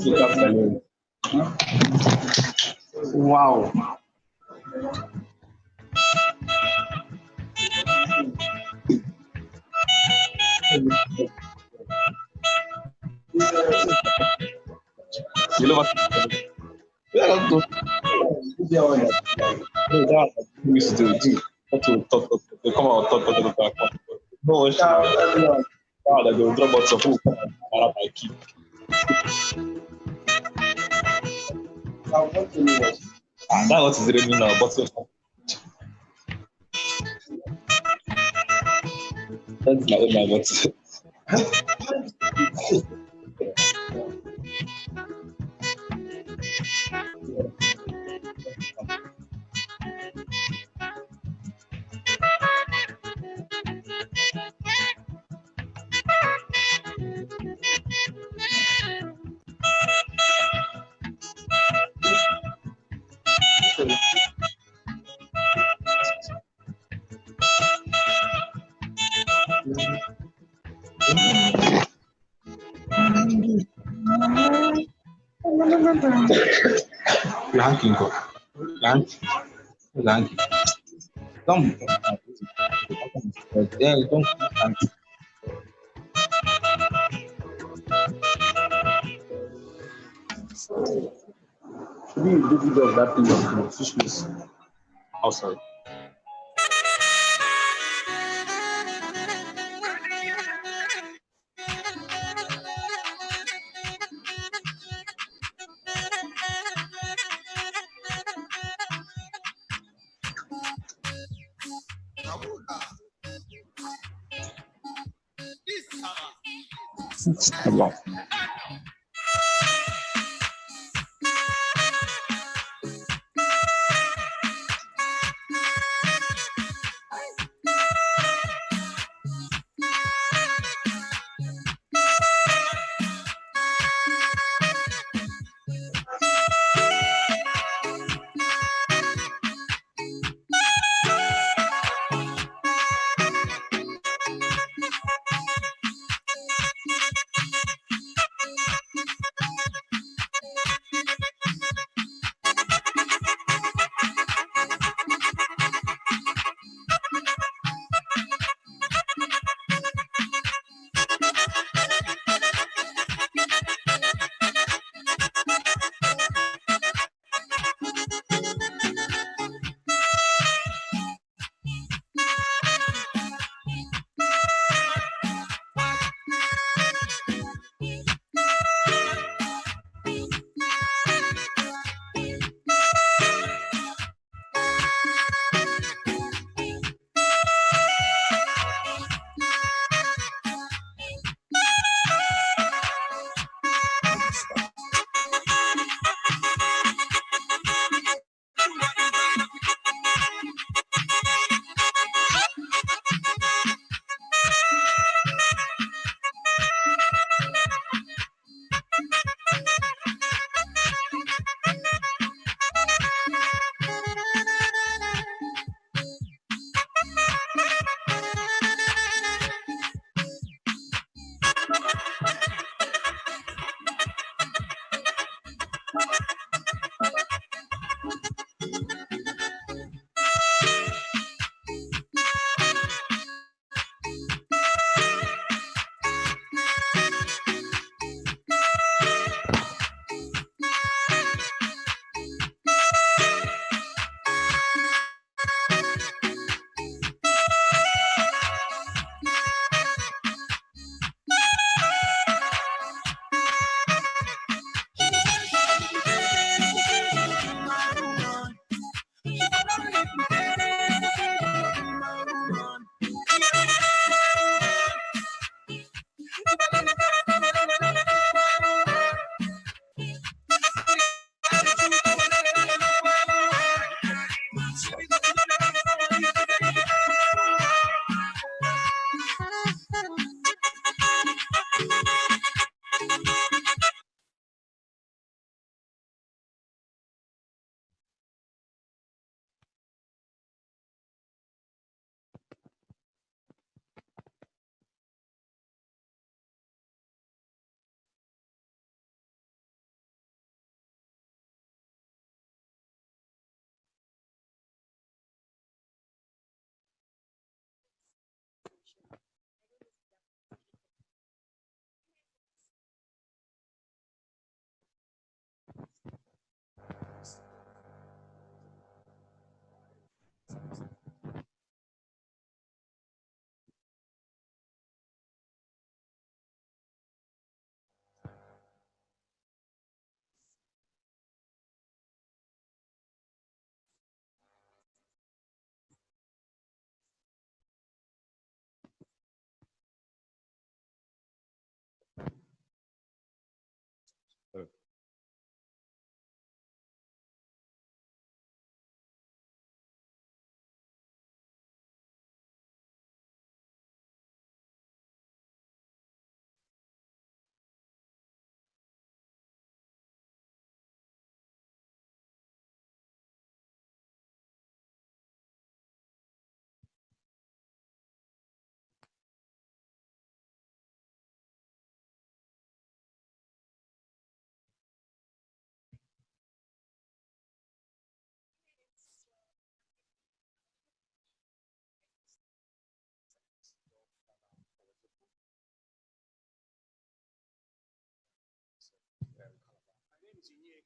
Wow. You know what? Yeah, we used to do. Talk. They come out, talk. No one should. They will drop out of who come and grab my key. That what is really now, but that's my own but Lanking. Don't Should be a good of that thing of fishness. Oh, sorry. Wow.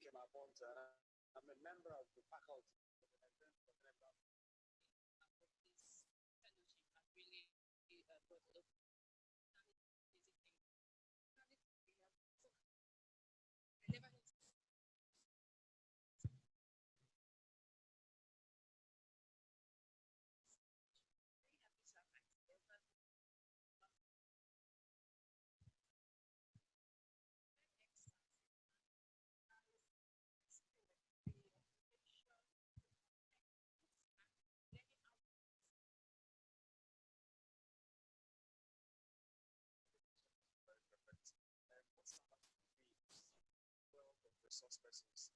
I'm a member of the faculty. Resource persons.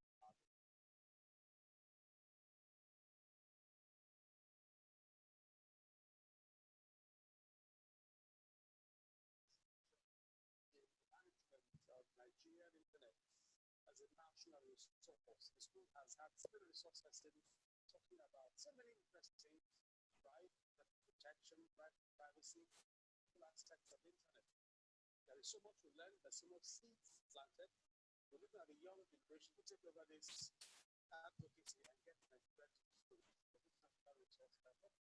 Of Nigerian Internet as a national resource. The school has had several resource persons talking about so many interesting things, right? Protection, right? Privacy, all aspects of the internet. There is so much to learn, there's so much seeds planted. We're looking at the young generation to take over this advocacy and get Nigeria to school for this national resource level.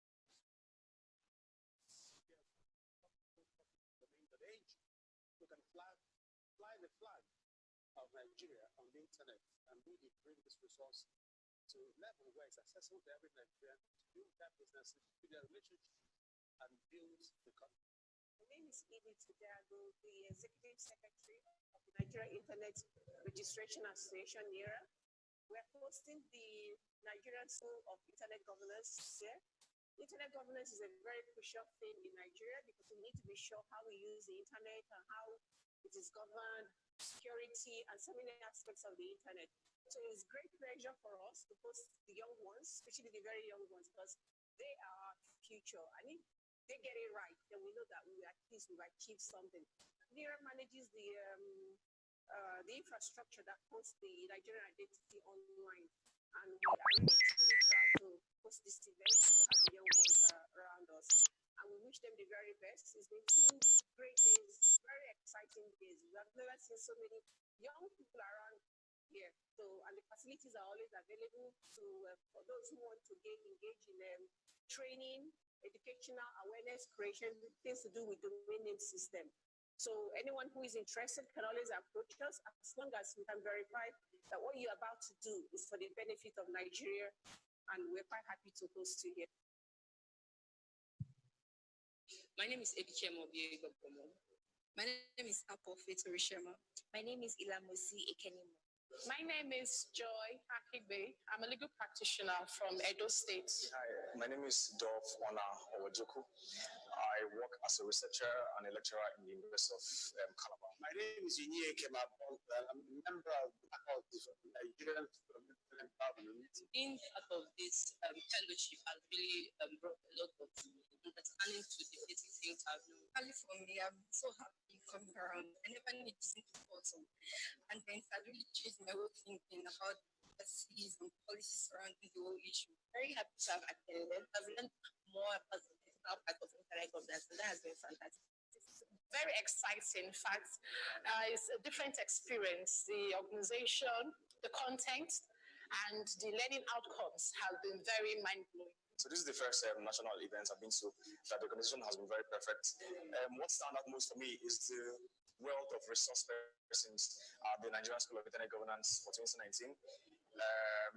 The age, we can fly the flag of Nigeria on the internet and really bring this resource to a level where it's accessible to every Nigerian to build their businesses, build their relationships, and build the country. My name is Edith Diago, the Executive Secretary of the Nigeria Internet Registration Association, NIRA. We're hosting the Nigerian School of Internet Governance here. Internet governance is a very crucial thing in Nigeria because we need to be sure how we use the internet and how it is governed, security, and so many aspects of the internet. So it's great pleasure for us to host the young ones, especially the very young ones, because they are our future. And if they get it right, then we know that we at least we've achieved something. NIRA manages the infrastructure that hosts the Nigerian identity online. And we are really truly proud to host this event and to have the young ones around us. And we wish them the very best. It's been 2 great days, very exciting days. We have never seen so many young people around here. So, and the facilities are always available to for those who want to engage in training, educational awareness creation, things to do with domain name system. So anyone who is interested can always approach us as long as we can verify that what you're about to do is for the benefit of Nigeria, and we're quite happy to host you here. My name is Ebiche Mobiego. My name is Apo Fetorishema. My name is Ilamusi Ekenimo. My name is Joy Akibe. I'm a legal practitioner from Edo State. Hi, my name is Dolph Ona Owajoku. I work as a researcher and a lecturer in the University of Calabar. My name is Yinye Kemabon. I'm a member of the faculty of the Nigerian Being part of this fellowship has really brought a lot of understanding to the basic things I've known. Only for me, I'm so happy coming around. I never need to think about it. And then it has really changed my whole thinking about policies and policies surrounding the whole issue. Very happy to have attended. I've learned more about the physical part of internet governance, so that has been fantastic. Very exciting. In fact, it's a different experience. The organization, the content, and the learning outcomes have been very mind-blowing. So this is the first national event I've been to that the organization has been very perfect. What stand out most for me is the wealth of resource persons at the Nigerian School of Internet Governance for 2019.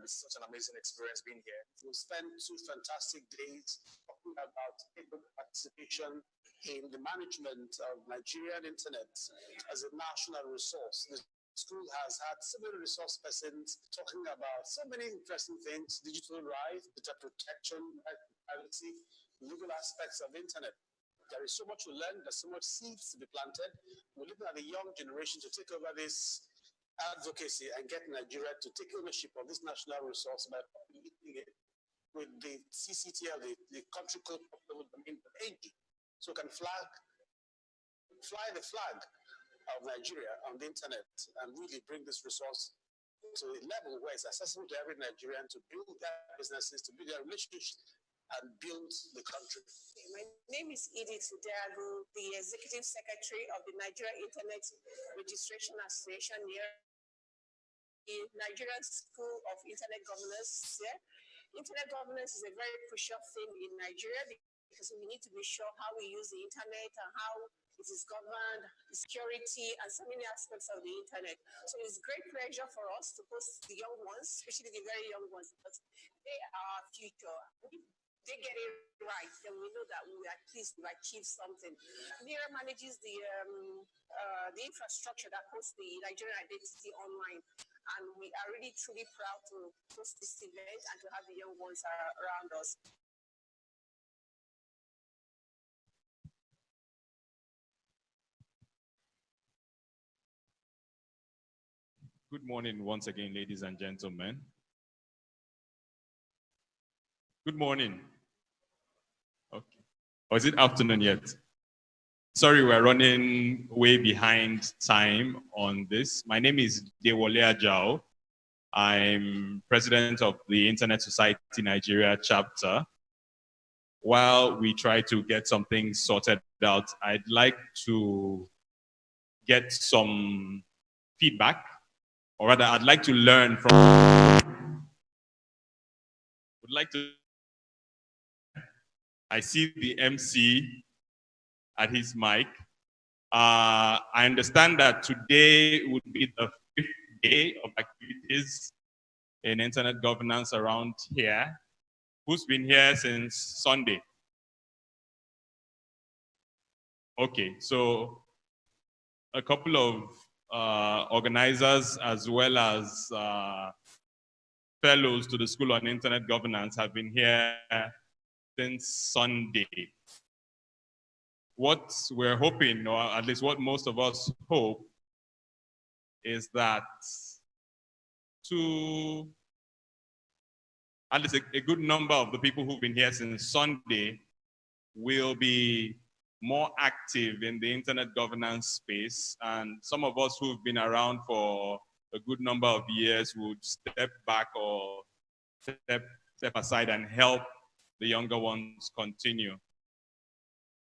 It's such an amazing experience being here. We spent 2 fantastic days talking about participation in the management of Nigerian internet as a national resource. The school has had several resource persons talking about so many interesting things: digital rights, data protection, privacy, legal aspects of the internet. There is so much to learn, there's so much seeds to be planted. We're looking at the young generation to take over this advocacy and get Nigeria to take ownership of this national resource by populating it with the CCTL, the country code domain age, so we can fly the flag of Nigeria on the internet and really bring this resource to a level where it's accessible to every Nigerian to build their businesses, to build their relationships, and build the country. My name is Edith Diago, the Executive Secretary of the Nigeria Internet Registration Association, NIRA. Nigerian School of Internet Governance. Yeah? Internet governance is a very crucial thing in Nigeria because we need to be sure how we use the internet and how it is governed, the security, and so many aspects of the internet. So it's great pleasure for us to host the young ones, especially the very young ones, because they are our future. If they get it right, then we know that we at least will achieve something. NIRA manages the infrastructure that hosts the Nigerian identity online. And we are really truly proud to host this event and to have the young ones around us. Good morning once again, ladies and gentlemen. Good morning. Okay. Or is it afternoon yet? Sorry, we're running way behind time on this. My name is Dewole Ajao. I'm president of the Internet Society Nigeria chapter. While we try to get something sorted out, I'd like to get some feedback, or rather, I'd like to learn from. Would like to. I see the MC at his mic. I understand that today would be the 5th day of activities in internet governance around here. Who's been here since Sunday? Okay, so a couple of organizers as well as fellows to the School on Internet Governance have been here since Sunday. What we're hoping, or at least what most of us hope, is that at least a good number of the people who've been here since Sunday will be more active in the internet governance space, and some of us who've been around for a good number of years would step back or step aside and help the younger ones continue.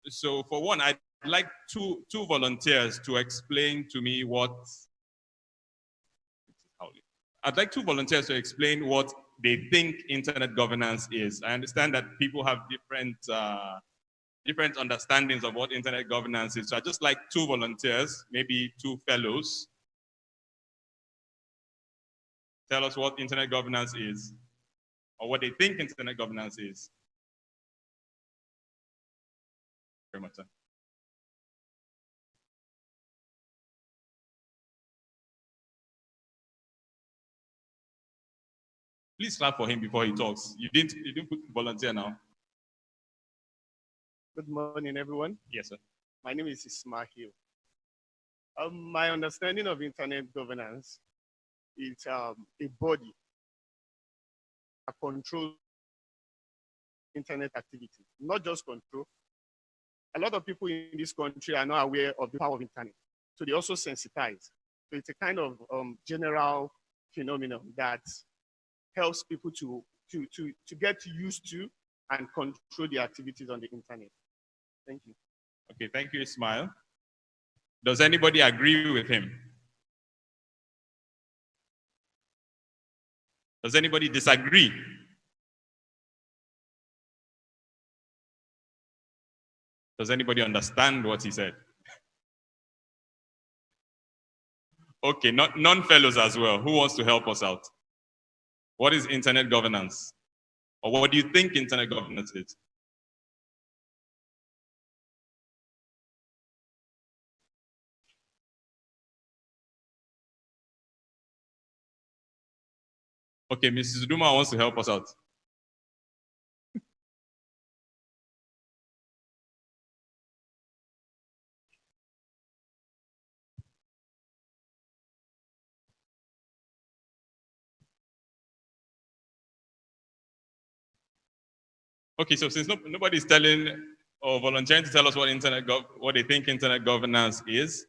So for one, I'd like two volunteers to explain to me what they think internet governance is. I understand that people have different understandings of what internet governance is. So I'd just like 2 volunteers, maybe 2 fellows, tell us what internet governance is, or what they think internet governance is. Very much, sir. Please clap for him before he talks. You didn't put volunteer now. Good morning, everyone. Yes, sir. My name is Ismail. My understanding of internet governance is a body that controls internet activity, not just control. A lot of people in this country are not aware of the power of internet, so they also sensitize. So it's a kind of general phenomenon that helps people to get used to and control the activities on the internet. Thank you. Okay, thank you, Ismail. Does anybody agree with him? Does anybody disagree? Does anybody understand what he said? Okay, non-fellows as well. Who wants to help us out? What is internet governance? Or what do you think internet governance is? Okay, Mrs. Duma wants to help us out. Okay, so since nobody's telling or volunteering to tell us what they think internet governance is,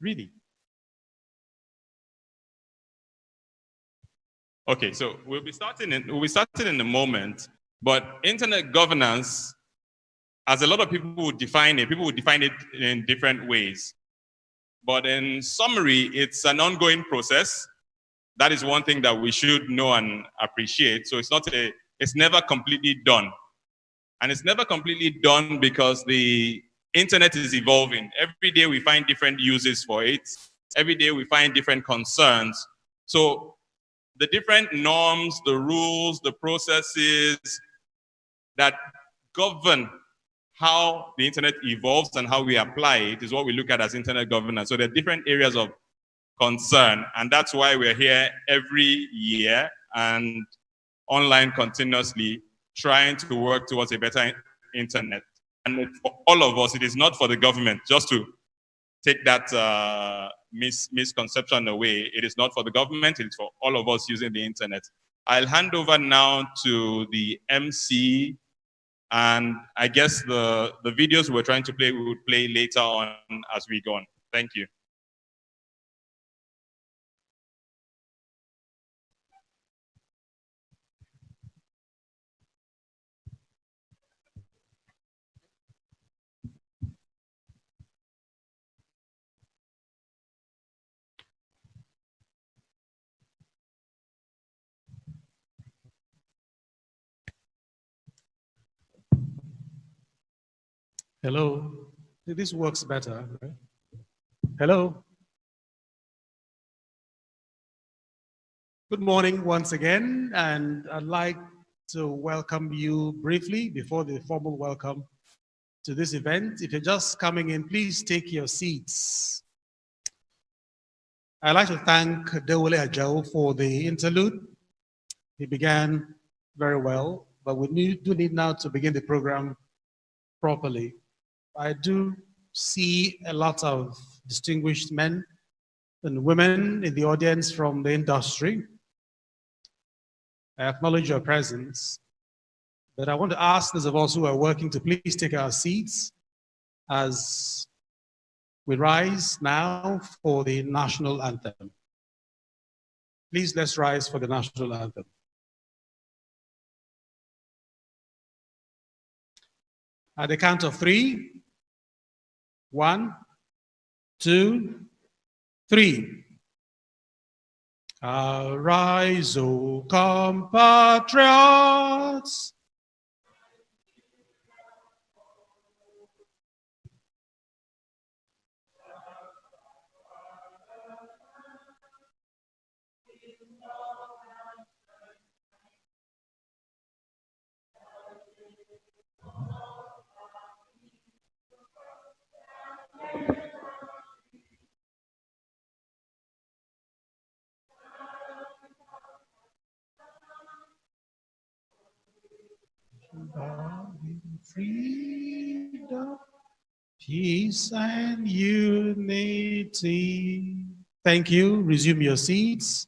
really? Okay, so we'll be starting in a moment, but internet governance as a lot of people would define it, people would define it in different ways. But in summary, it's an ongoing process. That is one thing that we should know and appreciate. So it's never completely done. And it's never completely done because the internet is evolving. Every day we find different uses for it. Every day we find different concerns. So the different norms, the rules, the processes that govern how the internet evolves and how we apply it is what we look at as internet governance. So there are different areas of concern, and that's why we're here every year and online continuously trying to work towards a better internet. And for all of us, it is not for the government, just to take that misconception away. It is not for the government, it's for all of us using the internet. I'll hand over now to the MC, and I guess the videos we're trying to play, we would play later on as we go on. Thank you. Hello. This works better, right? Hello. Good morning once again, and I'd like to welcome you briefly before the formal welcome to this event. If you're just coming in, please take your seats. I'd like to thank Dewole Ajao for the interlude. He began very well, but we do need now to begin the program properly. I do see a lot of distinguished men and women in the audience from the industry. I acknowledge your presence, but I want to ask those of us who are working to please take our seats as we rise now for the national anthem. Please, let's rise for the national anthem. At the count of 3, 1, 2, 3. Arise, O compatriots. Freedom, peace, and unity. Thank you. Resume your seats.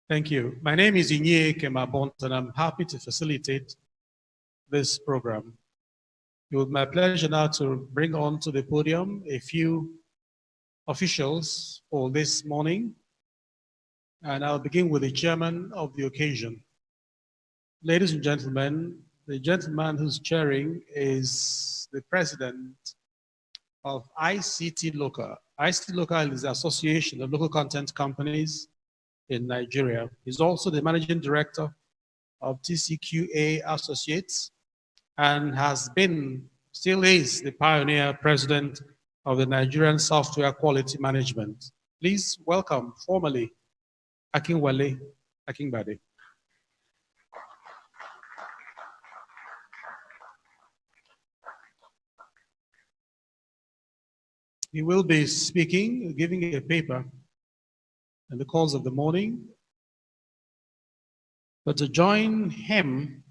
Thank you. My name is Inye Kemabont, and I'm happy to facilitate this program. It was my pleasure now to bring on to the podium a few officials for this morning. And I'll begin with the chairman of the occasion. Ladies and gentlemen, the gentleman who's chairing is the president of ICT Local. ICT Local is the Association of Local Content Companies in Nigeria. He's also the managing director of TCQA Associates and still is the pioneer president of the Nigerian Software Quality Management. Please welcome formally Akinwale Akinbade. He will be speaking, giving a paper in the course of the morning. But to join him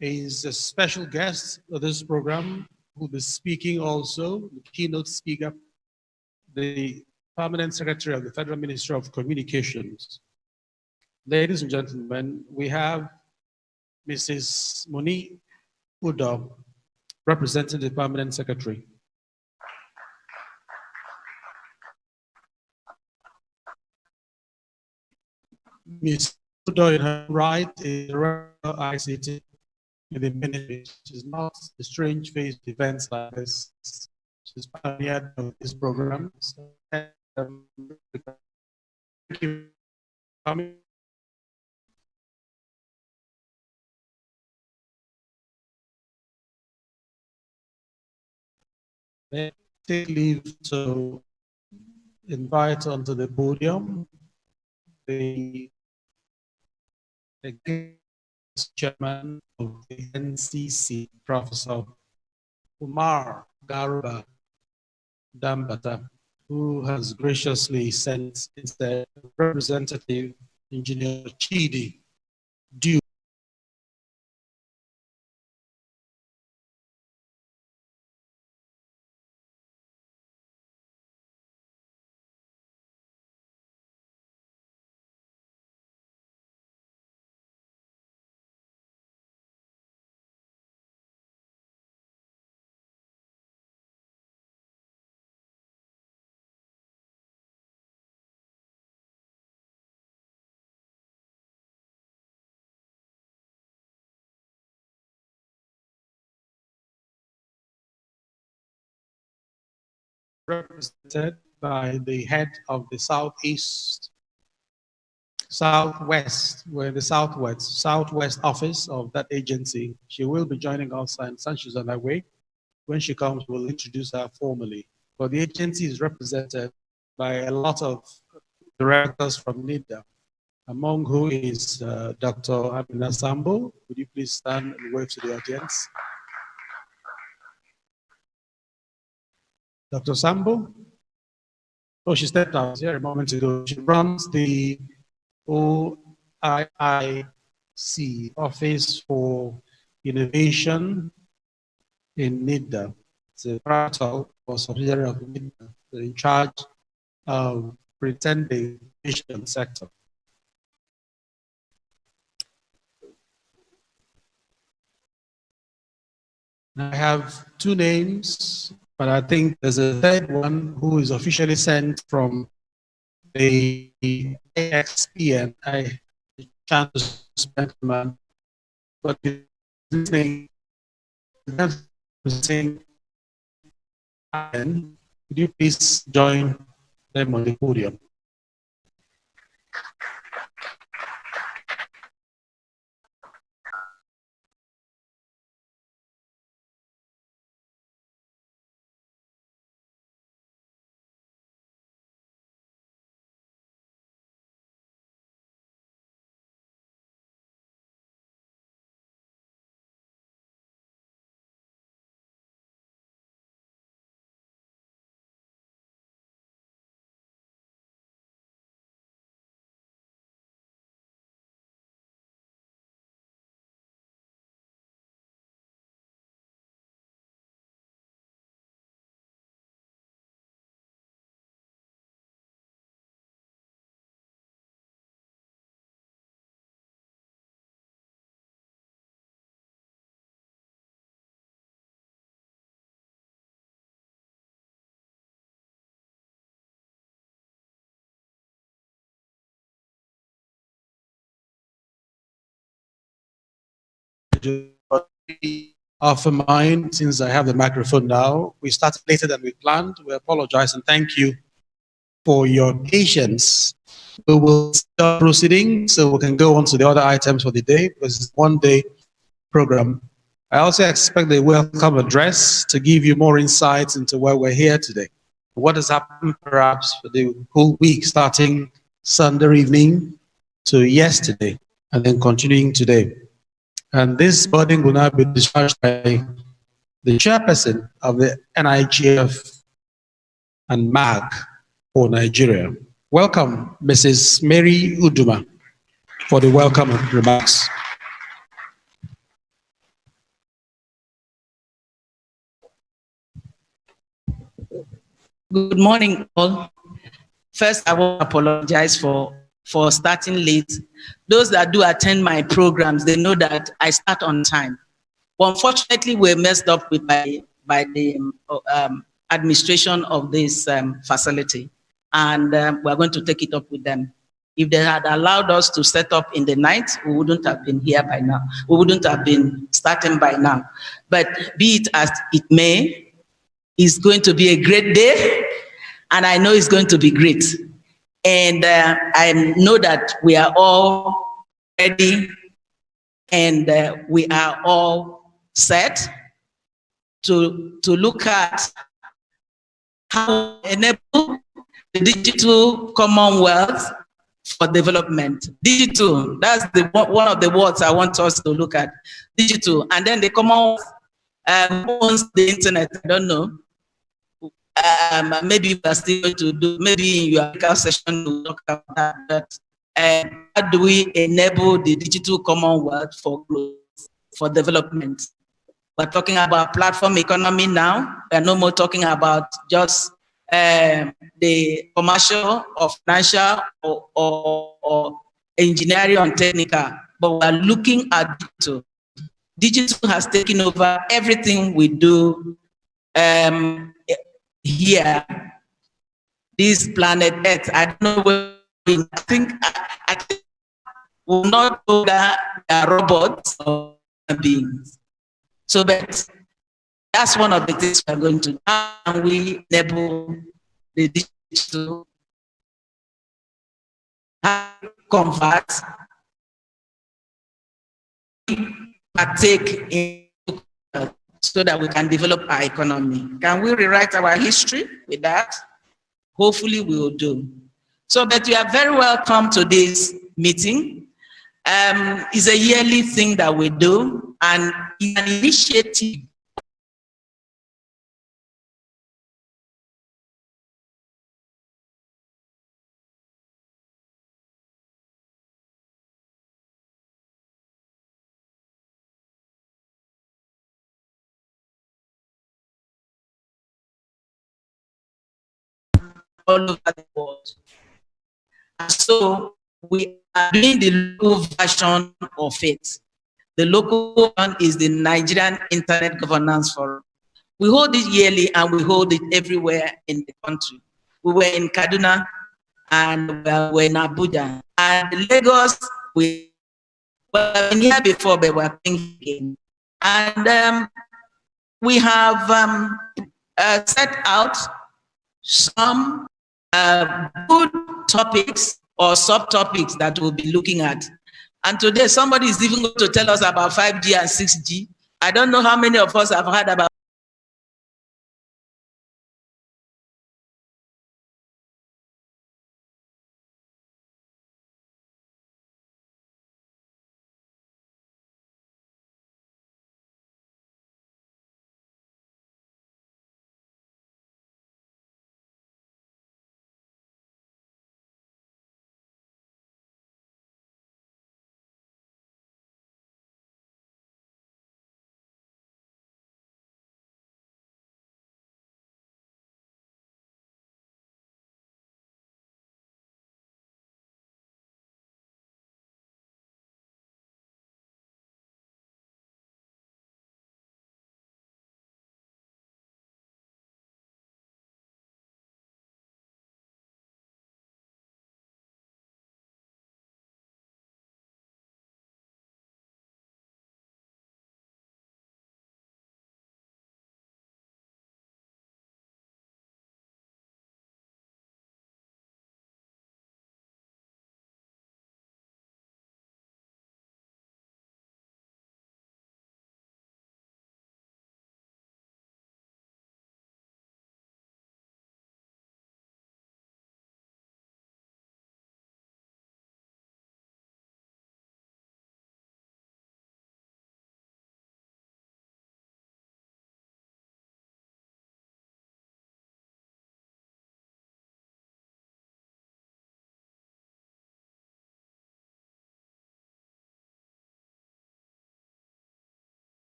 is a special guest of this program who will be speaking also, the keynote speaker, the Permanent Secretary of the Federal Ministry of Communications. Ladies and gentlemen, we have Mrs. Moni Udo, representing the Permanent Secretary. Ms. in her right is the ICT in the benefit. She's not a strange face to events like this. She's pioneered of this program. So, thank you for coming. Take leave to invite onto the podium the chairman of the NCC, Professor Umar Garuba Dambata, who has graciously sent instead Representative Engineer Chidi due. Represented by the head of the Southwest office of that agency. She will be joining us, and since she's on her way, when she comes, we'll introduce her formally. But the agency is represented by a lot of directors from NITDA, among who is Dr. Abina Sambo. Would you please stand and wave to the audience? Dr. Sambo? Oh, she stepped out here a moment ago. She runs the OIIC, Office for Innovation in NITDA. It's a paratal or subsidiary of NITDA. They're in charge of pretending innovation sector. I have two names, but I think there's a third one who is officially sent from the AXPN. I can't spend man, but listening, could you please join them on the podium? Of mine, since I have the microphone now. We started later than we planned. We apologize and thank you for your patience. We will start proceeding so we can go on to the other items for the day because it's one day program. I also expect the welcome address to give you more insights into why we're here today. What has happened perhaps for the whole week starting Sunday evening to yesterday and then continuing today. And this burden will now be discharged by the chairperson of the NIGF and MAG for Nigeria. Welcome, Mrs. Mary Uduma, for the welcome remarks. Good morning, all. First, I want to apologize for starting late. Those that do attend my programs, they know that I start on time. But unfortunately, we're messed up with by the administration of this facility, and we're going to take it up with them. If they had allowed us to set up in the night, we wouldn't have been here by now. We wouldn't have been starting by now. But be it as it may, it's going to be a great day, and I know it's going to be great. And I know that we are all ready, and we are all set to look at how to enable the digital Commonwealth for development. Digital, that's one of the words I want us to look at. Digital, and then the Commonwealth owns the internet. I don't know. Maybe we are still going to do, maybe in your Africa session we'll talk about that. But how do we enable the digital Commonwealth for growth, for development? We're talking about platform economy now. We're no more talking about just the commercial or financial or engineering or technical, but we're looking at digital. Digital has taken over everything we do here, this planet Earth. I don't know where I think we'll not know that robots or beings. So, but that's one of the things we're going to do. How can we enable the digital, convert, partake in, so that we can develop our economy? Can we rewrite our history with that? Hopefully we will do. So, but you are very welcome to this meeting. It's a yearly thing that we do, and it's an initiative all over the world. And so we are doing the local version of it. The local one is the Nigerian Internet Governance Forum. We hold it yearly and we hold it everywhere in the country. We were in Kaduna and we were in Abuja. And Lagos, we were in here before, but we're thinking. And we have set out some good topics or subtopics that we'll be looking at. And today, somebody is even going to tell us about 5G and 6G. I don't know how many of us have heard about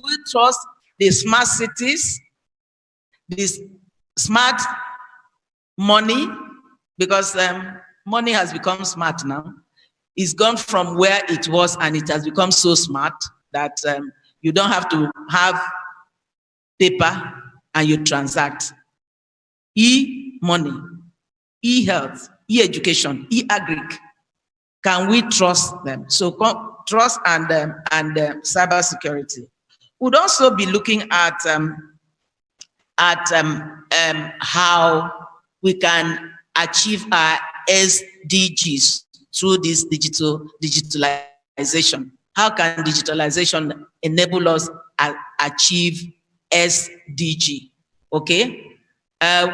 we trust the smart cities, this smart money, because money has become smart now. It's gone from where it was and it has become so smart that you don't have to have paper and you transact. E-money, e-health, e-education, e-agric. Can we trust them? So trust and cyber security. We'd also be looking at how we can achieve our SDGs through this digitalization. How can digitalization enable us to achieve SDG? Okay,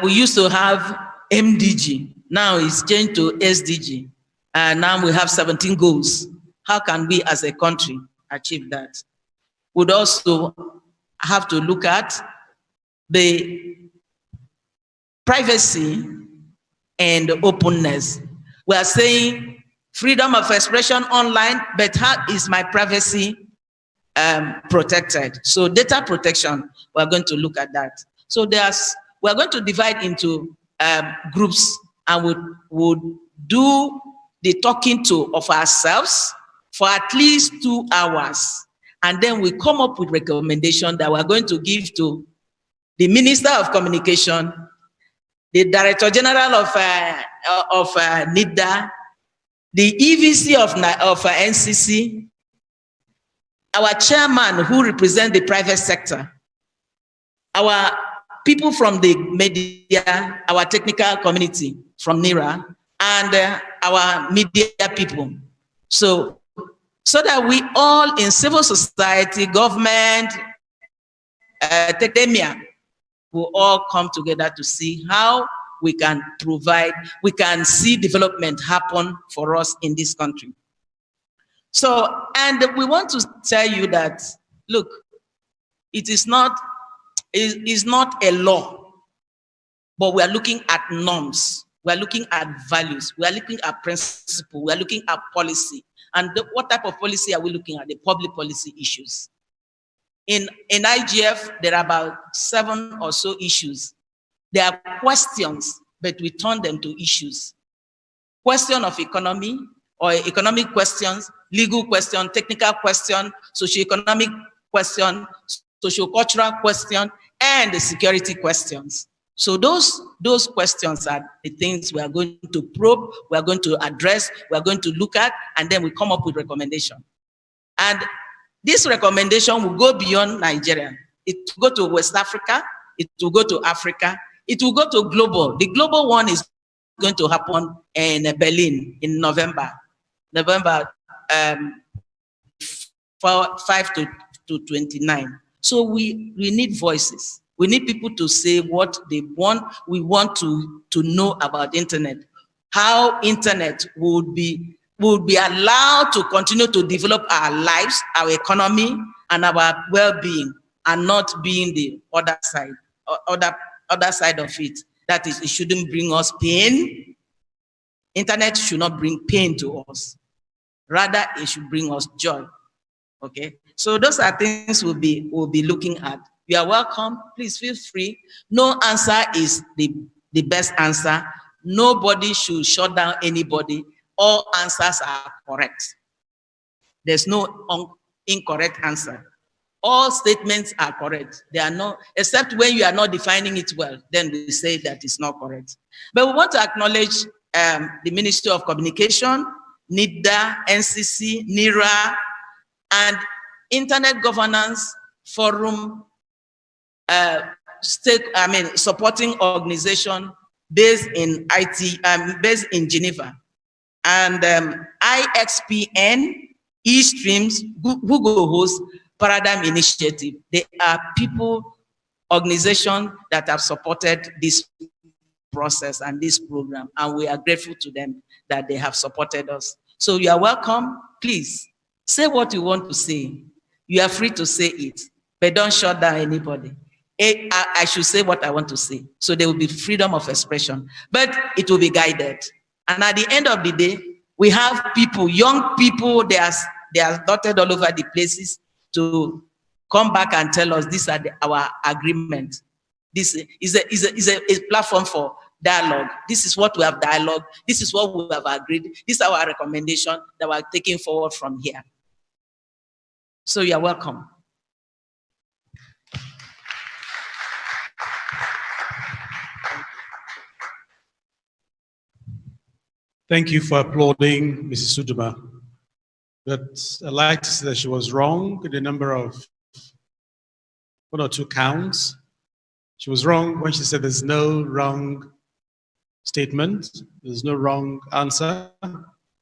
we used to have MDG. Now it's changed to SDG. And now we have 17 goals. How can we as a country achieve that? We'd also have to look at the privacy and openness. We are saying freedom of expression online, but how is my privacy protected? So data protection, we're going to look at that. So we're going to divide into groups, and would do the talking to of ourselves for at least 2 hours. And then we come up with recommendation that we're going to give to the Minister of Communication, the Director General of NITDA, the EVC of NCC, our chairman who represent the private sector, our people from the media, our technical community from NIRA, and our media people. So that we all in civil society, government, academia, will all come together to see how we can provide, we can see development happen for us in this country. So, and we want to tell you that, look, it is not a law, but we are looking at norms. We are looking at values. We are looking at principle. We are looking at policy. And what type of policy are we looking at? The public policy issues. In IGF, there are about 7 or so issues. There are questions, but we turn them to issues. Question of economy, or economic questions, legal question, technical question, socio-economic question, socio-cultural question, and the security questions. So those questions are the things we are going to probe, we are going to address, we are going to look at, and then we come up with recommendation. And this recommendation will go beyond Nigeria. It will go to West Africa, it will go to Africa, it will go to global. The global one is going to happen in Berlin in November 5 to 29. So we need voices. We need people to say what they want. We want to know about internet, how internet would be allowed to continue to develop our lives, our economy, and our well-being, and not being the other side of it. That is, it shouldn't bring us pain. Internet should not bring pain to us. Rather, it should bring us joy. Okay, so those are things we'll be looking at. You are welcome. Please feel free. No answer is the best answer. Nobody should shut down anybody. All answers are correct. There's no incorrect answer. All statements are correct. They are not, except when you are not defining it well, then we say that it's not correct. But we want to acknowledge the Ministry of Communication, NITDA, NCC, NIRA, and Internet Governance Forum, supporting organization based in based in Geneva, and IXPN, eStreams, Google Host, Paradigm Initiative. They are people, organizations that have supported this process and this program, and we are grateful to them that they have supported us. So you are welcome. Please say what you want to say. You are free to say it, but don't shut down anybody. I should say what I want to say. So there will be freedom of expression, but it will be guided. And at the end of the day, we have people, young people, they are dotted all over the places to come back and tell us these are our agreements. This is a platform for dialogue. This is what we have dialogue. This is what we have agreed. This is our recommendation that we're taking forward from here. So you're welcome. Thank you for applauding Mrs. Suduma. But I'd like to say that she was wrong in a number of 1 or 2 counts. She was wrong when she said there's no wrong statement, there's no wrong answer,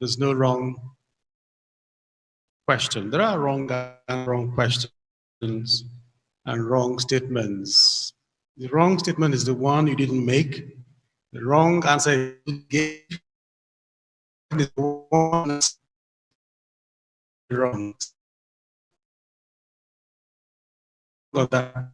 there's no wrong question. There are wrong and wrong questions and wrong statements. The wrong statement is the one you didn't make. The wrong answer you gave is the one that's wrong. Got that.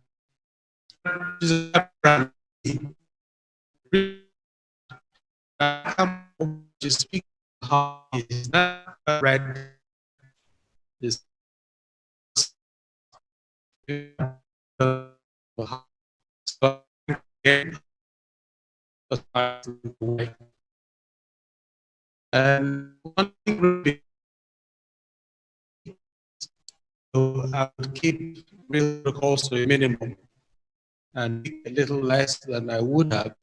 Just speak how is not read this and one thing would be, so I would keep real calls to a minimum and a little less than I would have.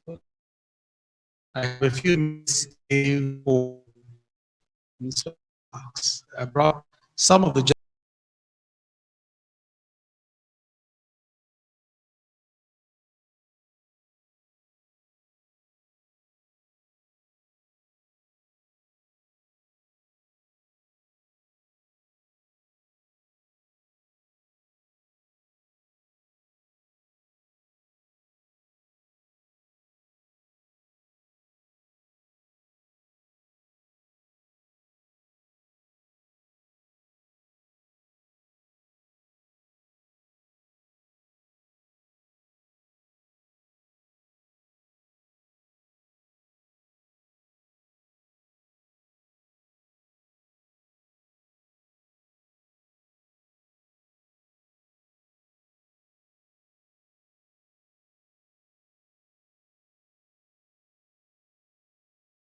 I have a few minutes for I brought some of the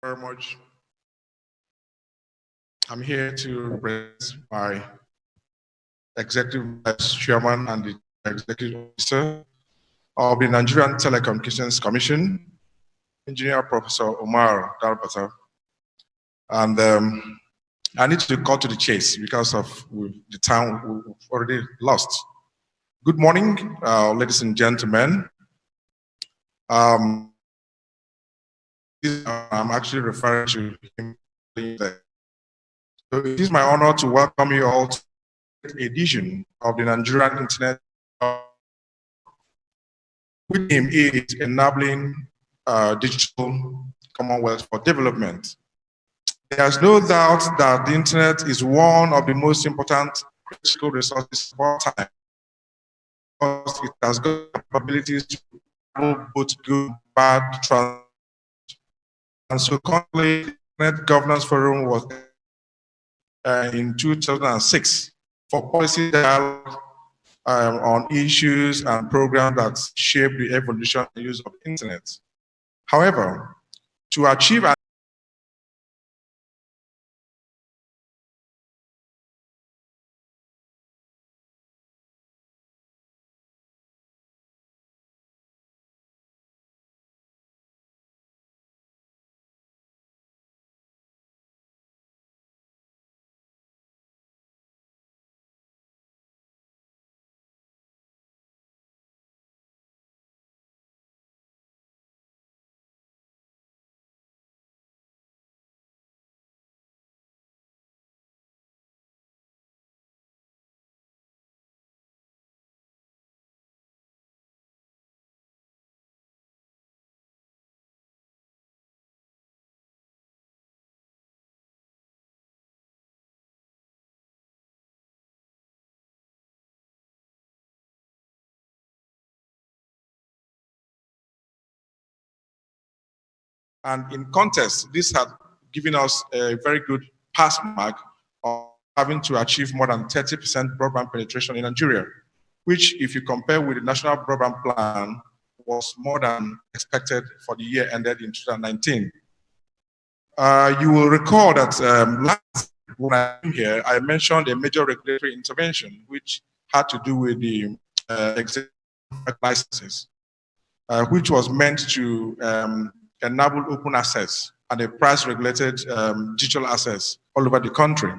very much. I'm here to represent my executive vice chairman and the executive officer of the Nigerian Telecommunications Commission, Engineer Professor Omar Dalbata. And I need to cut to the chase because of the time we've already lost. Good morning, ladies and gentlemen. I'm actually referring to him. So it is my honor to welcome you all to the edition of the Nigerian Internet. With him is enabling digital Commonwealth for development. There's no doubt that the Internet is one of the most important critical resources of our time, because it has got capabilities to both good and bad transit. And so currently, the Internet Governance Forum was in 2006 for policy dialogue on issues and programs that shape the evolution and use of the Internet. However, to achieve and in contest, this had given us a very good pass mark of having to achieve more than 30% broadband penetration in Nigeria. which if you compare with the National Broadband Plan, was more than expected for the year ended in 2019. You will recall that last when I came here, I mentioned a major regulatory intervention which had to do with the existing licenses, which was meant to enable open access and a price-regulated digital access all over the country.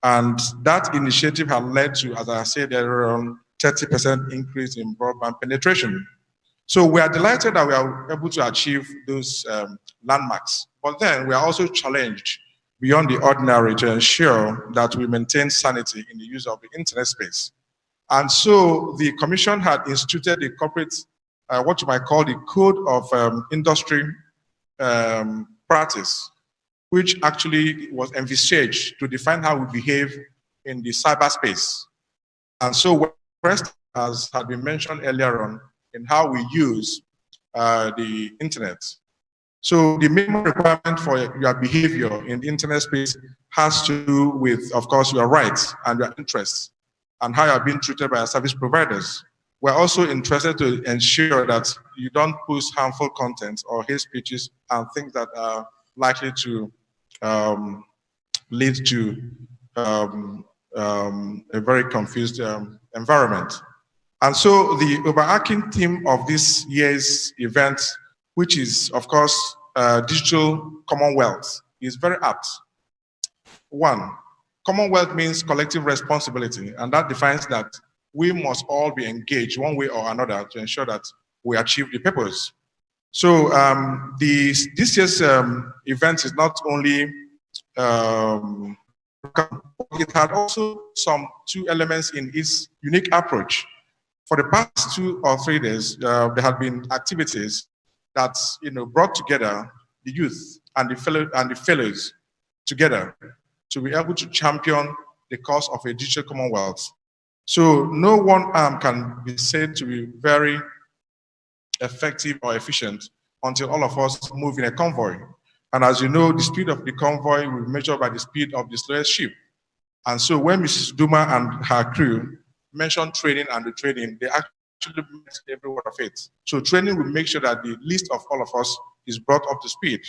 And that initiative had led to, as I said, around 30% increase in broadband penetration. So we are delighted that we are able to achieve those landmarks. But then we are also challenged beyond the ordinary to ensure that we maintain sanity in the use of the internet space. And so the Commission had instituted the corporate, what you might call the Code of Industry Practice, which actually was envisaged to define how we behave in the cyberspace. And so, as had been mentioned earlier on, in how we use the internet. So the minimum requirement for your behavior in the internet space has to do with, of course, your rights and your interests and how you're being treated by your service providers. We're also interested to ensure that you don't post harmful content or hate speeches and things that are likely to lead to a very confused environment. And so the overarching theme of this year's event, which is, of course, Digital Commonwealth, is very apt. One, Commonwealth means collective responsibility, and that defines that we must all be engaged one way or another to ensure that we achieve the purpose. So this year's event is not only, it had also some two elements in its unique approach. For the past 2 or 3 days, there have been activities that brought together the youth and the fellows together to be able to champion the cause of a digital commonwealth. So no one arm can be said to be very effective or efficient until all of us move in a convoy. And as you know, the speed of the convoy will be measured by the speed of the slowest ship. And so when Mrs. Duma and her crew mentioned training and the training, they actually met every word of it. So training will make sure that the least of all of us is brought up to speed.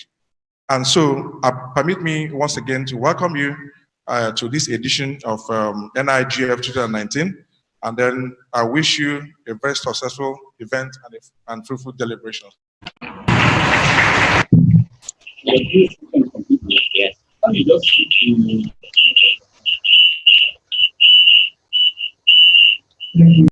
And so permit me once again to welcome you to this edition of NIGF 2019. And then I wish you a very successful event and fruitful deliberation. Yes.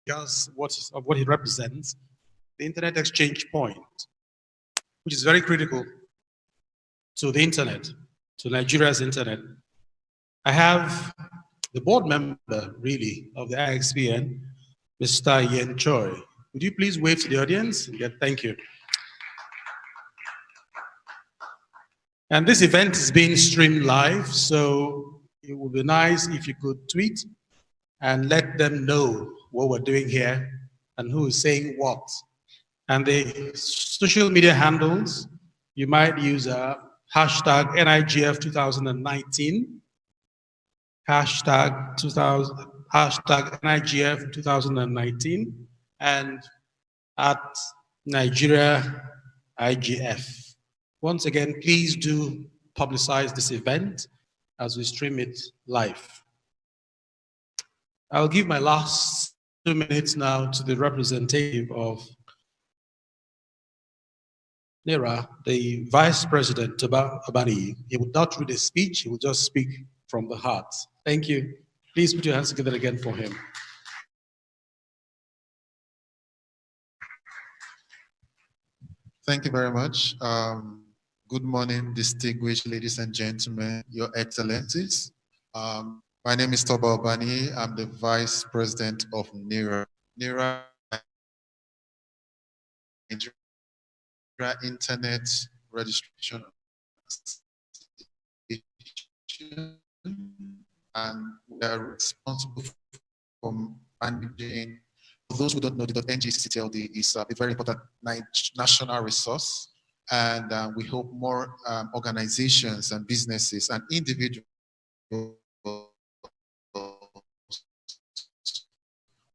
Because what it represents, the Internet exchange point, which is very critical to the Internet, to Nigeria's Internet. I have the board member, really, of the IXPN, Mr. Yen Choi. Would you please wave to the audience? Yeah, thank you. And this event is being streamed live, so it would be nice if you could tweet and let them know what we're doing here and who is saying what. And the social media handles, you might use hashtag NIGF 2019, hashtag NIGF 2019, and at Nigeria IGF. Once again, please do publicize this event as we stream it live. I'll give my last 2 minutes now to the representative of NIRA, the Vice President, Abani. He would not read a speech, he will just speak from the heart. Thank you. Please put your hands together again for him. Thank you very much. Good morning, distinguished ladies and gentlemen, Your Excellencies. My name is Toba Obani. I'm the Vice President of NIRA. NIRA, Nigeria Internet Registration and we are responsible for managing. For those who don't know, the .NG-CTLD is a very important national resource, and we hope more organizations and businesses and individuals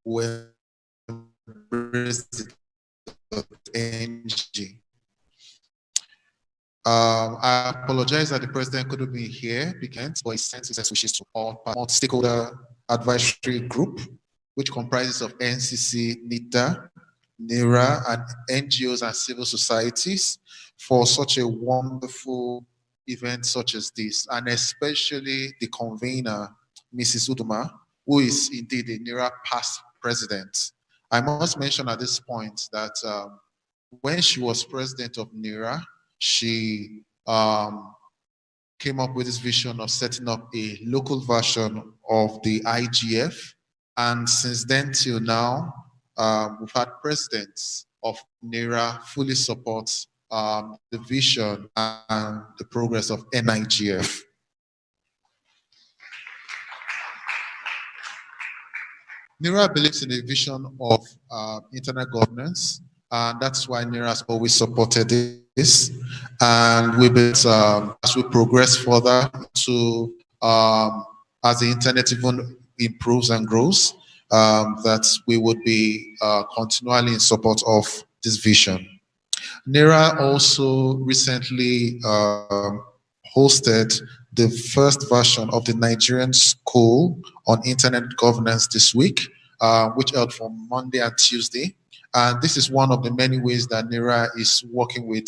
will embrace the .NG. I apologize that the president couldn't be here because he sent his best wishes to all stakeholder advisory group, which comprises of NCC, NITDA, NIRA, and NGOs and civil societies for such a wonderful event such as this, and especially the convener, Mrs. Uduma, who is indeed a NIRA past president. I must mention at this point that when she was president of NIRA, she came up with this vision of setting up a local version of the IGF. And since then till now, we've had presidents of NIRA fully support the vision and the progress of NIGF. NIRA believes in a vision of internet governance, and that's why NIRA has always supported this. And we believe as we progress further to as the internet even improves and grows, that we would be continually in support of this vision. NIRA also recently hosted the first version of the Nigerian School on Internet Governance this week, which held from Monday and Tuesday. And this is one of the many ways that NIRA is working with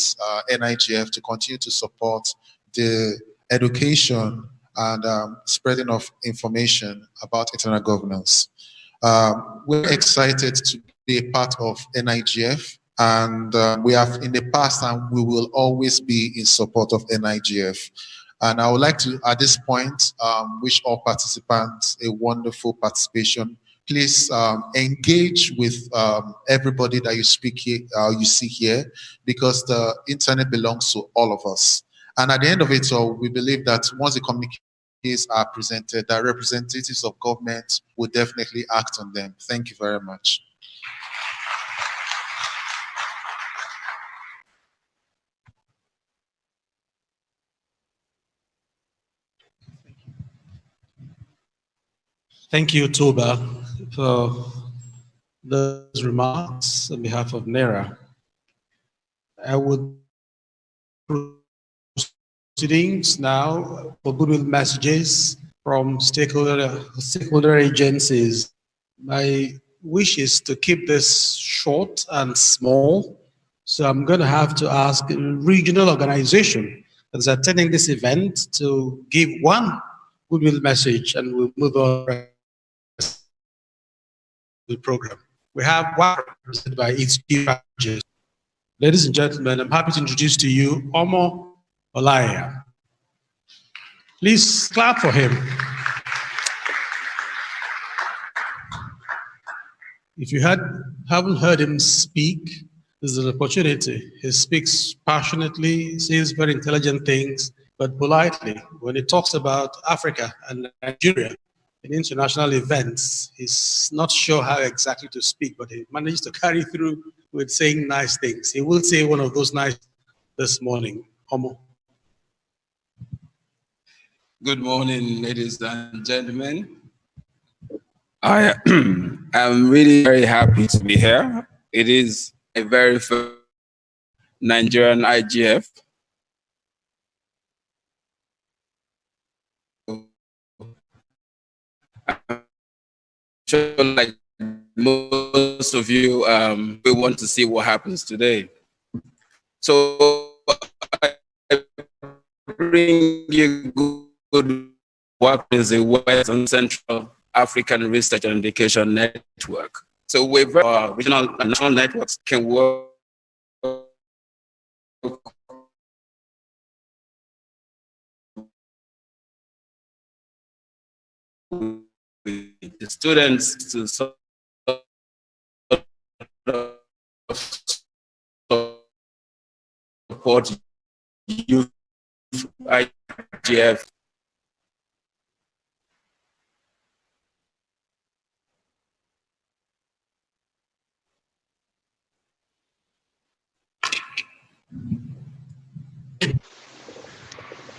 NIGF to continue to support the education and spreading of information about internet governance. We're excited to be a part of NIGF, and we have in the past and we will always be in support of NIGF. And I would like to, at this point, wish all participants a wonderful participation. Please engage with everybody that you speak here, you see here, because the internet belongs to all of us. And at the end of it all, we believe that once the communiques are presented, that representatives of government will definitely act on them. Thank you very much. Thank you, Toba, for those remarks on behalf of NIRA. I would proceedings now for goodwill messages from stakeholder agencies. My wish is to keep this short and small, so I'm going to have to ask a regional organization that's attending this event to give one goodwill message, and we'll move on to the program. We have one represented by its chief managers. Ladies and gentlemen, I'm happy to introduce to you Omo Olaya. Please clap for him. If you haven't heard him speak, this is an opportunity. He speaks passionately, says very intelligent things, but politely. When he talks about Africa and Nigeria in international events, he's not sure how exactly to speak, but he manages to carry through with saying nice things. He will say one of those nice this morning. Omo. Good morning, ladies and gentlemen. I am really very happy to be here. It is a very first Nigerian IGF. I'm sure, like most of you, we want to see what happens today. So I bring you good work with the West and Central African Research and Education Network. So with our regional and national networks can work with the students to support youth IGF.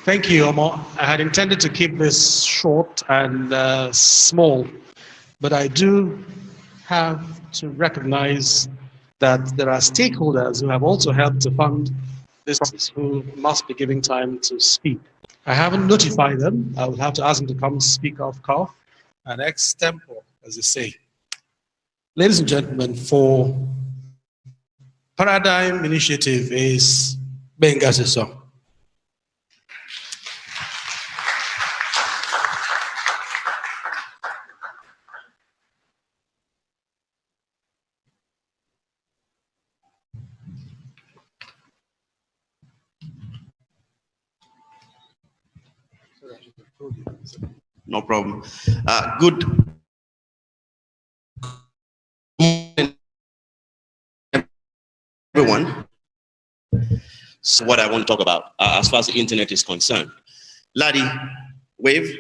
Thank you, Omar. I had intended to keep this short and small, but I do have to recognize that there are stakeholders who have also helped to fund this, who must be giving time to speak. I haven't notified them. I will have to ask them to come speak off cuff and extempore, as they say. Ladies and gentlemen, for Paradigm Initiative is Bengazi song. No problem. Good morning, everyone. So what I want to talk about as far as the internet is concerned. Laddie, wave.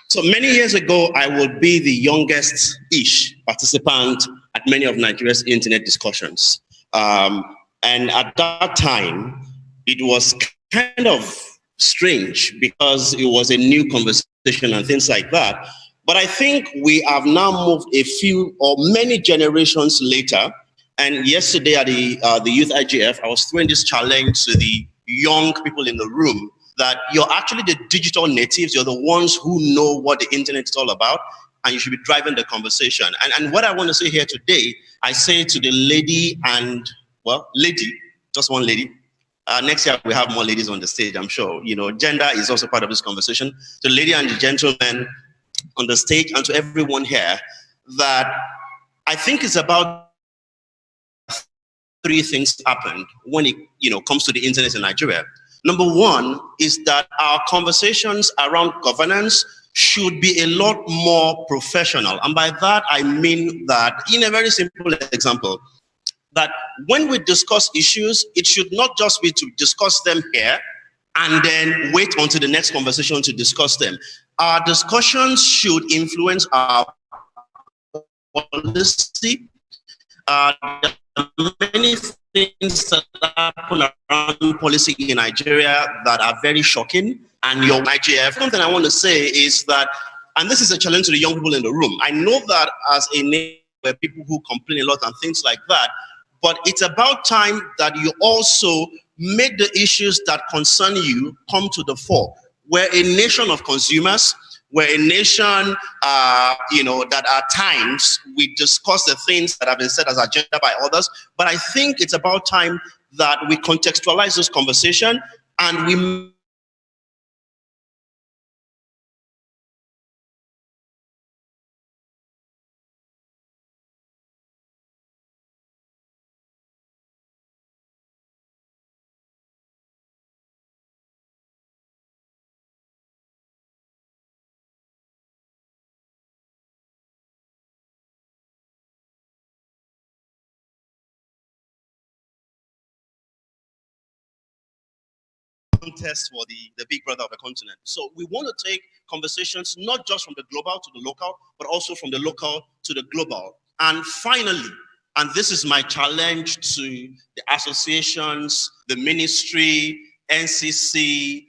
So many years ago, I would be the youngest-ish participant at many of Nigeria's internet discussions. And at that time, it was kind of strange because it was a new conversation and things like that. But I think we have now moved a few or many generations later. And yesterday at the Youth IGF, I was throwing this challenge to the young people in the room that you're actually the digital natives. You're the ones who know what the internet is all about, and you should be driving the conversation. And what I want to say here today, I say to the lady and, well, lady, just one lady. Next year, we have more ladies on the stage, I'm sure. You know, gender is also part of this conversation. To the lady and the gentleman on the stage and to everyone here, that I think it's about three things happened when it comes to the internet in Nigeria. Number one is that our conversations around governance should be a lot more professional. And by that, I mean that, in a very simple example, that when we discuss issues, it should not just be to discuss them here and then wait until the next conversation to discuss them. Our discussions should influence our policy. Many things that happen around policy in Nigeria that are very shocking. And your IGF, something I want to say is that, and this is a challenge to the young people in the room. I know that as a nation where people who complain a lot and things like that, but it's about time that you also make the issues that concern you come to the fore. We're a nation of consumers. We're a nation, that at times we discuss the things that have been said as agenda by others. But I think it's about time that we contextualize this conversation and we contest for the big brother of the continent. So we want to take conversations not just from the global to the local, but also from the local to the global. And finally, and this is my challenge to the associations, the ministry, NCC,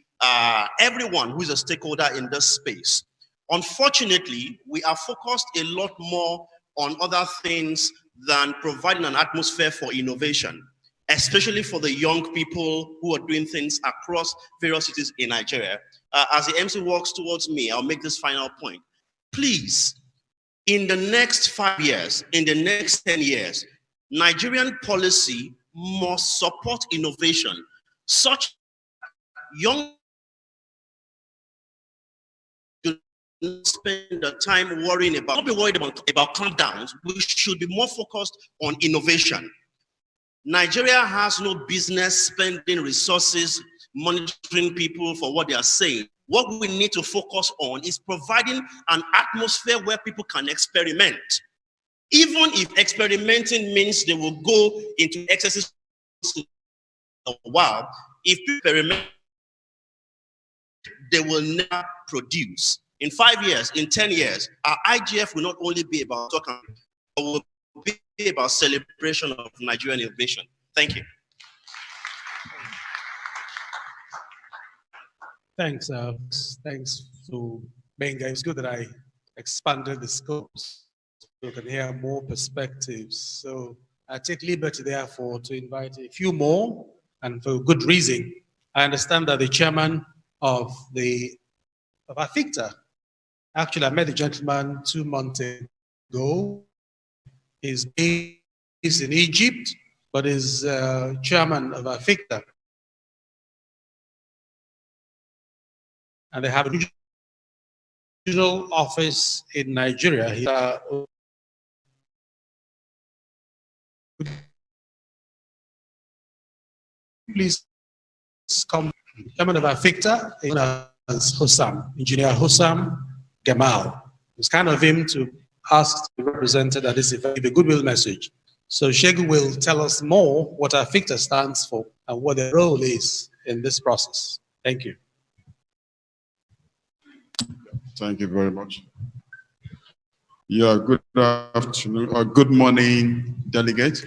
everyone who is a stakeholder in this space. Unfortunately, we are focused a lot more on other things than providing an atmosphere for innovation, especially for the young people who are doing things across various cities in Nigeria. As the MC walks towards me, I'll make this final point. Please, in the next 5 years, in the next 10 years, Nigerian policy must support innovation. Such young do not spend the time worrying about, not be worried about clampdowns. We should be more focused on innovation. Nigeria has no business spending resources, monitoring people for what they are saying. What we need to focus on is providing an atmosphere where people can experiment. Even if experimenting means they will go into excesses a while, if people experiment, they will never produce. In 5 years, in 10 years, our IGF will not only be about talking, but will be about celebration of Nigerian innovation. Thank you. Thanks. Thanks to Benga. It's good that I expanded the scopes so you can hear more perspectives. So I take liberty, therefore, to invite a few more, and for good reason. I understand that the chairman of AFICTA, actually, I met the gentleman 2 months ago. He's based in Egypt, but is chairman of AFICTA. And they have a regional office in Nigeria. Please come, chairman of AFICTA, as Hussam, Engineer Hussam Gamal. It's kind of him to ask to be represented at this event, give a goodwill message. So Shegu will tell us more what AFICTA stands for and what their role is in this process. Thank you. Thank you very much. Yeah, good afternoon or good morning, delegate.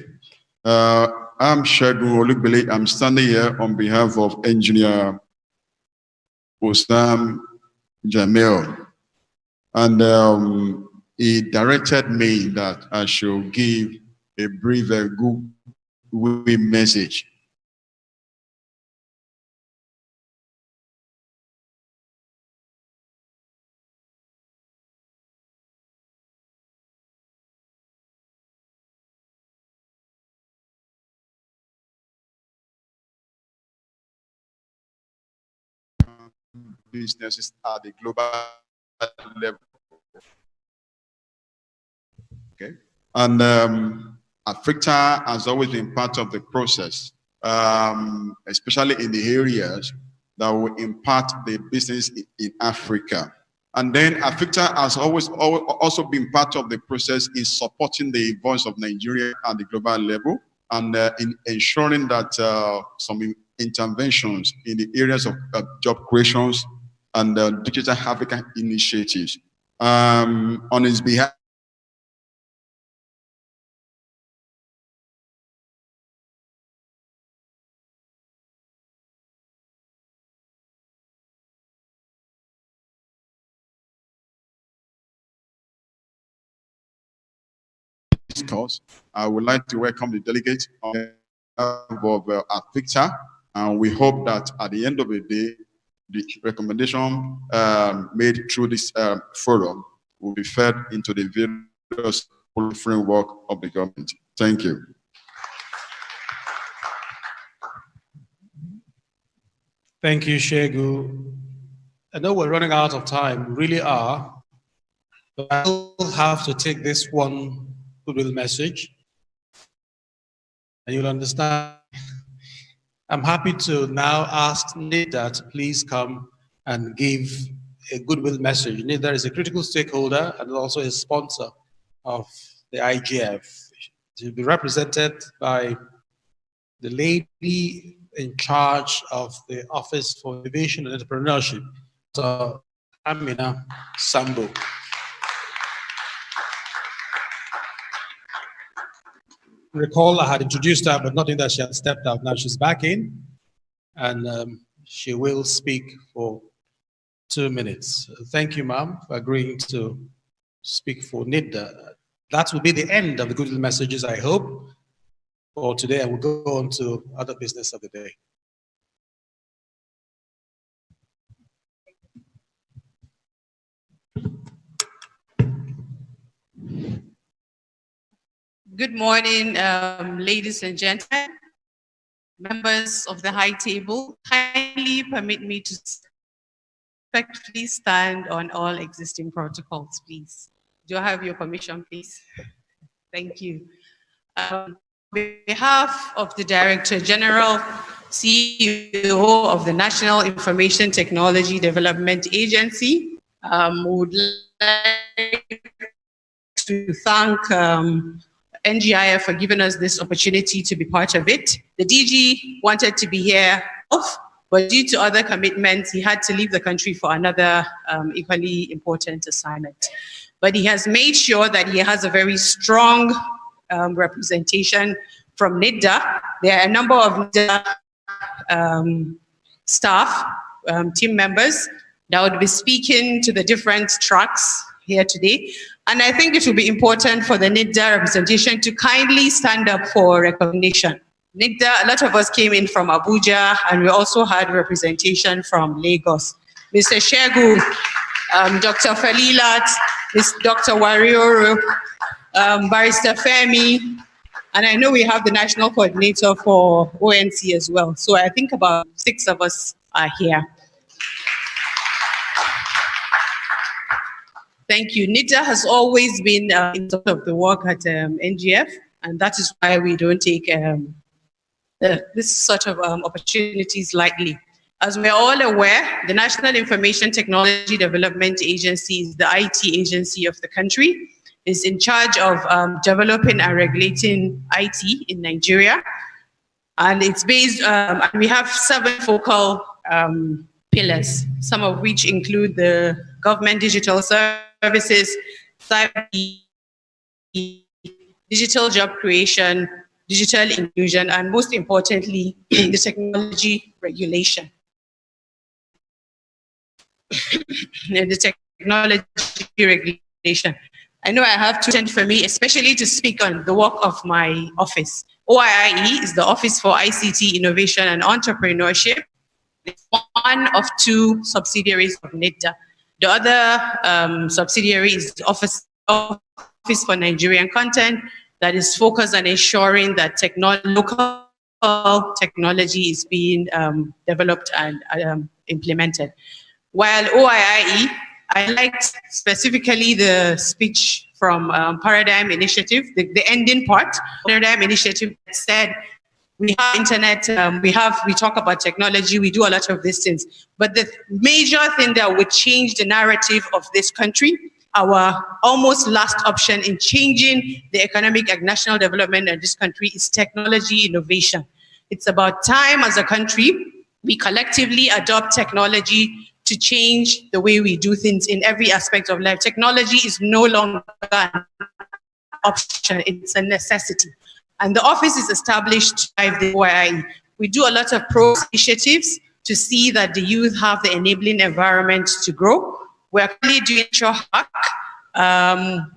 I'm Shegu Olugbele. I'm standing here on behalf of Engineer Osam Jamil. And he directed me that I should give a brief good message. Businesses at the global level. Okay. And AFICTA has always been part of the process, especially in the areas that will impact the business in Africa. And then AFICTA has always also been part of the process in supporting the voice of Nigeria at the global level and in ensuring that some interventions in the areas of job creations and Digital Africa initiatives. On his behalf, discourse, I would like to welcome the delegate on behalf of AFICTA, and we hope that at the end of the day, the recommendation made through this forum will be fed into the various framework of the government. Thank you. Thank you, Shegu. I know we're running out of time, we really are, but I will have to take this one goodwill message, and you'll understand. I'm happy to now ask NITDA to please come and give a goodwill message. NITDA is a critical stakeholder and also a sponsor of the IGF. To be represented by the lady in charge of the Office for Innovation and Entrepreneurship, so Amina Sambo. Recall I had introduced her, but nothing that she had stepped out. Now she's back in, and she will speak for 2 minutes. Thank you, ma'am, for agreeing to speak for NITDA. That will be the end of the goodwill messages, I hope, for today. I will go on to other business of the day. Good morning, ladies and gentlemen, members of the high table. Kindly permit me to respectfully stand on all existing protocols, please. Do I have your permission, please? Thank you. On behalf of the Director General, CEO of the National Information Technology Development Agency, would like to thank NGIF for giving us this opportunity to be part of it. The DG wanted to be here, but due to other commitments, he had to leave the country for another equally important assignment. But he has made sure that he has a very strong representation from NITDA. There are a number of NITDA staff team members that would be speaking to the different tracks here today. And I think it will be important for the NITDA representation to kindly stand up for recognition. NITDA, a lot of us came in from Abuja, and we also had representation from Lagos. Mr. Shegu, Dr. Falilat, Dr. Warioro, Barrister Femi, and I know we have the national coordinator for ONC as well. So I think about 6 of us are here. Thank you. NITDA has always been in sort of the work at NGF, and that is why we don't take this sort of opportunities lightly. As we're all aware, the National Information Technology Development Agency is the IT agency of the country. Is in charge of developing and regulating IT in Nigeria. And it's based, we have 7 focal pillars, some of which include the government digital services, cyber, digital job creation, digital inclusion, and most importantly, the technology regulation. The technology regulation. I know I have to attend for me, especially to speak on the work of my office. OIIE is the Office for ICT Innovation and Entrepreneurship. It's one of 2 subsidiaries of NITDA. The other subsidiary is the Office for Nigerian Content that is focused on ensuring that local technology is being developed and implemented. While OIIE, I liked specifically the speech from Paradigm Initiative, the ending part, Paradigm Initiative that said, we have internet, we talk about technology, we do a lot of these things. But the major thing that would change the narrative of this country, our almost last option in changing the economic and national development of this country is technology innovation. It's about time as a country, we collectively adopt technology to change the way we do things in every aspect of life. Technology is no longer an option, it's a necessity. And the office is established to drive the OIIE. We do a lot of initiatives to see that the youth have the enabling environment to grow. We're currently doing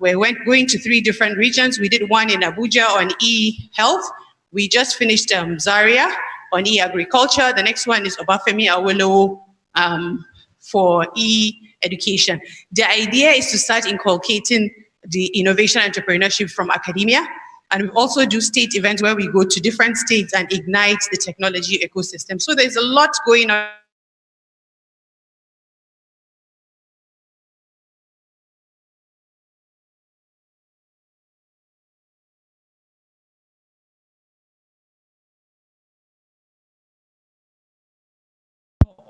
we're going to 3 different regions. We did one in Abuja on e-health. We just finished Zaria on e-agriculture. The next one is Obafemi Awolowo for e-education. The idea is to start inculcating the innovation entrepreneurship from academia. And we also do state events where we go to different states and ignite the technology ecosystem. So there's a lot going on.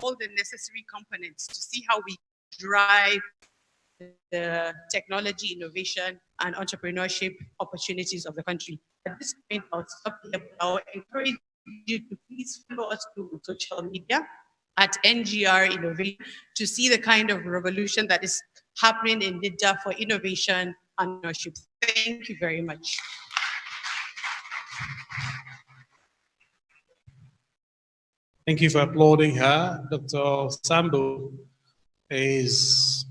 All the necessary components to see how we drive the technology, innovation, and entrepreneurship opportunities of the country. At this point, I'll stop here. I'll encourage you to please follow us through social media at NGR Innovation to see the kind of revolution that is happening in NITDA for innovation and entrepreneurship. Thank you very much. Thank you for applauding her. Dr. Sambo is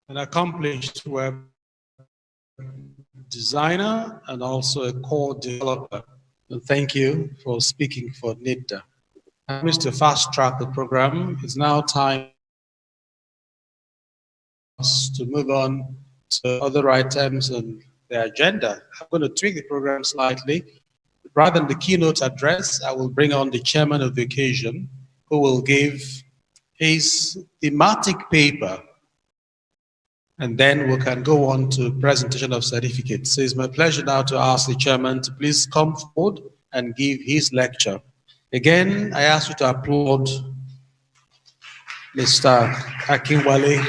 an accomplished web designer and also a core developer. And thank you for speaking for NITDA. I promise to fast track the program. It's now time to move on to other items on the agenda. I'm going to tweak the program slightly. Rather than the keynote address, I will bring on the chairman of the occasion, who will give his thematic paper, and then we can go on to presentation of certificates. So it's my pleasure now to ask the chairman to please come forward and give his lecture. Again, I ask you to applaud Mr. Akinwale.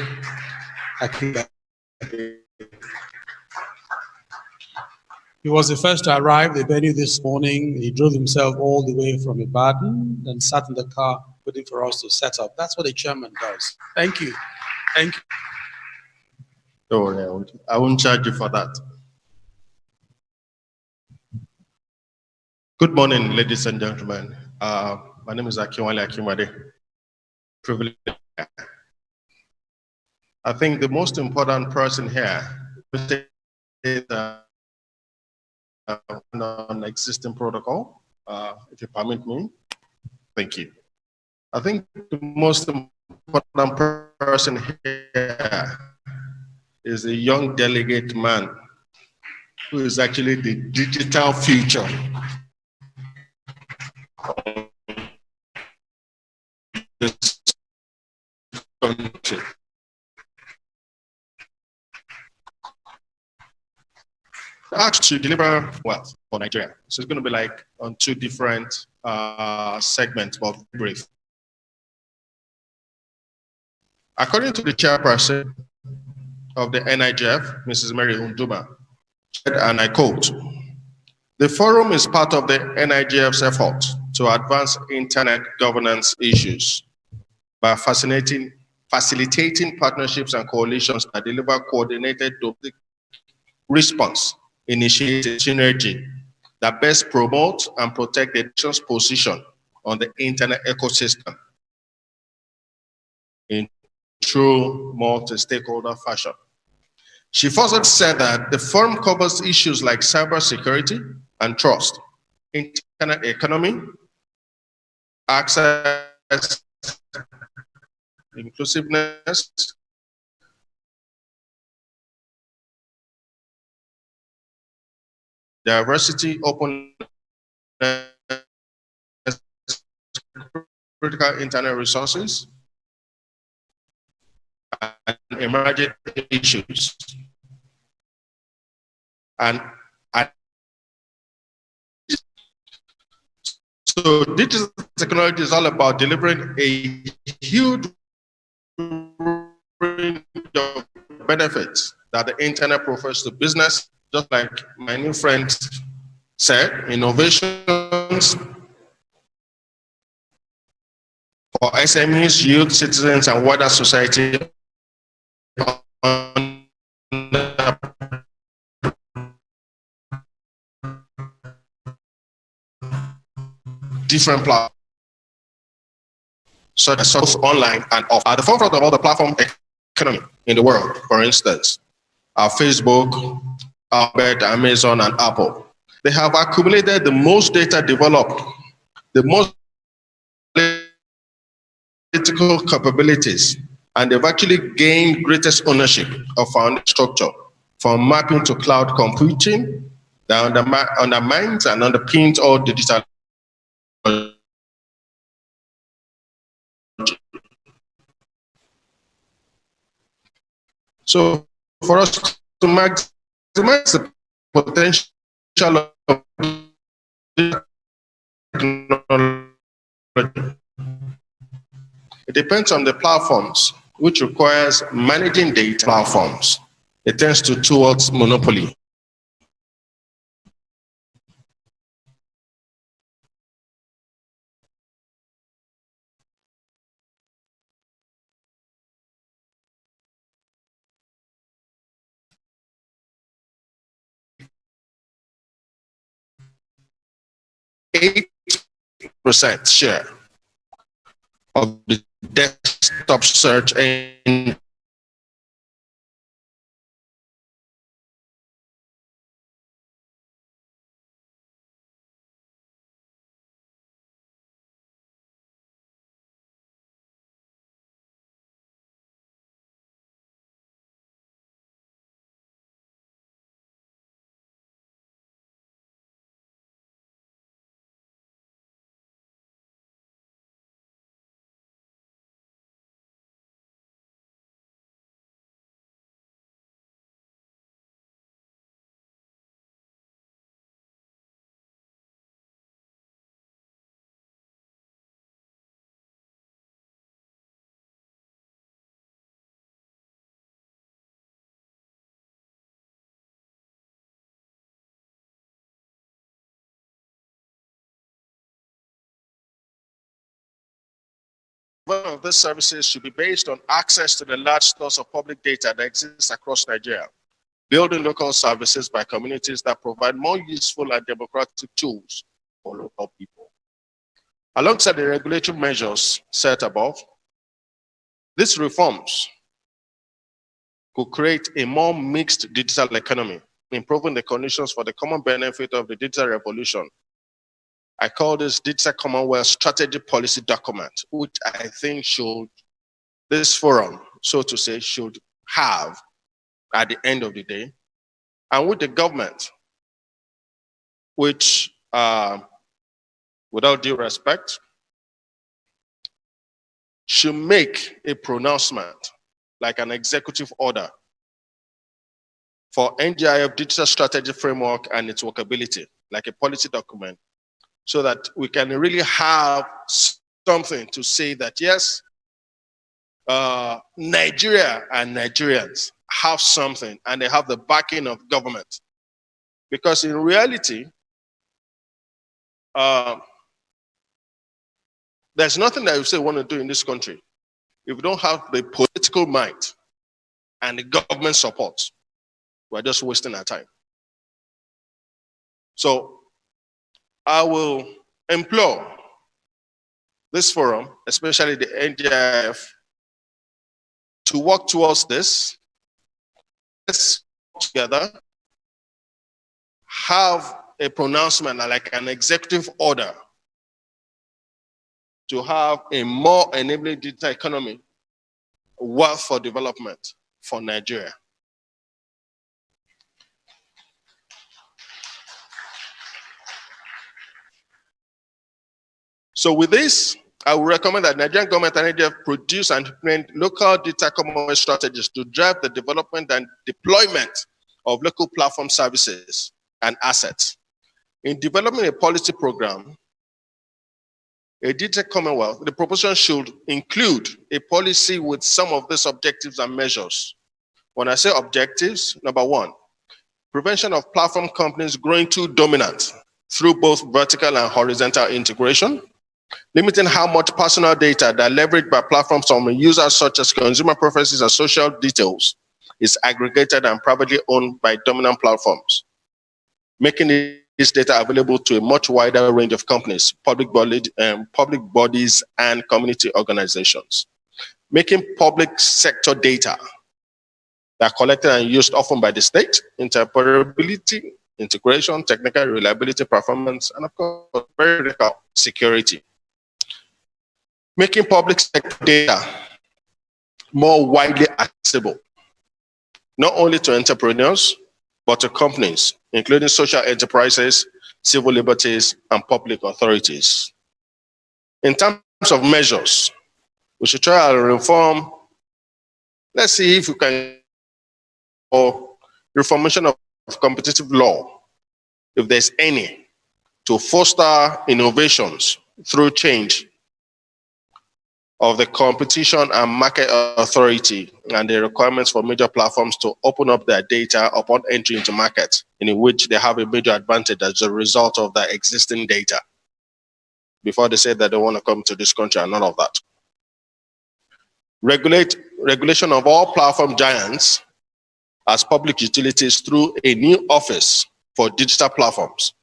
He was the first to arrive at the venue this morning. He drove himself all the way from Ibadan and sat in the car waiting for us to set up. That's what a chairman does. Thank you. Thank you. Oh, I won't charge you for that. Good morning, ladies and gentlemen. My name is Akiwale Akimade. Privilege. I think the most important person here is on existing protocol, if you permit me. Thank you. I think the most important person here is a young delegate man who is actually the digital future of this country. Asked to deliver what for Nigeria. So it's going to be like on two different segments, but brief. According to the chairperson of the NIGF, Mrs. Mary Unduma, and I quote, "The forum is part of the NIGF's effort to advance internet governance issues by facilitating partnerships and coalitions that deliver coordinated domestic response initiative synergy that best promote and protect the nation's position on the internet ecosystem in true multi-stakeholder fashion." She further said that the forum covers issues like cybersecurity and trust, internet economy, access, inclusiveness, diversity, openness, critical internet resources, and emerging issues. And so digital technology is all about delivering a huge range of benefits that the internet proffers to business, just like my new friend said, innovations for SMEs, youth, citizens, and wider society on different platforms, such as online and off. At the forefront of all the platform economy in the world, for instance, Facebook, Alphabet, Amazon, and Apple. They have accumulated the most data developed, the most analytical capabilities, and they've actually gained greatest ownership of our structure, from mapping to cloud computing, that undermines and underpins all digital. So for us to maximize the potential of technology, it depends on the platforms, which requires managing data platforms. It tends towards monopoly. %8 share of the desktop search engine. One of these services should be based on access to the large stores of public data that exists across Nigeria, building local services by communities that provide more useful and democratic tools for local people. Alongside the regulatory measures set above, these reforms could create a more mixed digital economy, improving the conditions for the common benefit of the digital revolution. I call this Digital Commonwealth Strategy Policy Document, which I think this forum, so to say, should have at the end of the day, and with the government, which, without due respect, should make a pronouncement, like an executive order, for NGIF Digital Strategy Framework and its workability, like a policy document, so that we can really have something to say that, yes, Nigeria and Nigerians have something and they have the backing of government. Because in reality, there's nothing that you say you want to do in this country if you don't have the political might and the government support. We're just wasting our time. So I will implore this forum, especially the NGIF, to work towards this. Let's work together, have a pronouncement like an executive order to have a more enabling digital economy, wealth for development for Nigeria. So with this, I would recommend that Nigerian government and NIGF produce and implement local digital Commonwealth strategies to drive the development and deployment of local platform services and assets. In developing a policy program, a digital Commonwealth, the proposal should include a policy with some of these objectives and measures. When I say objectives, number one, prevention of platform companies growing too dominant through both vertical and horizontal integration, limiting how much personal data that leveraged by platforms from users such as consumer preferences and social details is aggregated and privately owned by dominant platforms, making this data available to a much wider range of companies, public bodies, and community organizations. Making public sector data that are collected and used often by the state, interoperability, integration, technical reliability, performance, and of course, very critical, security. Making public sector data more widely accessible, not only to entrepreneurs, but to companies, including social enterprises, civil liberties, and public authorities. In terms of measures, we should try to reform, let's see if we can, or reformation of competitive law, if there's any, to foster innovations through change of the Competition and Market Authority and the requirements for major platforms to open up their data upon entry into market, in which they have a major advantage as a result of their existing data, before they say that they want to come to this country and none of that. Regulation of all platform giants as public utilities through a new office for digital platforms,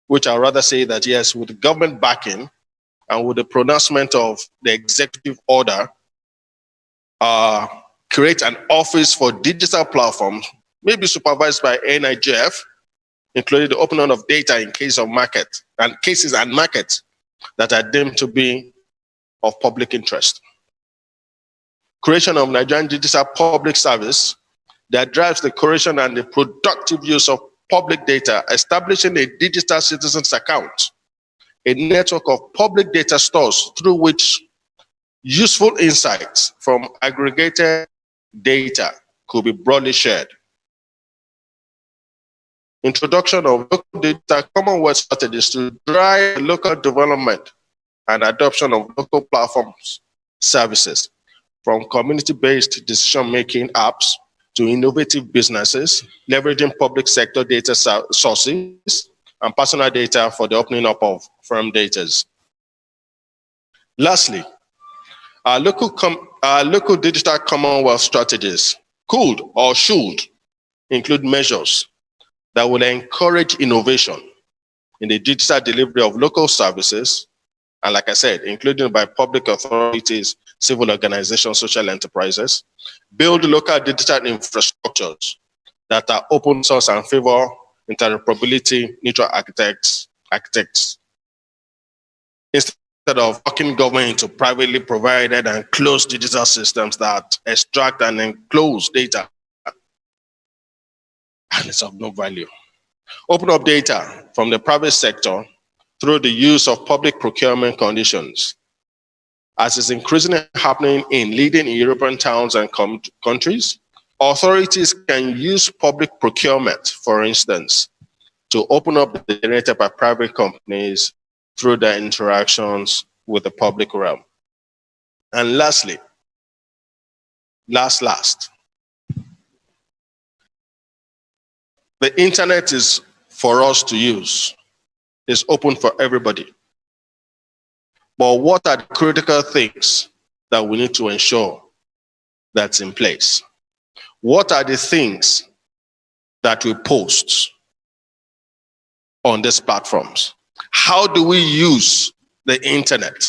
which I'd rather say that yes, with government backing, and with the pronouncement of the executive order, create an office for digital platforms, maybe supervised by NIGF, including the opening of data in case of market and cases and markets that are deemed to be of public interest. Creation of Nigerian Digital Public Service that drives the creation and the productive use of public data, establishing a digital citizens account, a network of public data stores through which useful insights from aggregated data could be broadly shared. Introduction of local data Commonwealth strategies to drive local development and adoption of local platforms services, from community-based decision-making apps to innovative businesses, leveraging public sector data sources and personal data for the opening up of firm data. Lastly, our local digital Commonwealth strategies could or should include measures that will encourage innovation in the digital delivery of local services and like I said, including by public authorities, civil organizations, social enterprises, build local digital infrastructures that are open source and favor interoperability, neutral architects. Instead of working government into privately provided and closed digital systems that extract and enclose data, and it's of no value. Open up data from the private sector through the use of public procurement conditions, as is increasingly happening in leading European towns and countries. Authorities can use public procurement, for instance, to open up the data by private companies through their interactions with the public realm. And lastly, last, the internet is for us to use. It's open for everybody. But what are the critical things that we need to ensure that's in place? What are the things that we post on these platforms? How do we use the internet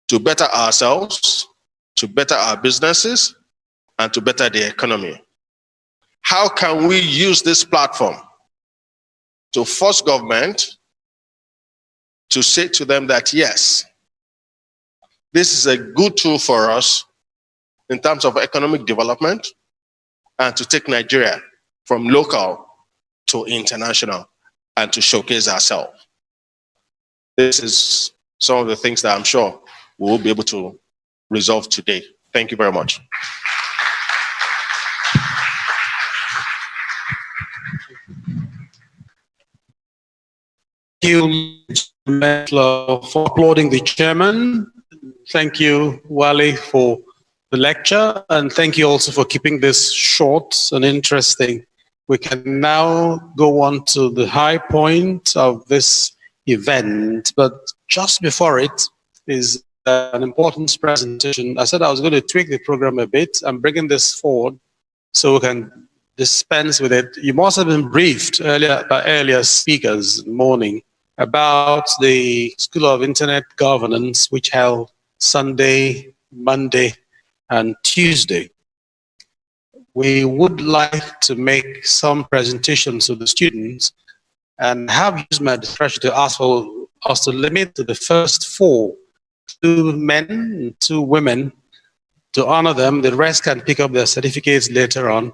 to better ourselves, to better our businesses, and to better the economy? How can we use this platform to force government to say to them that, yes, this is a good tool for us in terms of economic development and to take Nigeria from local to international and to showcase ourselves? This is some of the things that I'm sure we will be able to resolve today. Thank you very much. Thank you for applauding the chairman. Thank you, Wale, for the lecture, and thank you also for keeping this short and interesting. We can now go on to the high point of this event, but just before it is an important presentation. I said I was going to tweak the program a bit. I'm bringing this forward so we can dispense with it. You must have been briefed earlier by earlier speakers in the morning about the School of Internet Governance, which held Sunday, Monday, and Tuesday. We would like to make some presentations to the students and have used my discretion to ask for us to limit to the first 4, 2 men and 2 women, to honor them. The rest can pick up their certificates later on.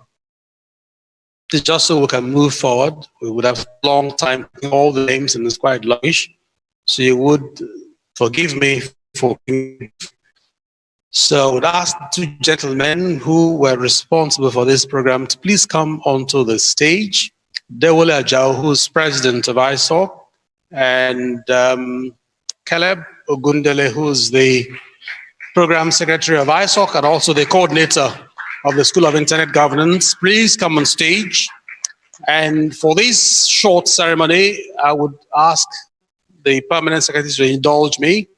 It's just so we can move forward. We would have a long time picking all the names and it's quite longish. So you would forgive me for. So I would ask the 2 gentlemen who were responsible for this program to please come onto the stage. Dewole Ajao, who's president of ISOC, and Caleb Ogundele, who's the program secretary of ISOC and also the coordinator of the School of Internet Governance. Please come on stage. And for this short ceremony, I would ask the permanent secretary to indulge me.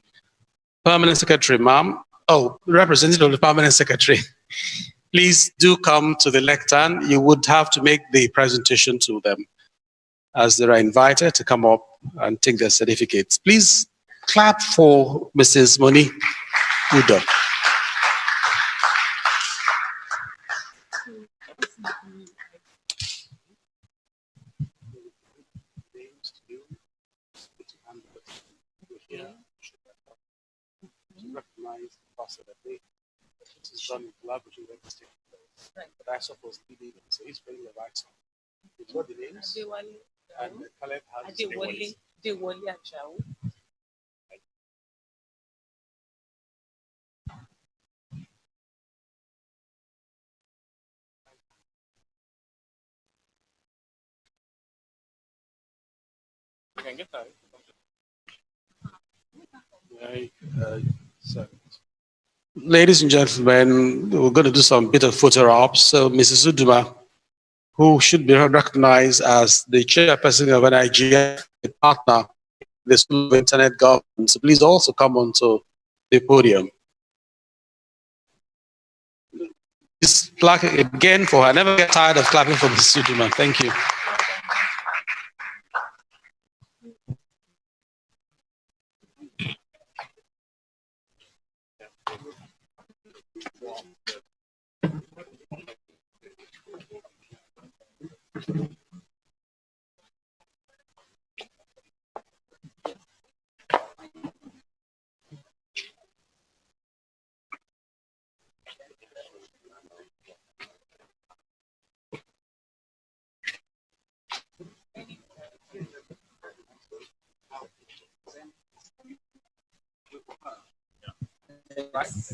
Permanent secretary, ma'am. Oh, representative of the permanent secretary. Please do come to the lectern. You would have to make the presentation to them as they are invited to come up and take their certificates. Please clap for Mrs. Moni Udo. This is done in collaboration with the state. But ISOC was leading them, so he's bringing the rights on. You've got the names, and Caleb has the names. You can get that. Ladies and gentlemen, we're going to do some bit of photo ops. So Mrs. Uduma, who should be recognized as the chairperson of NIGF, a partner in the School of Internet Governance, so please also come onto the podium. This plaque again for her. I never get tired of clapping for Mrs. Uduma. Thank you.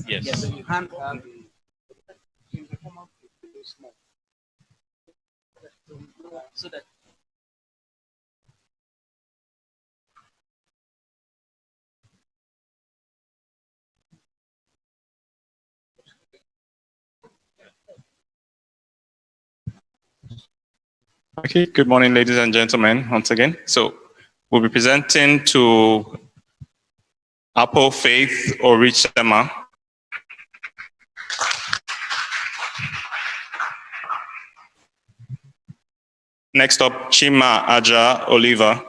Yes. So that Okay, good morning, ladies and gentlemen, once again. So we'll be presenting to Apple Faith Orichema. Next up, Chima Aja Oliver.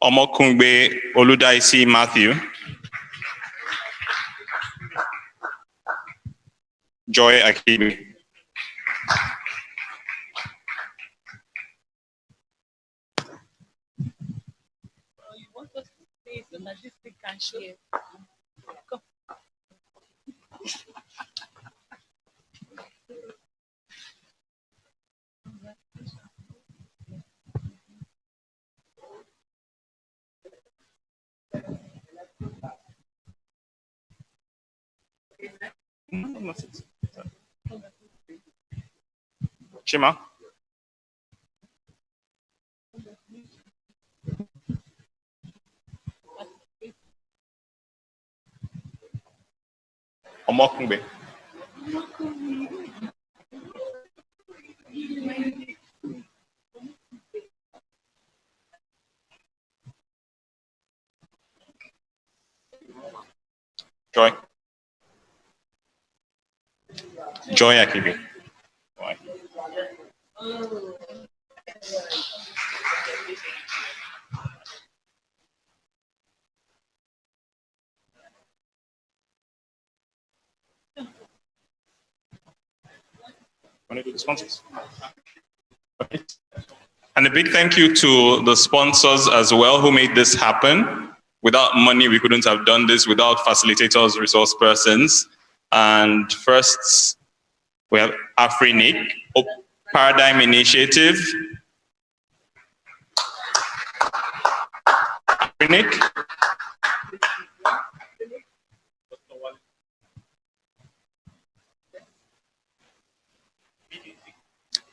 Omokungbe Oludaisi Matthew. Joy Akibi. you want us to say the logistic can share. Come. Chima. Omokungbe. Joy. Joy Akibi. Joy. Want to do the sponsors? Okay. And a big thank you to the sponsors as well who made this happen. Without money, we couldn't have done this. Without facilitators, resource persons. And first, we have AfriNIC, Paradigm Initiative. AfriNIC.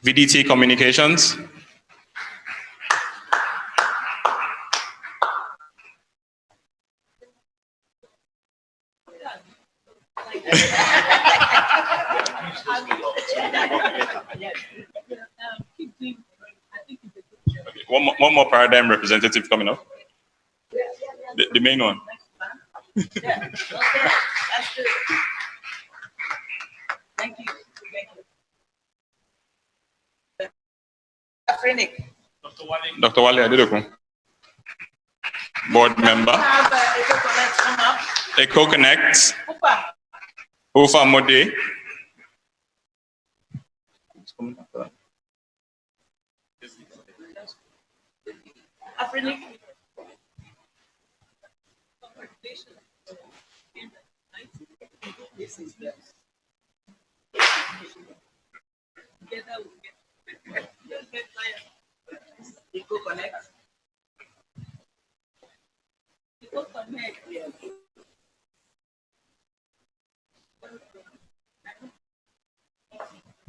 VDT Communications. One more paradigm representative coming up. The main one. Yeah. Okay. That's good. Thank you. AfriNIC. Dr. Wale Adedokun. Board member. EcoConnect. Ufa Mode. AfriNIC.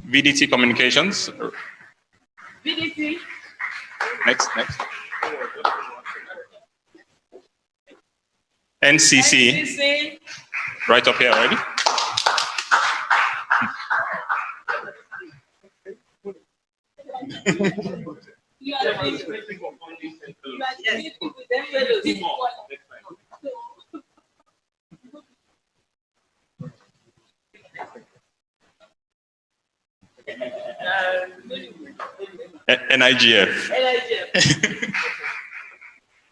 VDT Communications. VDT. Next. NCC. Right up here already. NIGF.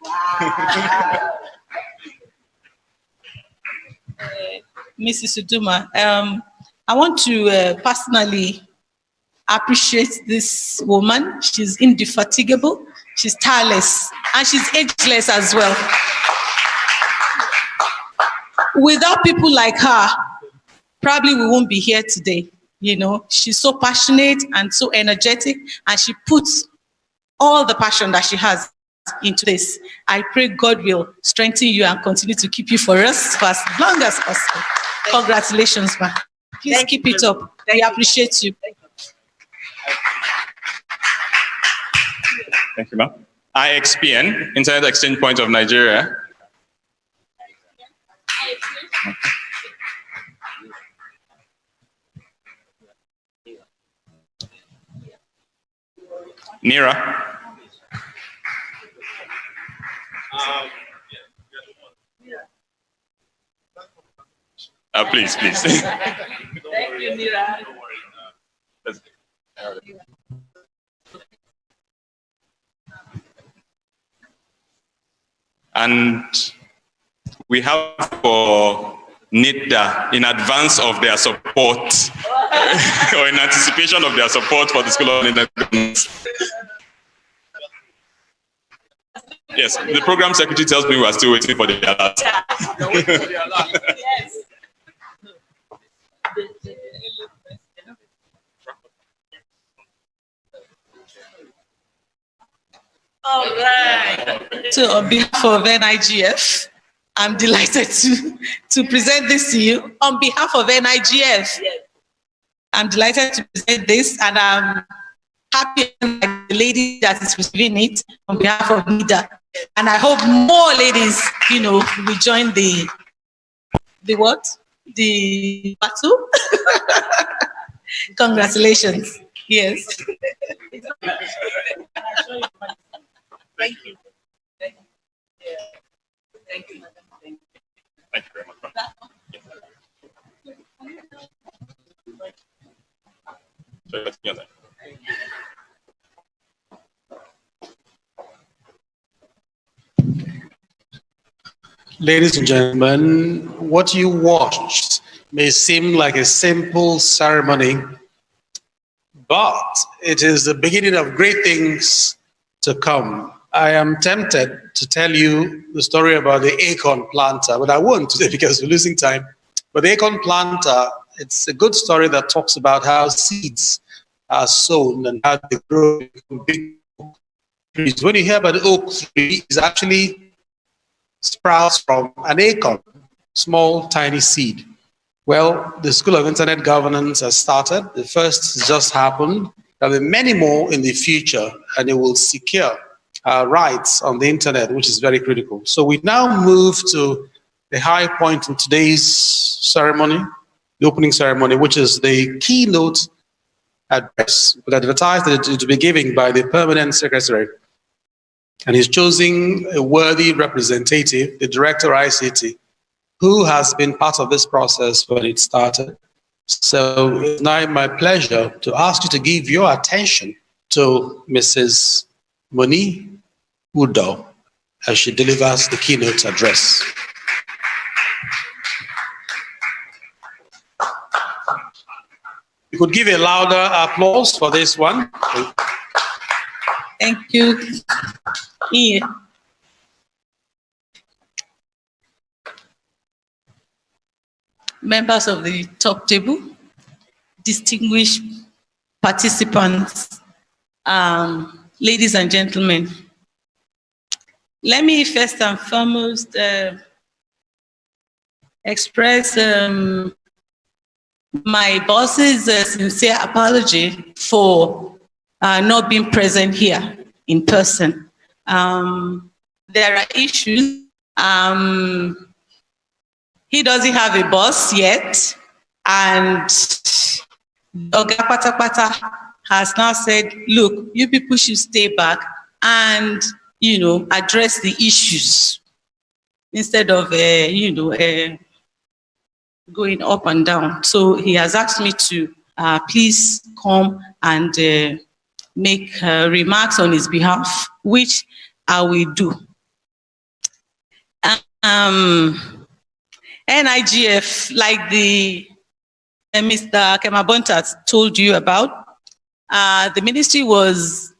Wow. Mrs. Uduma, I want to personally appreciate this woman. She's indefatigable, she's tireless, and she's ageless as well. Without people like her, probably we won't be here today. You know, she's so passionate and so energetic, and she puts all the passion that she has into this. I pray God will strengthen you and continue to keep you for us for as long as possible. Congratulations, ma. Please keep it up. We appreciate you. Thank you, ma'am. IXPN, Internet Exchange Point of Nigeria. NIRA. Please. Thank you, NIRA. And we have for NITDA in advance of their support or in anticipation of their support for the School of Internet Governance. Yes, the program secretary tells me we are still waiting for the alert. Yes. All right. So on behalf of NIGF, I'm delighted to present this to you. On behalf of NIGF, I'm delighted to present this, and I'm happy like the lady that is receiving it on behalf of NITDA. And I hope more ladies, will join the what? The battle. Congratulations. Yes. Thank you. Thank you. Thank you. Thank you very much. Ladies and gentlemen, what you watched may seem like a simple ceremony, but it is the beginning of great things to come. I am tempted to tell you the story about the acorn planter, but I won't today because we're losing time. But the acorn planter, it's a good story that talks about how seeds are sown and how they grow into big trees. When you hear about the oak tree, it's actually sprouts from an acorn, small, tiny seed. Well, the School of Internet Governance has started. The first has just happened. There will be many more in the future, and it will secure rights on the internet, which is very critical. So we now move to the high point in today's ceremony, the opening ceremony, which is the keynote address, advertised that it will be given by the permanent secretary. And he's choosing a worthy representative, the director of ICT, who has been part of this process when it started. So it's now my pleasure to ask you to give your attention to Mrs. Moni Udo as she delivers the keynote address. You could give a louder applause for this one. Thank you. Yeah. Members of the top table, distinguished participants, ladies and gentlemen, let me first and foremost express my boss's sincere apology for not being present here in person. There are issues. He doesn't have a boss yet, and Oga Patapata has now said, look, you people should stay back and, address the issues instead of, going up and down. So he has asked me to please come and make remarks on his behalf, which I will do. NIGF, like the Mr. Kemabonta told you about, the ministry was,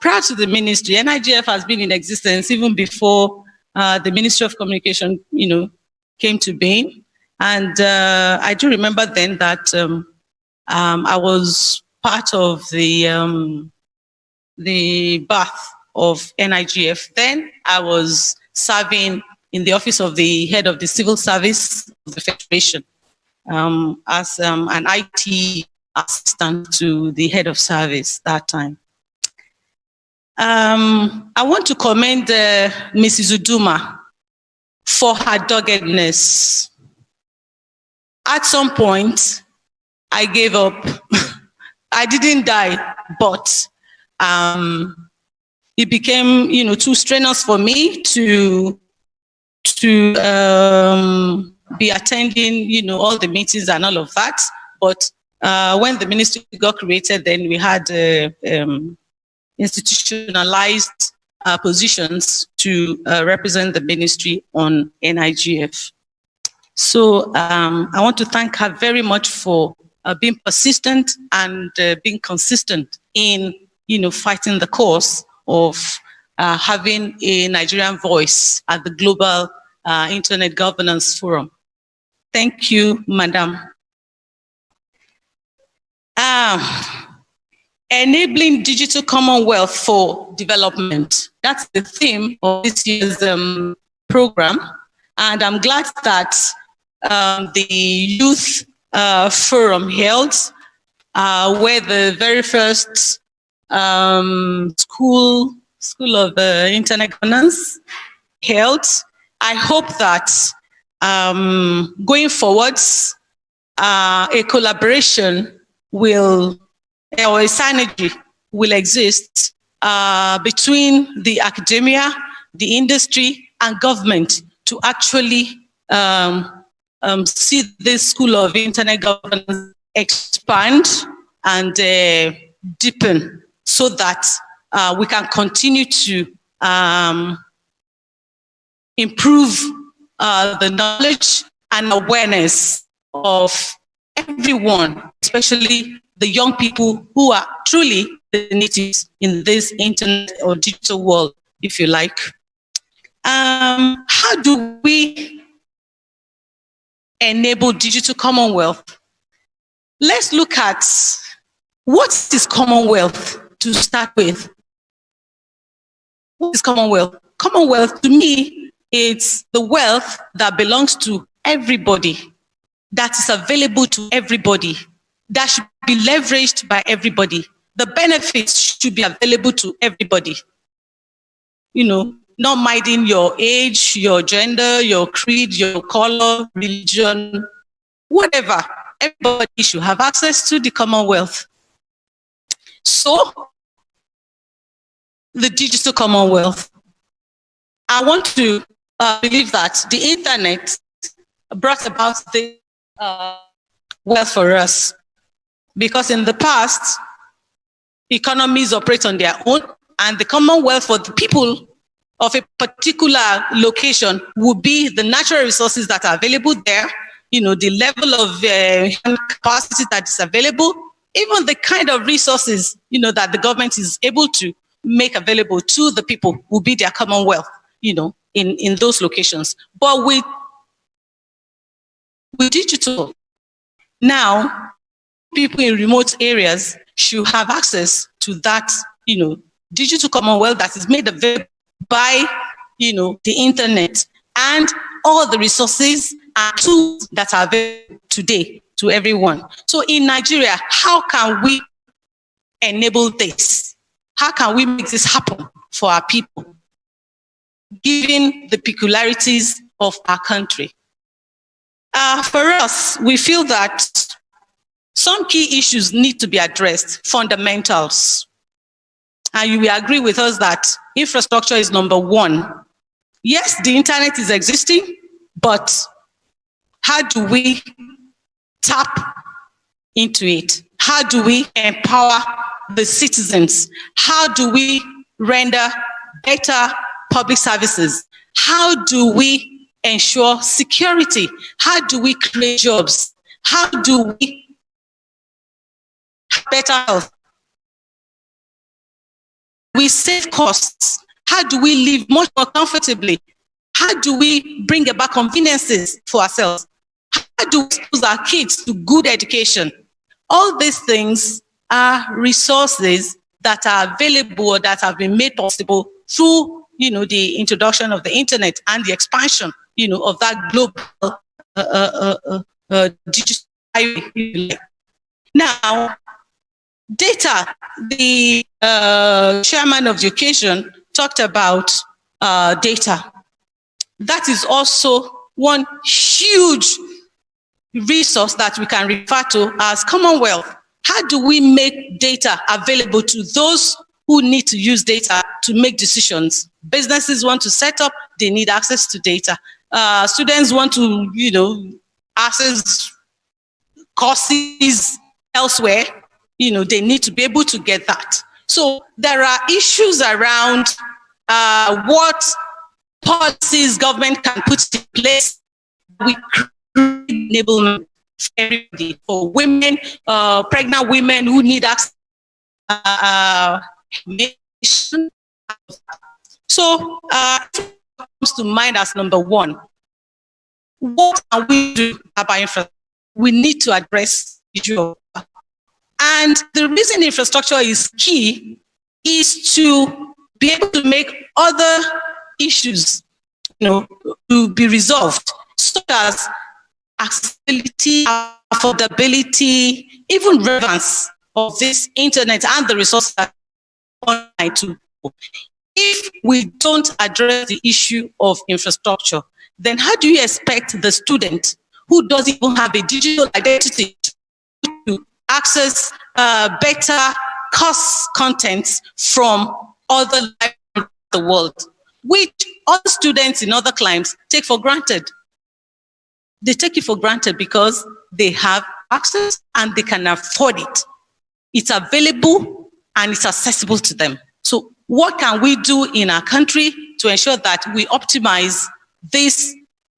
prior to the ministry, NIGF has been in existence even before the Ministry of Communication, came to being. And I do remember then that I was part of the birth of NIGF. Then I was serving in the office of the head of the civil service of the Federation as an IT assistant to the head of service that time. I want to commend Mrs. Uduma for her doggedness. At some point, I gave up. I didn't die, but it became, too strenuous for me to be attending, all the meetings and all of that. But when the ministry got created, then we had institutionalized positions to represent the ministry on NIGF. So I want to thank her very much for being persistent and being consistent in, fighting the cause of having a Nigerian voice at the Global Internet Governance Forum. Thank you, Madam. Enabling digital Commonwealth for development. That's the theme of this year's program. And I'm glad that the youth forum held, where the very first school of internet governance held. I hope that going forwards, a collaboration will, or a synergy will exist between the academia, the industry, and government to actually see this school of internet governance expand and deepen so that we can continue to improve the knowledge and awareness of everyone, especially the young people who are truly the natives in this internet or digital world, if you like. How do we enable digital Commonwealth? Let's look at what is Commonwealth to start with. What is Commonwealth? Commonwealth, to me, it's the wealth that belongs to everybody, that is available to everybody, that should be leveraged by everybody. The benefits should be available to everybody. Not minding your age, your gender, your creed, your color, religion, whatever. Everybody should have access to the Commonwealth. So, the digital Commonwealth. I want to believe that the internet brought about the wealth for us, because in the past, economies operate on their own, and the Commonwealth for the people of a particular location would be the natural resources that are available there, the level of capacity that is available, even the kind of resources, that the government is able to make available to the people will be their Commonwealth, in those locations. But with digital, now people in remote areas should have access to that, digital Commonwealth that is made available by, the internet and all the resources and tools that are available today to everyone. So in Nigeria, how can we enable this? How can we make this happen for our people, given the peculiarities of our country? For us, we feel that some key issues need to be addressed, fundamentals. And you will agree with us that infrastructure is number one. Yes, the internet is existing, but how do we tap into it? How do we empower the citizens? How do we render better public services? How do we ensure security? How do we create jobs? How do we have better health? We save costs. How do we live much more comfortably? How do we bring about conveniences for ourselves? How do we expose our kids to good education? All these things are resources that are available or that have been made possible through, the introduction of the internet and the expansion, of that global digital highway. Now, data, the chairman of the occasion talked about data. That is also one huge resource that we can refer to as Commonwealth. How do we make data available to those who need to use data to make decisions? Businesses want to set up, they need access to data. Students want to, access courses elsewhere, they need to be able to get that. So there are issues around what policies government can put in place. We create enablement for everybody, for women, pregnant women who need access. So comes to mind as number one. What can we do about infrastructure? We need to address the issue. And the reason infrastructure is key is to be able to make other issues, to be resolved, such as accessibility, affordability, even relevance of this internet and the resources that are online to. If we don't address the issue of infrastructure, then how do you expect the student who doesn't even have a digital identity to access better course contents from other libraries of the world, which all students in other climes take for granted? They take it for granted because they have access and they can afford it. It's available and it's accessible to them. So what can we do in our country to ensure that we optimize this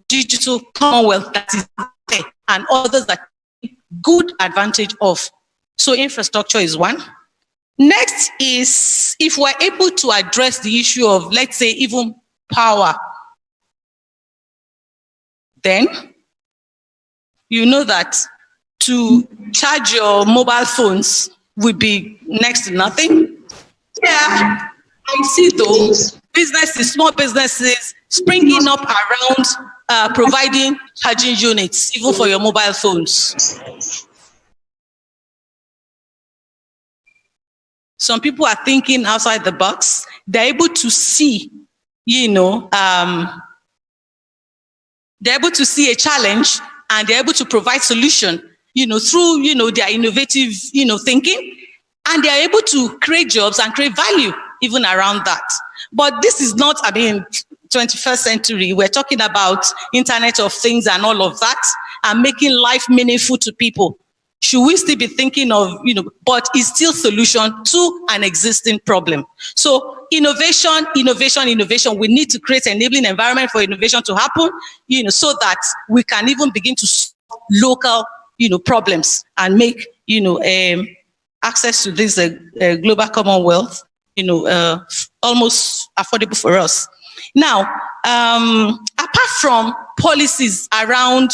digital Commonwealth that is there and others that take good advantage of? So infrastructure is one. Next is if we're able to address the issue of, let's say, even power, then you know that to charge your mobile phones would be next to nothing. Yeah, I see those businesses, small businesses springing up around providing charging units, even for your mobile phones. Some people are thinking outside the box. They're able to see, they're able to see a challenge and they're able to provide solution, through, their innovative, thinking, and they're able to create jobs and create value even around that. But this is not, 21st century. We're talking about Internet of Things and all of that, and making life meaningful to people. Should we still be thinking of, but it's still solution to an existing problem. So innovation. We need to create an enabling environment for innovation to happen, so that we can even begin to solve local, problems and make, access to this global Commonwealth, almost affordable for us. Now, apart from policies around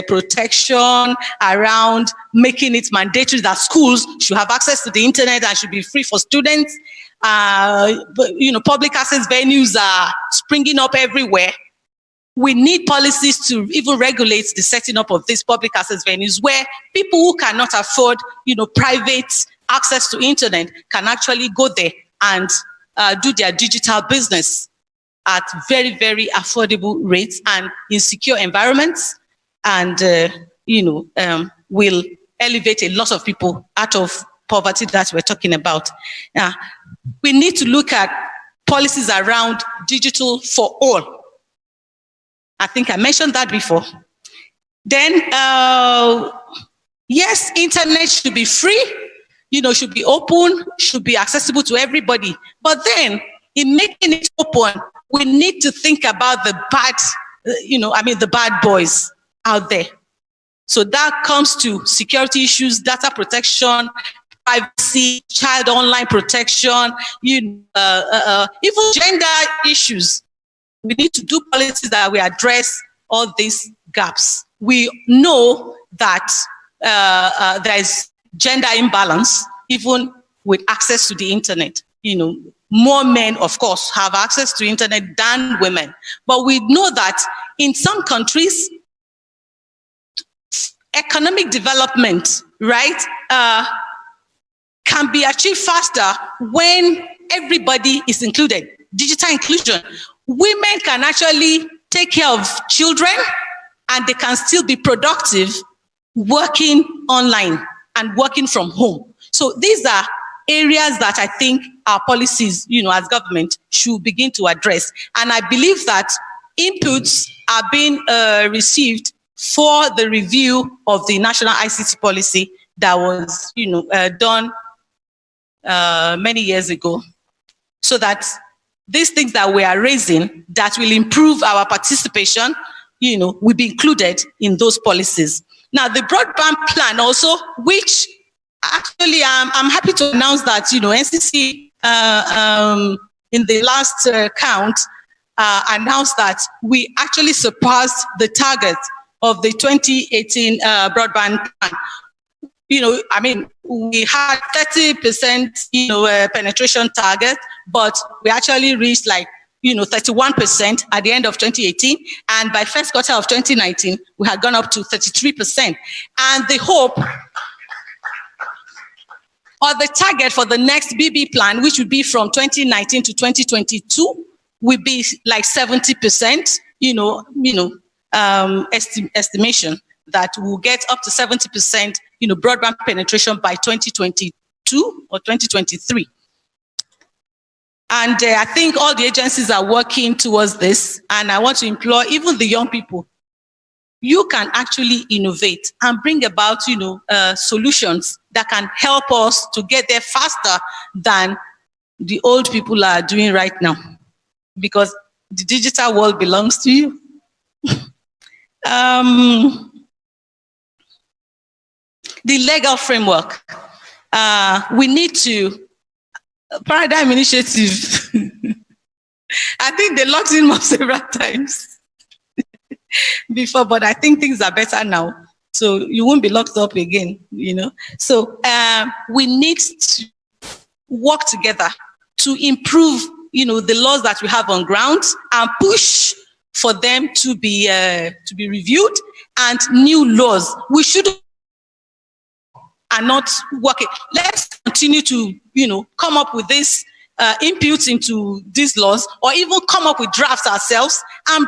protection, around making it mandatory that schools should have access to the internet and should be free for students. Public access venues are springing up everywhere. We need policies to even regulate the setting up of these public access venues where people who cannot afford, private access to internet can actually go there and do their digital business at very, very affordable rates and in secure environments, and will elevate a lot of people out of poverty that we're talking about. We need to look at policies around digital for all. I think I mentioned that before. Then, yes, internet should be free, should be open, should be accessible to everybody. But then, in making it open, we need to think about the bad, the bad boys out there. So that comes to security issues, data protection, privacy, child online protection, even gender issues. We need to do policies that we address all these gaps. We know that there is gender imbalance, even with access to the internet. More men, of course, have access to internet than women. But we know that in some countries, economic development, right, can be achieved faster when everybody is included. Digital inclusion. Women can actually take care of children and they can still be productive working online and working from home. So these are areas that I think our policies, as government, should begin to address. And I believe that inputs are being received for the review of the national ICT policy that was, done many years ago, so that these things that we are raising that will improve our participation, will be included in those policies. Now, the broadband plan also, which actually I'm happy to announce that, NCC in the last count announced that we actually surpassed the target of the 2018 broadband plan. We had 30%, penetration target, but we actually reached 31% at the end of 2018. And by first quarter of 2019, we had gone up to 33%. And the hope or the target for the next BB plan, which would be from 2019 to 2022, will be like 70%, estimation that we'll get up to 70%, broadband penetration by 2022 or 2023. And I think all the agencies are working towards this. And I want to implore even the young people, you can actually innovate and bring about, solutions that can help us to get there faster than the old people are doing right now, because the digital world belongs to you. The legal framework. We need to, paradigm initiative. I think they locked him up several times before, but I think things are better now. So you won't be locked up again, So we need to work together to improve, the laws that we have on ground and push for them to be reviewed, and new laws. We should are not working. Let's continue to, come up with this inputs into these laws, or even come up with drafts ourselves and,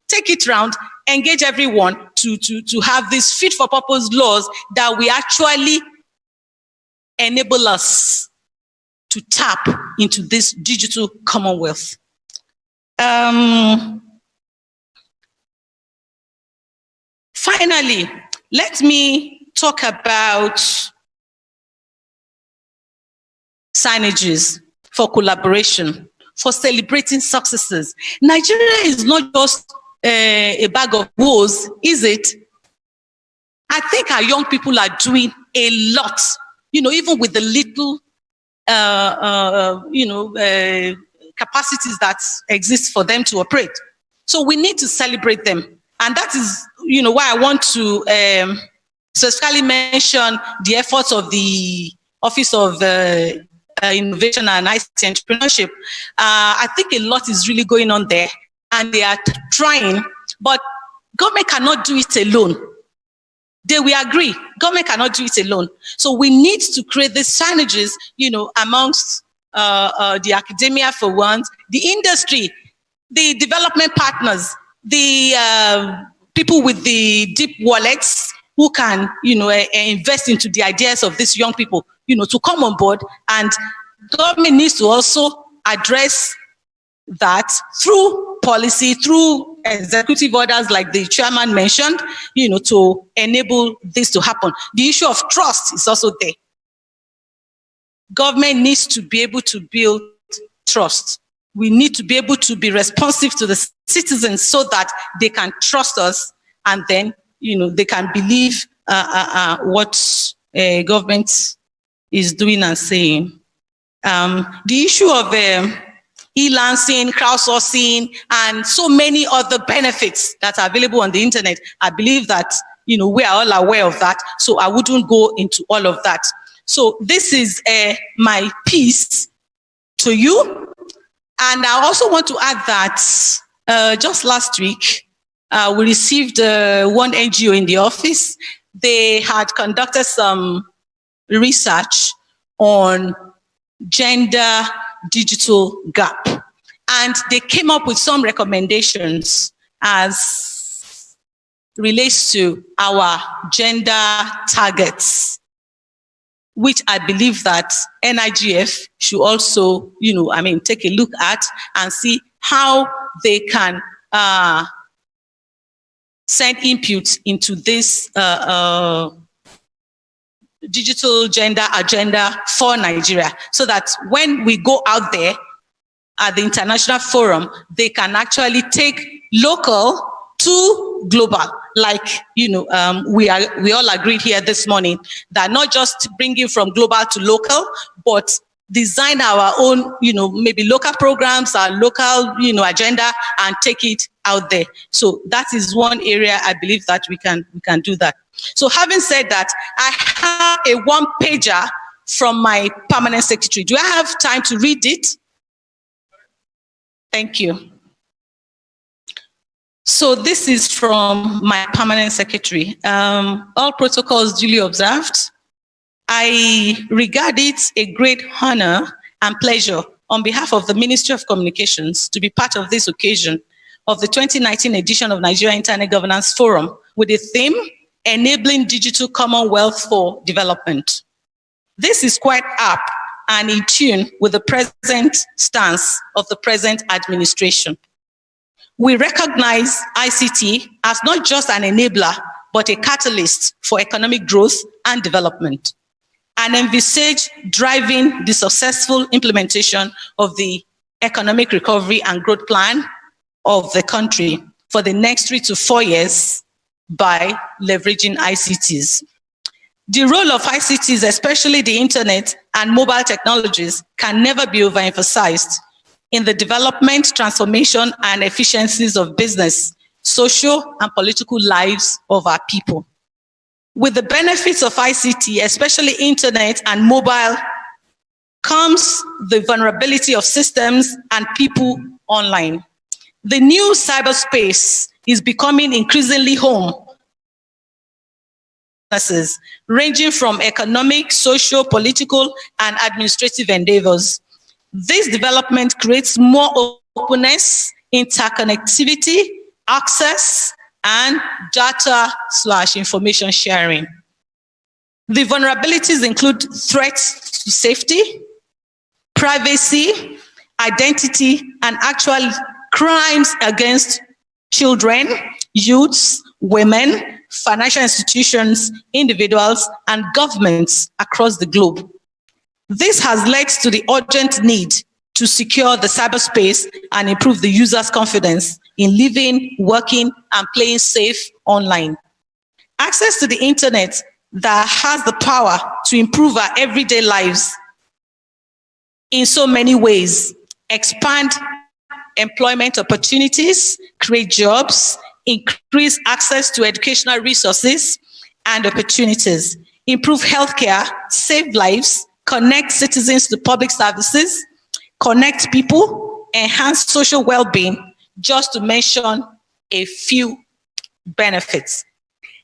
take it round, engage everyone to have these fit for purpose laws that we actually enable us to tap into this digital Commonwealth. Finally, let me talk about signages for collaboration, for celebrating successes. Nigeria is not just a bag of woes, is it? I think our young people are doing a lot, even with the little, capacities that exist for them to operate. So we need to celebrate them. And that is, why I want to specifically mention the efforts of the Office of Innovation and ICT Entrepreneurship. I think a lot is really going on there, and they are trying, but government cannot do it alone. They will agree, government cannot do it alone. So we need to create these synergies, amongst the academia for one, the industry, the development partners, the people with the deep wallets who can, invest into the ideas of these young people, to come on board. And government needs to also address that through policy, through executive orders like the chairman mentioned, to enable this to happen. The issue of trust is also there. Government needs to be able to build trust. We need to be able to be responsive to the citizens so that they can trust us, and then, they can believe what government is doing and saying. The issue of e-lancing, crowdsourcing, and so many other benefits that are available on the internet, I believe that, we are all aware of that, so I wouldn't go into all of that. So this is my piece to you. And I also want to add that just last week, we received one NGO in the office. They had conducted some research on gender digital gap. And they came up with some recommendations as relates to our gender targets, which I believe that NIGF should also, take a look at and see how they can send input into this digital gender agenda for Nigeria, so that when we go out there at the international forum, they can actually take local to global. Like, we all agreed here this morning that not just bringing from global to local, but design our own, maybe local programs, our local, agenda, and take it out there. So that is one area I believe that we can do that. So having said that, I have a one-pager from my permanent secretary. Do I have time to read it? Thank you. So this is from my permanent secretary. All protocols duly observed. I regard it a great honor and pleasure on behalf of the Ministry of Communications to be part of this occasion of the 2019 edition of Nigeria Internet Governance Forum with the theme, Enabling Digital Commonwealth for Development. This is quite apt and in tune with the present stance of the present administration. We recognize ICT as not just an enabler, but a catalyst for economic growth and development, and envisage driving the successful implementation of the economic recovery and growth plan of the country for the next 3 to 4 years by leveraging ICTs. The role of ICTs, especially the internet and mobile technologies, can never be overemphasized in the development, transformation, and efficiencies of business, social, and political lives of our people. With the benefits of ICT, especially internet and mobile, comes the vulnerability of systems and people online. The new cyberspace is becoming increasingly home, ranging from economic, social, political, and administrative endeavors. This development creates more openness, interconnectivity, access, and data/information sharing. The vulnerabilities include threats to safety, privacy, identity, and actual crimes against children, youths, women, financial institutions, individuals, and governments across the globe. This has led to the urgent need to secure the cyberspace and improve the user's confidence in living, working, and playing safe online. Access to the internet that has the power to improve our everyday lives in so many ways, expand employment opportunities, create jobs, increase access to educational resources and opportunities, improve healthcare, save lives, connect citizens to public services, connect people, enhance social well-being, just to mention a few benefits.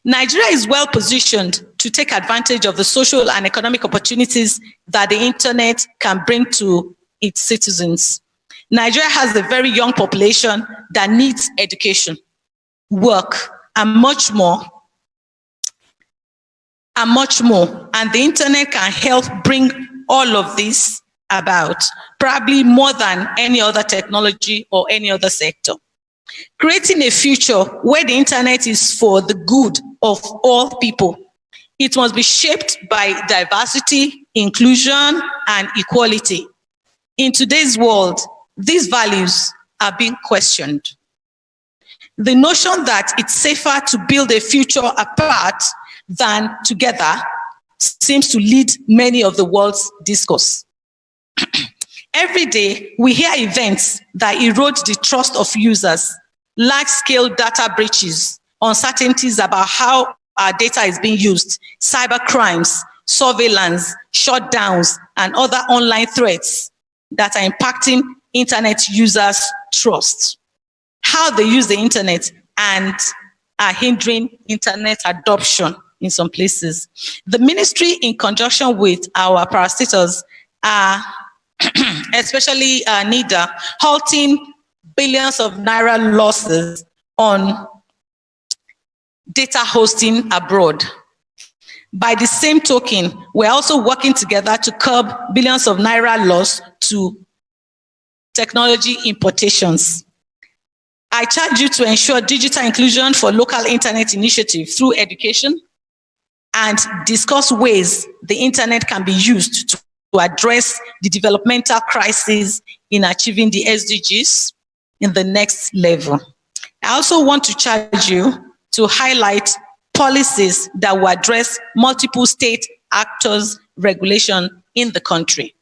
Nigeria is well positioned to take advantage of the social and economic opportunities that the internet can bring to its citizens. Nigeria has a very young population that needs education, work, and much more. And the internet can help bring all of this about, probably more than any other technology or any other sector. Creating a future where the internet is for the good of all people. It must be shaped by diversity, inclusion, and equality. In today's world, these values are being questioned. The notion that it's safer to build a future apart than together seems to lead many of the world's discourse. Every day, we hear events that erode the trust of users, large-scale data breaches, uncertainties about how our data is being used, cyber crimes, surveillance, shutdowns, and other online threats that are impacting internet users' trust, how they use the internet and are hindering internet adoption in some places. The ministry, in conjunction with our parastatals, are especially NITDA, halting billions of naira losses on data hosting abroad. By the same token, we're also working together to curb billions of naira loss to technology importations. I charge you to ensure digital inclusion for local internet initiative through education and discuss ways the internet can be used to address the developmental crisis in achieving the SDGs in the next level. I also want to charge you to highlight policies that will address multiple state actors' regulation in the country.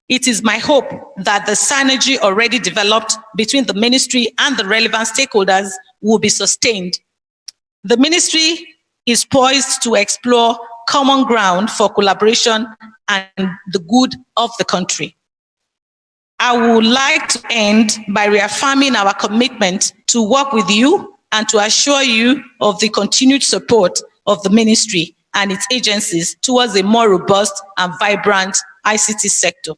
It is my hope that the synergy already developed between the ministry and the relevant stakeholders will be sustained. The ministry is poised to explore common ground for collaboration and the good of the country. I would like to end by reaffirming our commitment to work with you and to assure you of the continued support of the ministry and its agencies towards a more robust and vibrant ICT sector.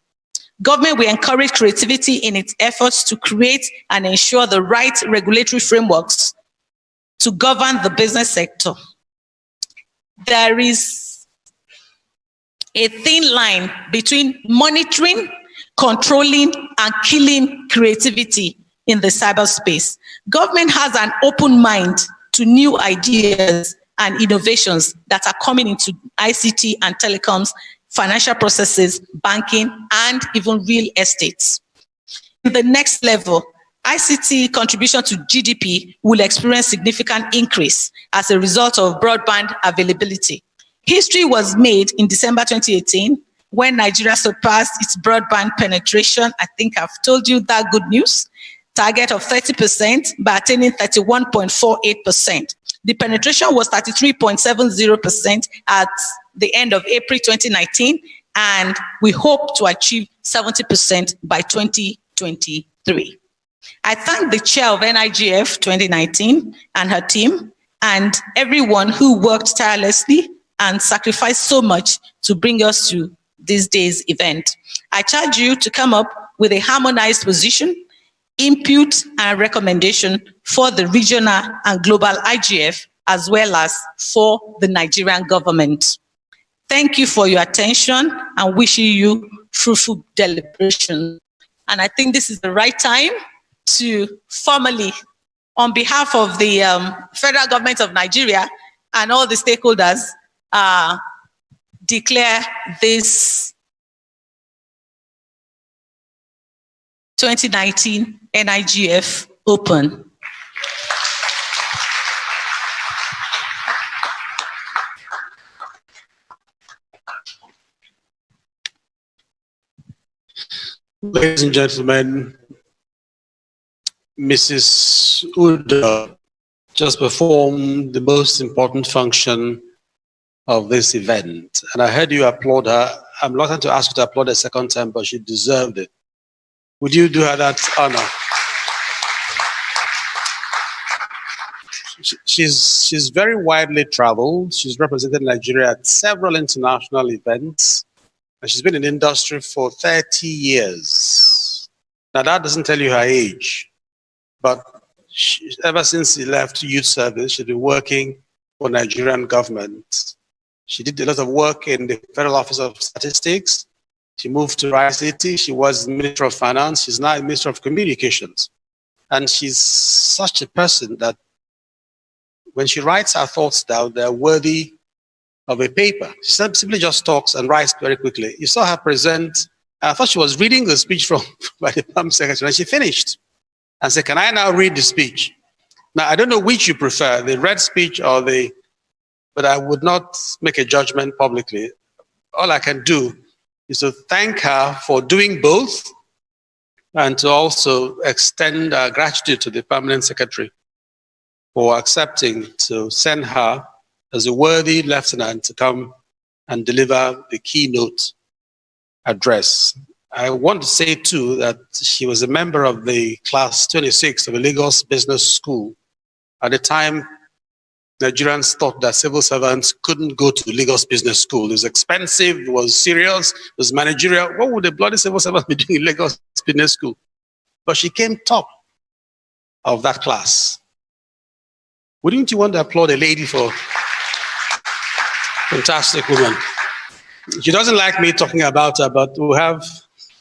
Government will encourage creativity in its efforts to create and ensure the right regulatory frameworks to govern the business sector. There is a thin line between monitoring, controlling, and killing creativity in the cyberspace. Government has an open mind to new ideas and innovations that are coming into ICT and telecoms, financial processes, banking, and even real estate. In the next level, ICT contribution to GDP will experience significant increase as a result of broadband availability. History was made in December 2018 when Nigeria surpassed its broadband penetration. I think I've told you that good news. Target of 30% by attaining 31.48%. The penetration was 33.70% at the end of April 2019, and we hope to achieve 70% by 2023. I thank the chair of NIGF 2019 and her team and everyone who worked tirelessly and sacrificed so much to bring us to this day's event. I charge you to come up with a harmonized position, input, and recommendation for the regional and global IGF, as well as for the Nigerian government. Thank you for your attention and wishing you fruitful deliberation. And I think this is the right time to formally, on behalf of the federal government of Nigeria and all the stakeholders, declare this 2019 NIGF open. Ladies and gentlemen, Mrs. Uda just performed the most important function of this event. And I heard you applaud her. I'm reluctant to ask you to applaud a second time, but she deserved it. Would you do her that honor? She's very widely traveled. She's represented Nigeria at several international events. And she's been in the industry for 30 years. Now that doesn't tell you her age, but ever since she left youth service, she's been working for Nigerian government. She did a lot of work in the Federal Office of Statistics. She moved to ICT. She was Minister of Finance. She's now Minister of Communications. And she's such a person that when she writes her thoughts down, they're worthy of a paper. She simply just talks and writes very quickly. You saw her present. I thought she was reading the speech from by the Permanent Secretary, and she finished and said, "Can I now read the speech?" Now, I don't know which you prefer, the read speech or the, but I would not make a judgment publicly. All I can do is to thank her for doing both and to also extend our gratitude to the Permanent Secretary for accepting to send her as a worthy lieutenant to come and deliver the keynote address. I want to say too that she was a member of the class 26 of the Lagos Business School. At the time, Nigerians thought that civil servants couldn't go to the Lagos Business School. It was expensive, it was serious, it was managerial. What would a bloody civil servant be doing in Lagos Business School? But she came top of that class. Wouldn't you want to applaud a lady for fantastic woman? She doesn't like me talking about her, but we have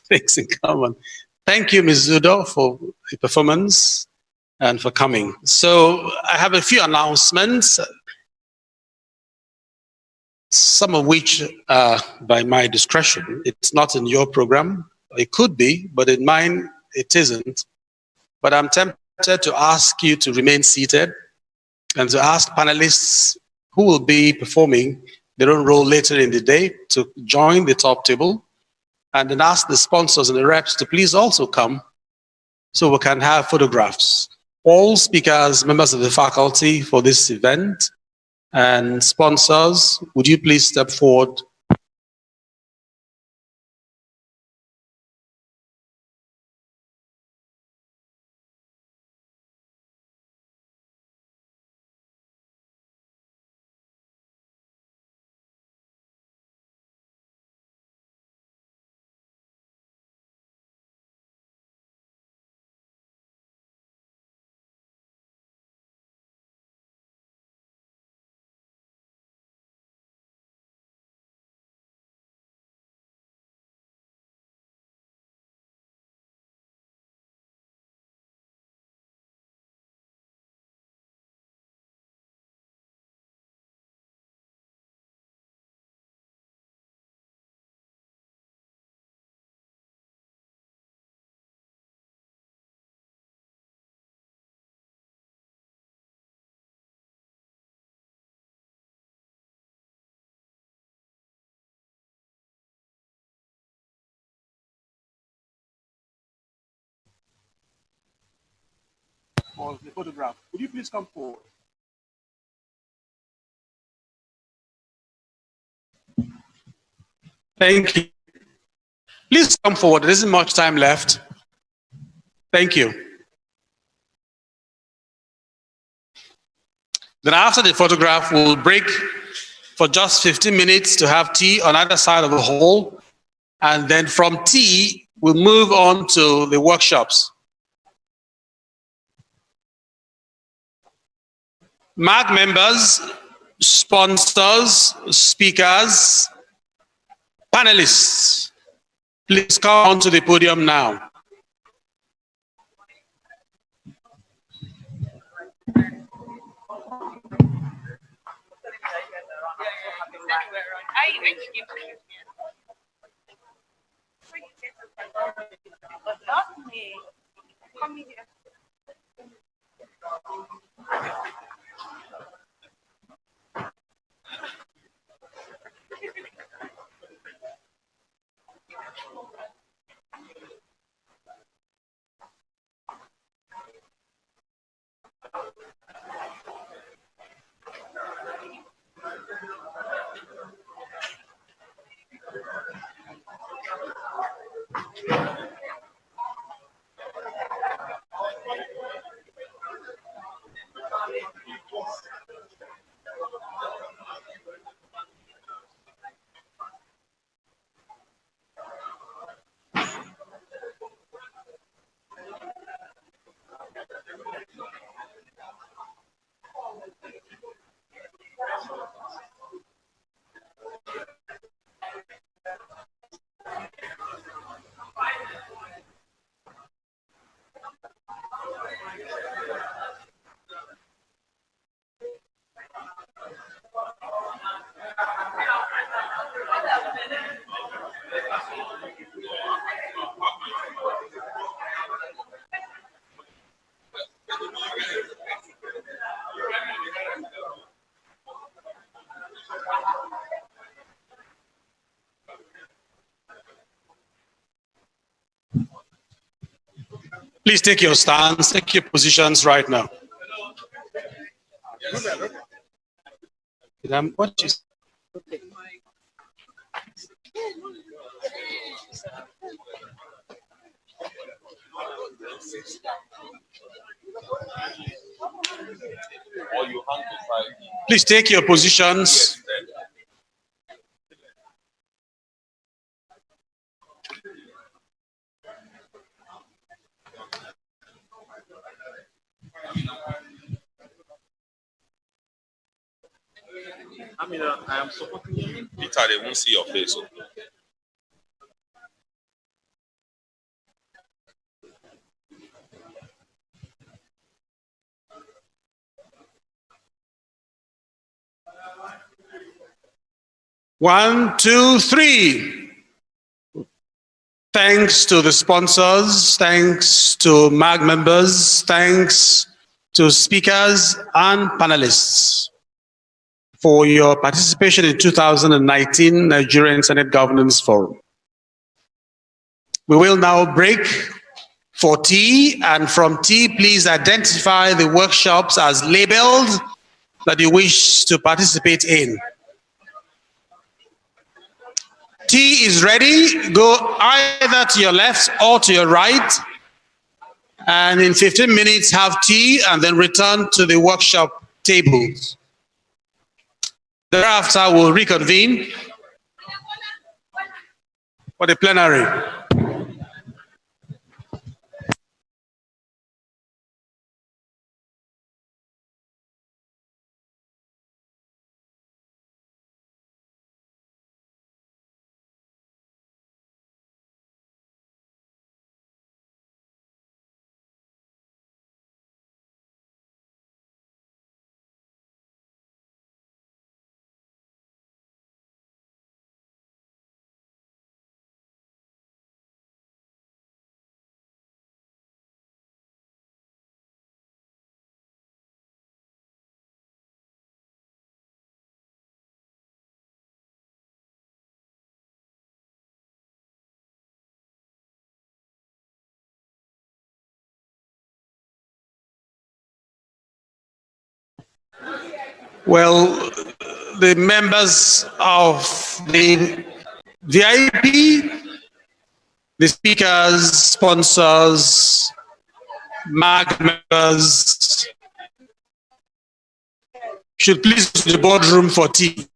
things in common. Thank you, Ms. Zudo, for the performance and for coming. So I have a few announcements, some of which are by my discretion. It's not in your program. It could be, but in mine, it isn't. But I'm tempted to ask you to remain seated and to ask panelists who will be performing their own role later in the day to join the top table, and then ask the sponsors and the reps to please also come so we can have photographs. All speakers, members of the faculty for this event, and sponsors, would you please step forward? For the photograph. Would you please come forward? Thank you. Please come forward. There isn't much time left. Thank you. Then after the photograph, we'll break for just 15 minutes to have tea on either side of the hall. And then from tea, we'll move on to the workshops. MAG members, sponsors, speakers, panelists, please come onto the podium now. Please take your stands, take your positions right now. What you Please take your positions. I am supporting you. Peter, they won't see your face. So. One, two, three. Thanks to the sponsors, thanks to MAG members, thanks to speakers and panelists for your participation in 2019 Nigerian Senate Governance Forum. We will now break for tea, and from tea, please identify the workshops as labeled that you wish to participate in. Tea is ready. Go either to your left or to your right. And in 15 minutes, have tea and then return to the workshop tables. Thereafter, we'll reconvene for the plenary. Well, the members of the VIP, the speakers, sponsors, MAG members should please go to the boardroom for tea.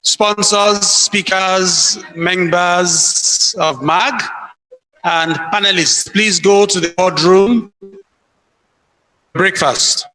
Sponsors, speakers, members of MAG, and panelists, please go to the boardroom. Breakfast.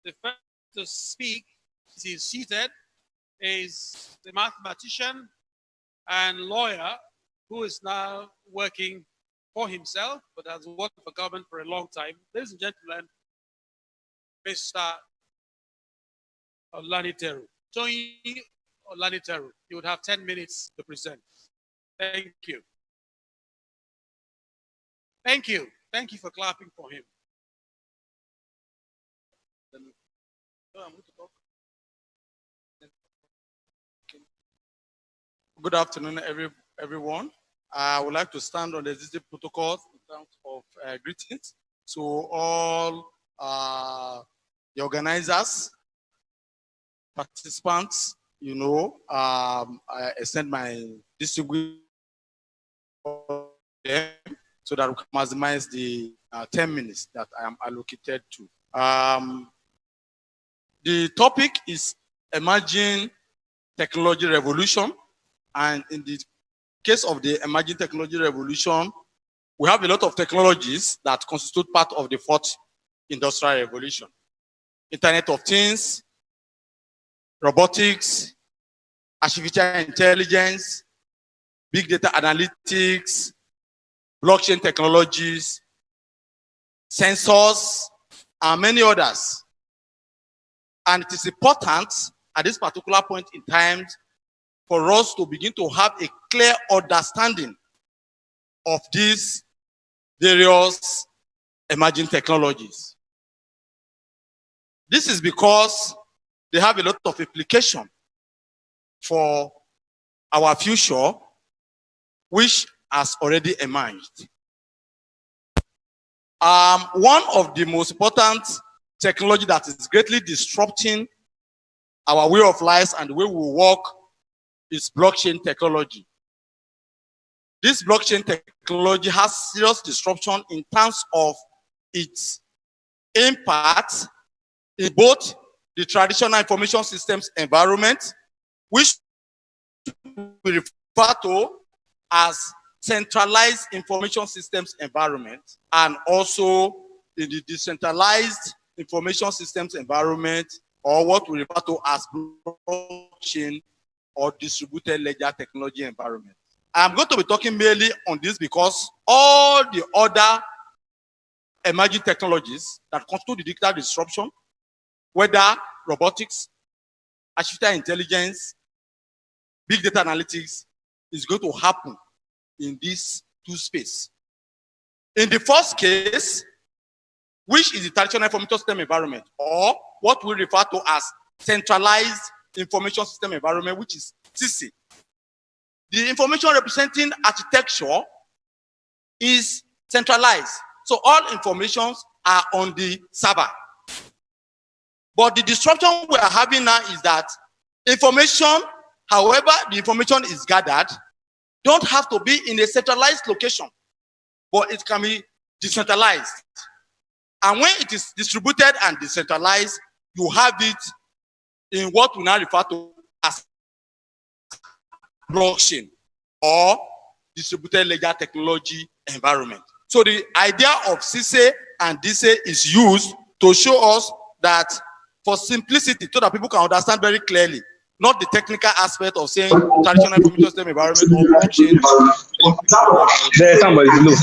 The first to speak, he is seated, is the mathematician and lawyer who is now working for himself, but has worked for government for a long time. Ladies and gentlemen, Mr. Olaniteru. Tony Olaniteru, you would have 10 minutes to present. Thank you. Thank you. Thank you for clapping for him. Good afternoon, everyone. I would like to stand on the existing protocols in terms of greetings to all the organizers, participants. I extend my distinguished them so that we can maximize the 10 minutes that I am allocated to. The topic is emerging technology revolution. And in the case of the emerging technology revolution, we have a lot of technologies that constitute part of the fourth industrial revolution. Internet of Things, robotics, artificial intelligence, big data analytics, blockchain technologies, sensors, and many others. And it is important at this particular point in time for us to begin to have a clear understanding of these various emerging technologies. This is because they have a lot of implication for our future, which has already emerged. One of the most important technology that is greatly disrupting our way of life and the way we work is blockchain technology. This blockchain technology has serious disruption in terms of its impact in both the traditional information systems environment, which we refer to as centralized information systems environment, and also in the decentralized information systems environment, or what we refer to as blockchain or distributed ledger technology environment. I'm going to be talking mainly on this because all the other emerging technologies that constitute the digital disruption, whether robotics, artificial intelligence, big data analytics, is going to happen in these two spaces. In the first case, which is the traditional information system environment, or what we refer to as centralized information system environment, which is CC. The information representing architecture is centralized. So all informations are on the server. But the disruption we are having now is that information, however the information is gathered, don't have to be in a centralized location, but it can be decentralized. And when it is distributed and decentralized, you have it in what we now refer to as blockchain or distributed ledger technology environment. So the idea of CC and DC is used to show us that for simplicity, so that people can understand very clearly, not the technical aspect of saying traditional information system environment or blockchain. There's somebody look.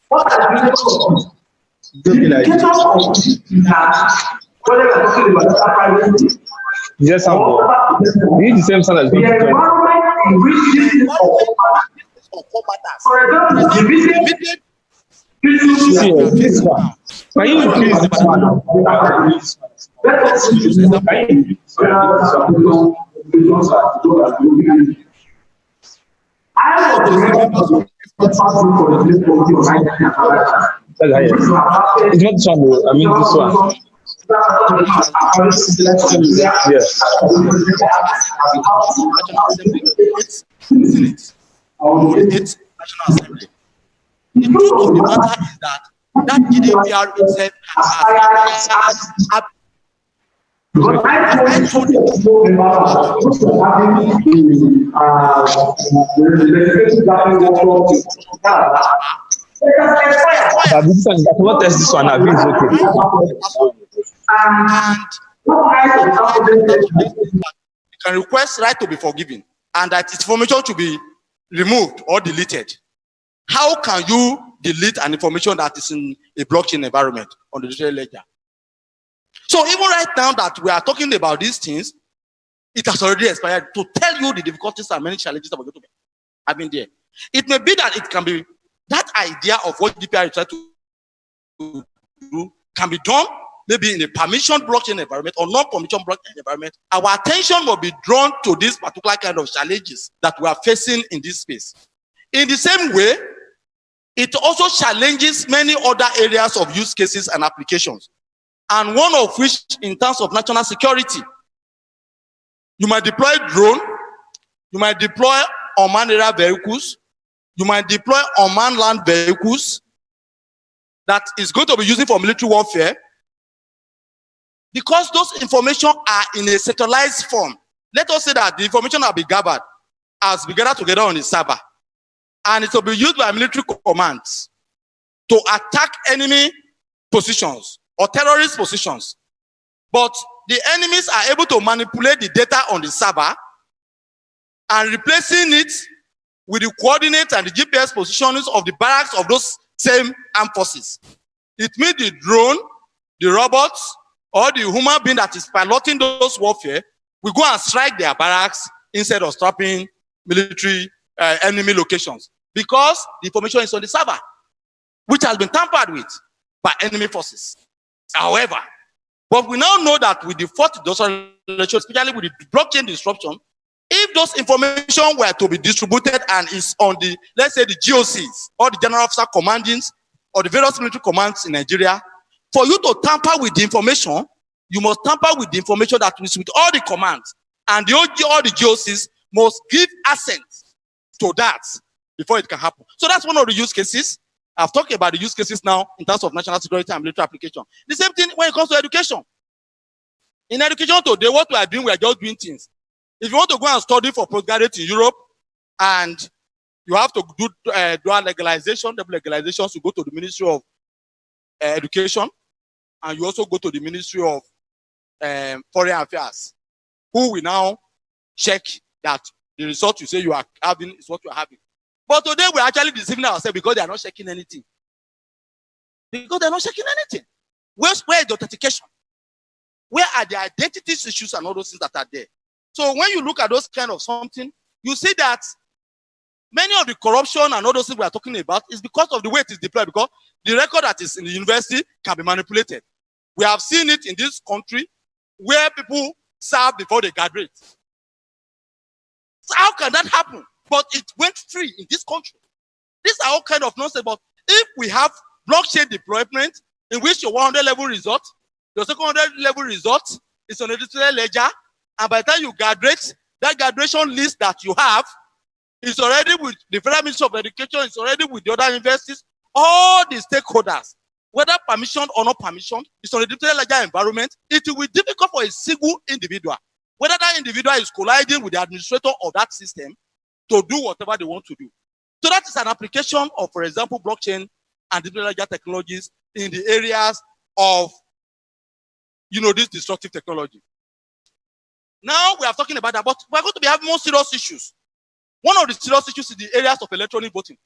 What are the yes, we need the same standard as the environment in which this is for example, the visit can you increase this one? Let's use it's not this one, I mean this one. Yes. It's National Assembly. The truth of the matter is that GDPR itself has because I told you But this one, I cannot test this one now. It's okay. You can request right to be forgiven and that information to be removed or deleted. How can you delete an information that is in a blockchain environment on the digital ledger? So even right now that we are talking about these things, it has already expired to tell you the difficulties and many challenges that we're going to have been there. It may be that it can be that idea of what DPR is trying to do can be done maybe in a permission blockchain environment or non-permission blockchain environment. Our attention will be drawn to this particular kind of challenges that we are facing in this space. In the same way, it also challenges many other areas of use cases and applications. And one of which, in terms of national security, you might deploy drone, you might deploy unmanned aerial vehicles, you might deploy unmanned land vehicles that is going to be used for military warfare, because those information are in a centralized form. Let us say that the information will be gathered together on the server, and it will be used by military commands to attack enemy positions or terrorist positions. But the enemies are able to manipulate the data on the server and replacing it with the coordinates and the GPS positions of the barracks of those same armed forces. It means the drone, the robots, or the human being that is piloting those warfare will go and strike their barracks instead of stopping military enemy locations, because the information is on the server, which has been tampered with by enemy forces. However, but we now know that with the fourth industrial revolution, especially with the blockchain disruption, if those information were to be distributed and is on the, let's say, the GOCs or the general officer commandings or the various military commands in Nigeria, for you to tamper with the information, you must tamper with the information that is with all the commands, and all the GOCs must give assent to that before it can happen. So that's one of the use cases. I've talked about the use cases now in terms of national security and military application. The same thing when it comes to education. In education today, what we are doing, we are just doing things. If you want to go and study for postgraduate in Europe, and you have to do dual legalization, double legalization, you go to the Ministry of Education, and you also go to the Ministry of Foreign Affairs, who will now check that the result you say you are having is what you are having. But today we're actually deceiving ourselves because they are not checking anything. Because they're not checking anything. Where is the authentication? Where are the identity issues and all those things that are there? So when you look at those kind of something, you see that many of the corruption and all those things we are talking about is because of the way it is deployed, because the record that is in the university can be manipulated. We have seen it in this country where people serve before they graduate. So how can that happen? But it went free in this country. These are all kind of nonsense. But if we have blockchain deployment in which your 100 level result, your second 100 level result is on a digital ledger, and by the time you graduate, that graduation list that you have is already with the Federal Ministry of Education, it's already with the other universities, all the stakeholders, whether permission or not permission, it's on a digital ledger environment. It will be difficult for a single individual, whether that individual is colliding with the administrator of that system, to do whatever they want to do. So that is an application of, for example, blockchain and digital ledger technologies in the areas of, this destructive technology. Now we are talking about that, but we're going to be having more serious issues. One of the serious issues is the areas of electronic voting,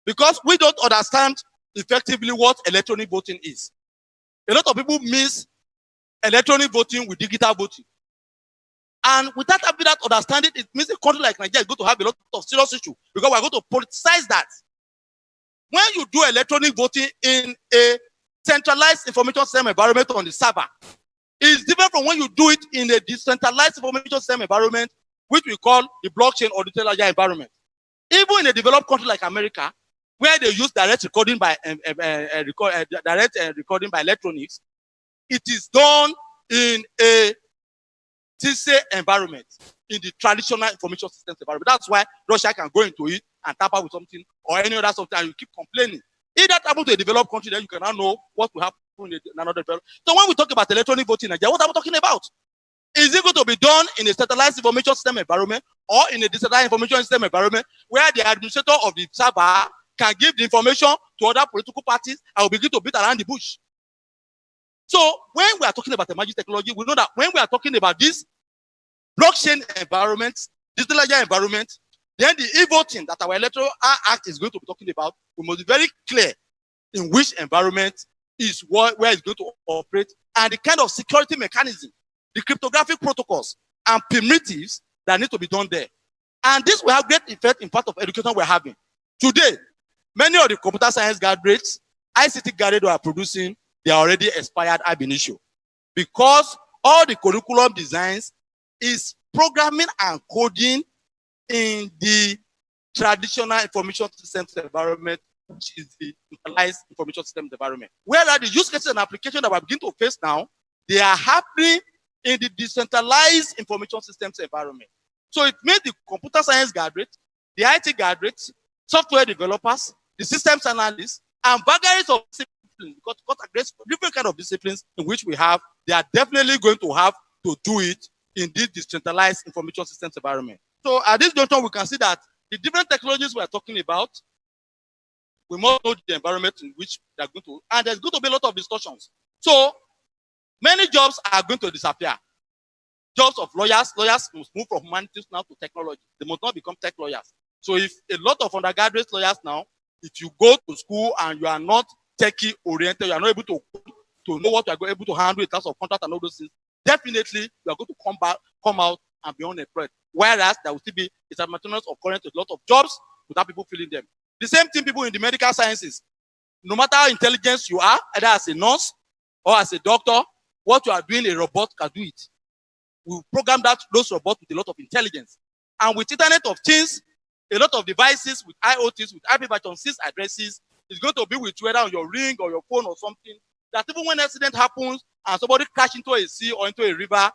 because we don't understand effectively what electronic voting is. A lot of people mix electronic voting with digital voting. And without having that understanding, it means a country like Nigeria is going to have a lot of serious issues, because we're going to politicize that. When you do electronic voting in a centralized information system environment on the server, it's different from when you do it in a decentralized information system environment, which we call the blockchain or digital ledger environment. Even in a developed country like America, where they use direct recording by electronics, it is done in a TC environment, in the traditional information systems environment. That's why Russia can go into it and tamper with something or any other something, and you keep complaining. If that happens to a developed country, then you cannot know what will happen in another developed. So when we talk about electronic voting in Nigeria, what are we talking about? Is it going to be done in a centralized information system environment or in a decentralized information system environment where the administrator of the server can give the information to other political parties and will begin to beat around the bush. So when we are talking about emerging technology, we know that when we are talking about this blockchain environment, digital ledger environment, then the e-voting that our Electoral Act is going to be talking about, we must be very clear in which environment is where it's going to operate and the kind of security mechanism, the cryptographic protocols and primitives that need to be done there. And this will have great effect in part of education we're having. Today, many of the computer science graduates, ICT graduates who are producing, they are already expired ab initio. Because all the curriculum designs is programming and coding in the traditional information systems environment, which is the centralized information systems environment. Whereas the use cases and applications that we begin to face now, they are happening in the decentralized information systems environment. So it made the computer science graduates, the IT graduates, software developers, the systems analysts, and vagaries of disciplines, because different kind of disciplines in which we have, they are definitely going to have to do it in this decentralized information systems environment. So at this juncture, we can see that the different technologies we are talking about, we must know the environment in which they are going to, and there's going to be a lot of discussions. So many jobs are going to disappear. Jobs of lawyers must move from humanities now to technology. They must not become tech lawyers. So if a lot of undergraduate lawyers now, if you go to school and you are not techie oriented, you are not able to know what you are able to handle in terms of contract and all those things, definitely you are going to come out and be unemployed. Whereas there will still be a simultaneous occurrence with a lot of jobs without people filling them. The same thing people in the medical sciences. No matter how intelligent you are, either as a nurse or as a doctor, what you are doing, a robot can do it. We program those robots with a lot of intelligence. And with Internet of Things, a lot of devices with IoTs, with IP version 6 addresses, is going to be with you, whether on your ring or your phone or something, that even when an accident happens and somebody crashes into a sea or into a river,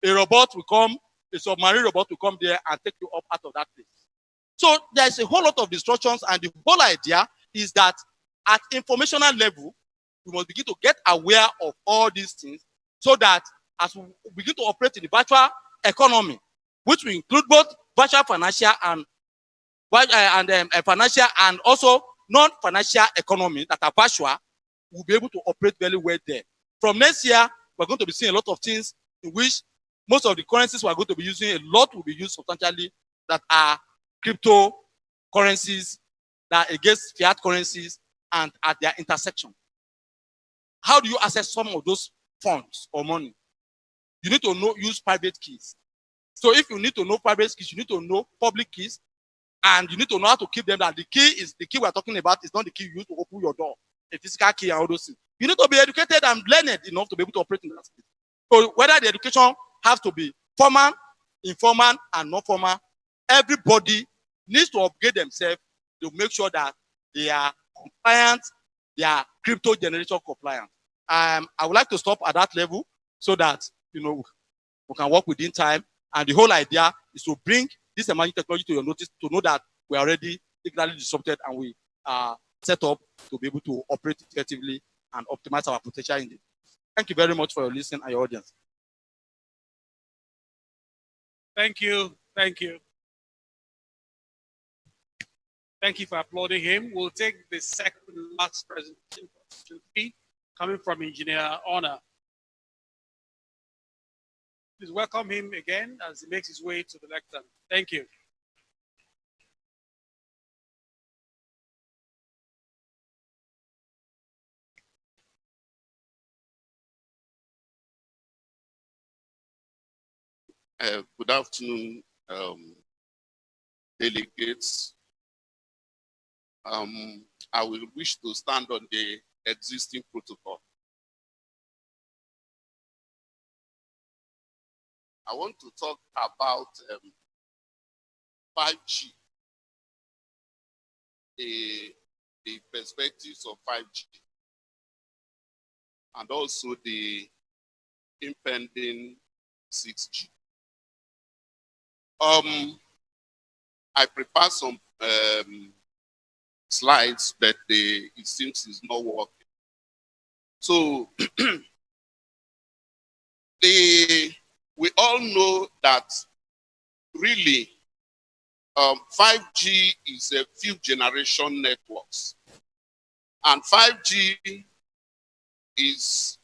a robot will come, a submarine robot will come there and take you up out of that place. So there's a whole lot of instructions, and the whole idea is that at informational level, we must begin to get aware of all these things so that as we begin to operate in the virtual economy, which will include both virtual financial and financial and also non-financial economy that are virtual, we'll be able to operate very well there. From next year, we're going to be seeing a lot of things in which most of the currencies we're going to be using, a lot will be used substantially that are cryptocurrencies, that are against fiat currencies and at their intersection. How do you access some of those funds or money? You need to use private keys. So if you need to know private keys, you need to know public keys, and you need to know how to keep them. That the key we're talking about is not the key you use to open your door, a physical key and all those things. You need to be educated and learned enough to be able to operate in that space. So whether the education has to be formal, informal, and non-formal, everybody needs to upgrade themselves to make sure that they are compliant, they are crypto generation compliant. I would like to stop at that level so that we can work within time. And the whole idea is to bring this emerging technology to your notice to know that we are already technically disrupted and we are set up to be able to operate effectively and optimize our potential in it. Thank you very much for your listening and your audience. Thank you. Thank you. Thank you for applauding him. We'll take the second last presentation coming from Engineer Honor. Please welcome him again as he makes his way to the lectern. Thank you. Good afternoon, delegates. I will wish to stand on the existing protocol. I want to talk about 5G, the perspectives of 5G, and also the impending 6G. I prepared some slides, but it seems it's not working. So we all know that really 5G is a few generation networks. And 5G is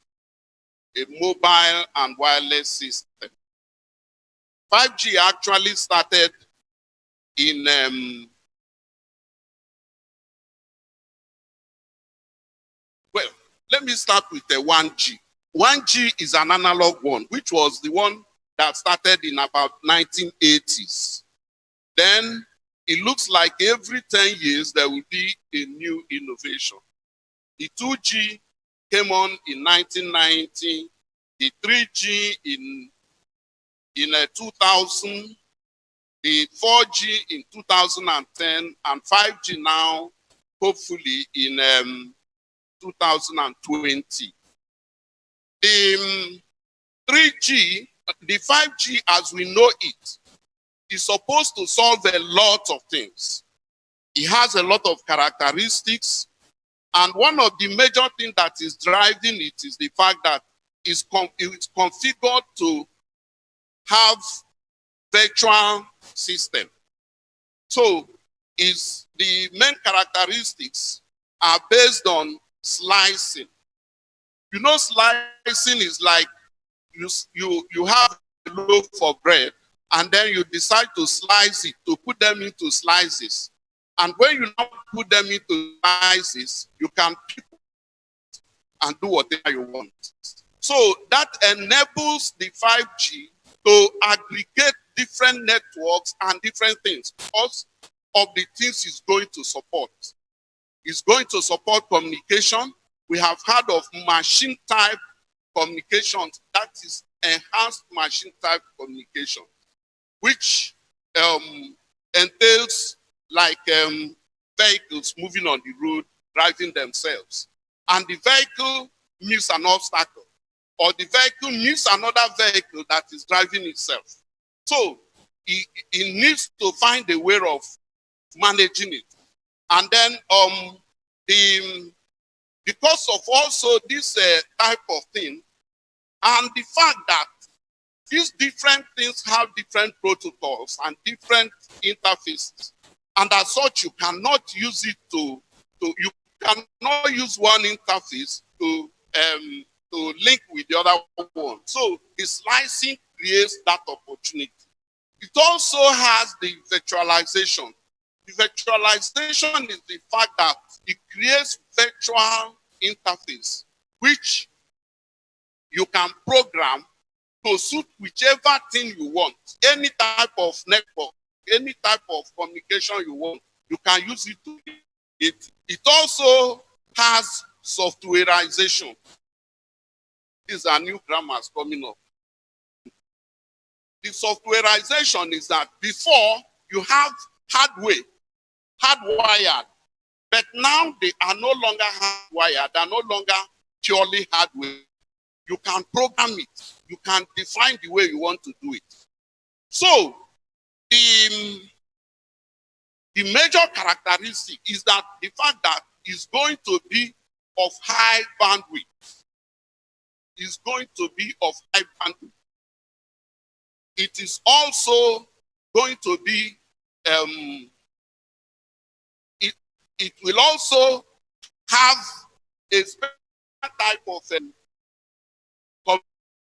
a mobile and wireless system. 5G actually started in well, let me start with the 1G. 1G is an analog one, which was the one that started in about 1980s. Then it looks like every 10 years there will be a new innovation. The 2G came on in 1990, the 3G in 2000, the 4G in 2010, and 5G now, hopefully in 2020. The 3G, the 5G as we know it, is supposed to solve a lot of things. It has a lot of characteristics, and one of the major things that is driving it is the fact that it's configured to have virtual system. So the main characteristics are based on slicing. You know, slicing is like you have a loaf of bread, and then you decide to slice it, to put them into slices. And when you now put them into slices, you can pick and do whatever you want. So that enables the 5G to aggregate different networks and different things. Because of the things it's going to support. It's going to support communication. We have heard of machine type communications, that is enhanced machine type communication, which entails like vehicles moving on the road, driving themselves. And the vehicle meets an obstacle, or the vehicle meets another vehicle that is driving itself. So it needs to find a way of managing it. And then because of also this type of thing, and the fact that these different things have different protocols and different interfaces, and as such, you cannot use it you cannot use one interface to link with the other one. So the slicing creates that opportunity. It also has the virtualization. The virtualization is the fact that it creates virtual interface, which you can program to suit whichever thing you want. Any type of network, any type of communication you want, you can use it to it. It also has softwareization. These are new grammars coming up. The softwareization is that before you have hardwired, but now they are no longer hardwired, they are no longer purely hardware. You can program it. You can define the way you want to do it. So the major characteristic is that the fact that it's going to be of high bandwidth. It's going to be of high bandwidth. It is also going to be, it will also have a special type of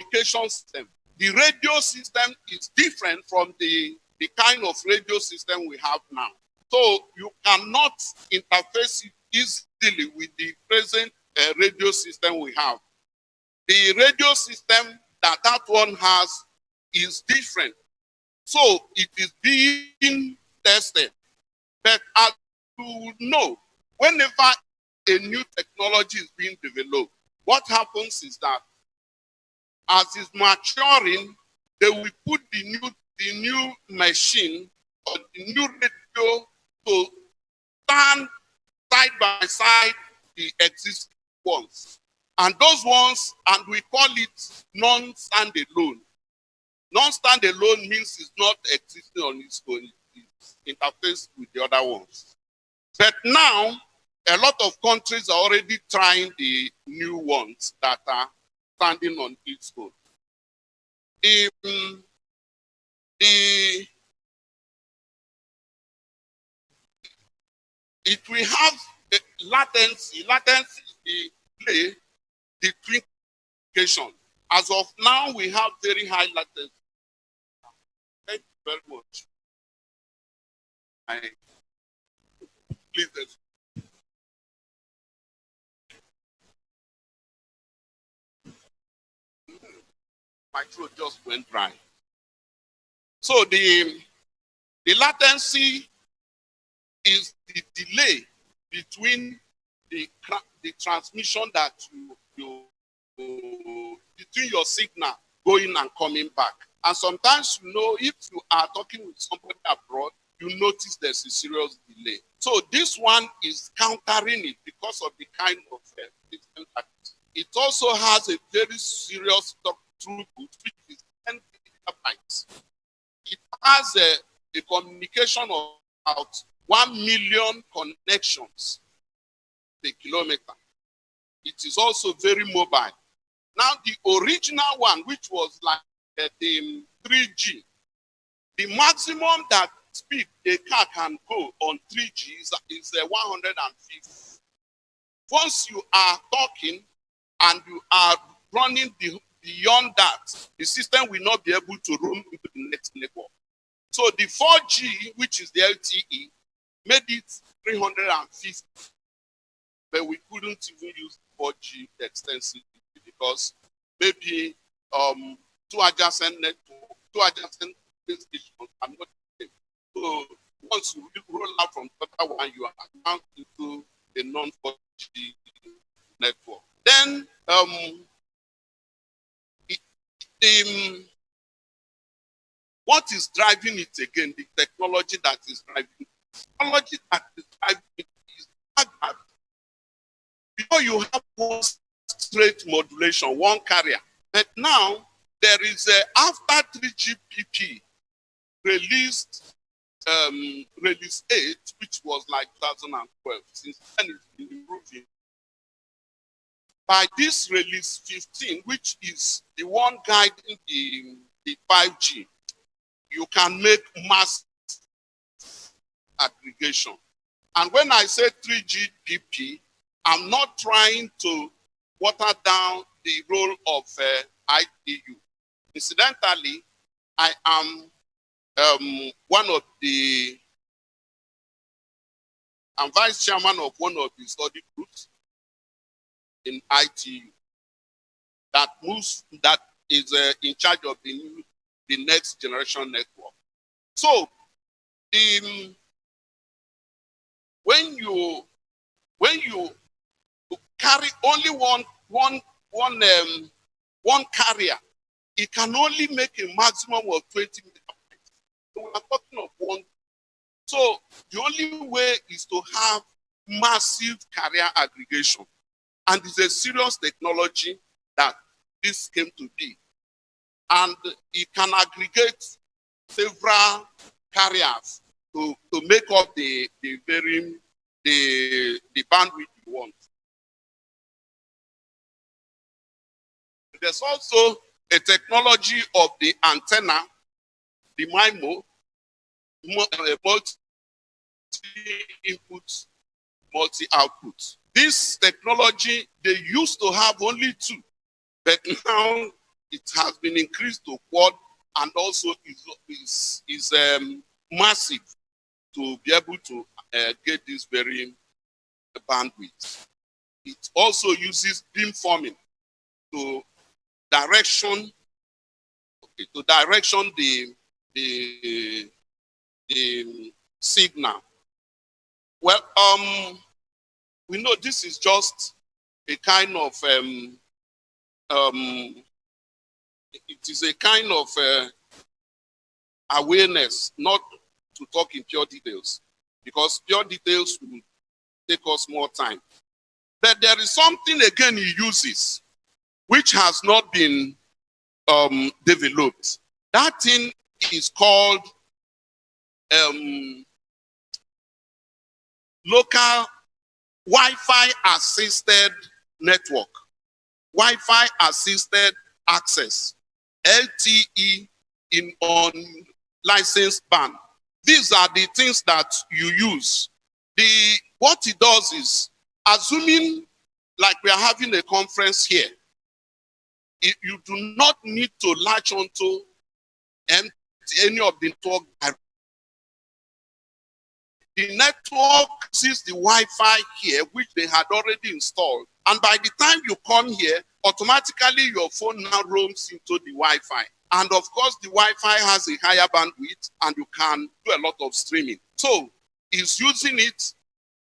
communication system. The radio system is different from the kind of radio system we have now. So you cannot interface it easily with the present radio system we have. The radio system that one has is different. So it is being tested. But as you know, whenever a new technology is being developed, what happens is that as it's maturing, they will put the new machine or the new radio to stand side by side the existing ones. And those ones, and we call it non-standalone. Non-standalone means it's not existing on its own, it's interfaced with the other ones. But now, a lot of countries are already trying the new ones that are standing on its own. it will have a latency. Latency is the delay, the communication. As of now, we have very high latency. Thank you very much. Please. My throat just went dry. So the latency is the delay between the transmission that between your signal going and coming back. And sometimes, you know, if you are talking with somebody abroad, you notice there's a serious delay. So this one is countering it because of the kind of system that it also has a very serious throughput, which is 10 gigabytes. It has a communication of about 1 million connections per kilometer. It is also very mobile. Now, the original one, which was like the 3G, the maximum that speed a car can go on 3G is 150. Once you are talking and you are running beyond that, the system will not be able to roam into the next network. So the 4G, which is the LTE, made it 350, but we couldn't even use 4G extensively because maybe two adjacent stations are not the same. So once you roll out from the other one, you are now into a non-4G network. Then what is driving it again? The technology that is driving it. Technology that is driving it is that before you have one straight modulation, one carrier, but now there is after 3GPP released release 8, which was like 2012. Since then it's been improving. By this release 15, which is the one guiding the 5G, you can make mass aggregation. And when I say 3GPP, I'm not trying to water down the role of ITU. Incidentally, I am I'm vice chairman of one of the study groups in ITU that is in charge of the next generation network. So when you carry only one carrier, it can only make a maximum of 20 megabytes. So we are talking of one. So the only way is to have massive carrier aggregation. And it's a serious technology that this came to be. And it can aggregate several carriers to make up the bandwidth you want. There's also a technology of the antenna, the MIMO, multi-input, multi-output. This technology, they used to have only 2, but now it has been increased to quad and also is massive to be able to get this very bandwidth. It also uses beamforming to direction the signal. Well, we know this is just a kind of it is a kind of awareness, not to talk in pure details, because pure details will take us more time. But there is something again he uses, which has not been developed. That thing is called local Wi-Fi assisted network, Wi-Fi assisted access, LTE in unlicensed band. These are the things that you use. The what it does is, assuming like we are having a conference here, you do not need to latch onto any of the network. The network sees the Wi-Fi here, which they had already installed. And by the time you come here, automatically your phone now roams into the Wi-Fi. And of course, the Wi-Fi has a higher bandwidth and you can do a lot of streaming. So it's using it.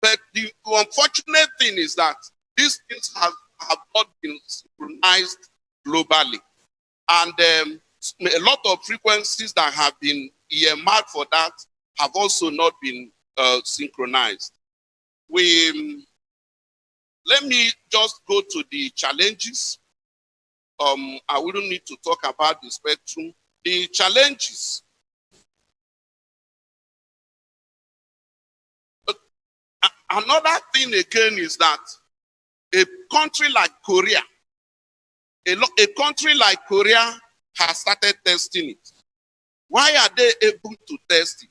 But the unfortunate thing is that these things have not been synchronized globally. And a lot of frequencies that have been earmarked for that have also not been synchronized. Let me just go to the challenges. I wouldn't need to talk about the spectrum. The challenges. Another thing again is that a country like Korea, a country like Korea has started testing it. Why are they able to test it?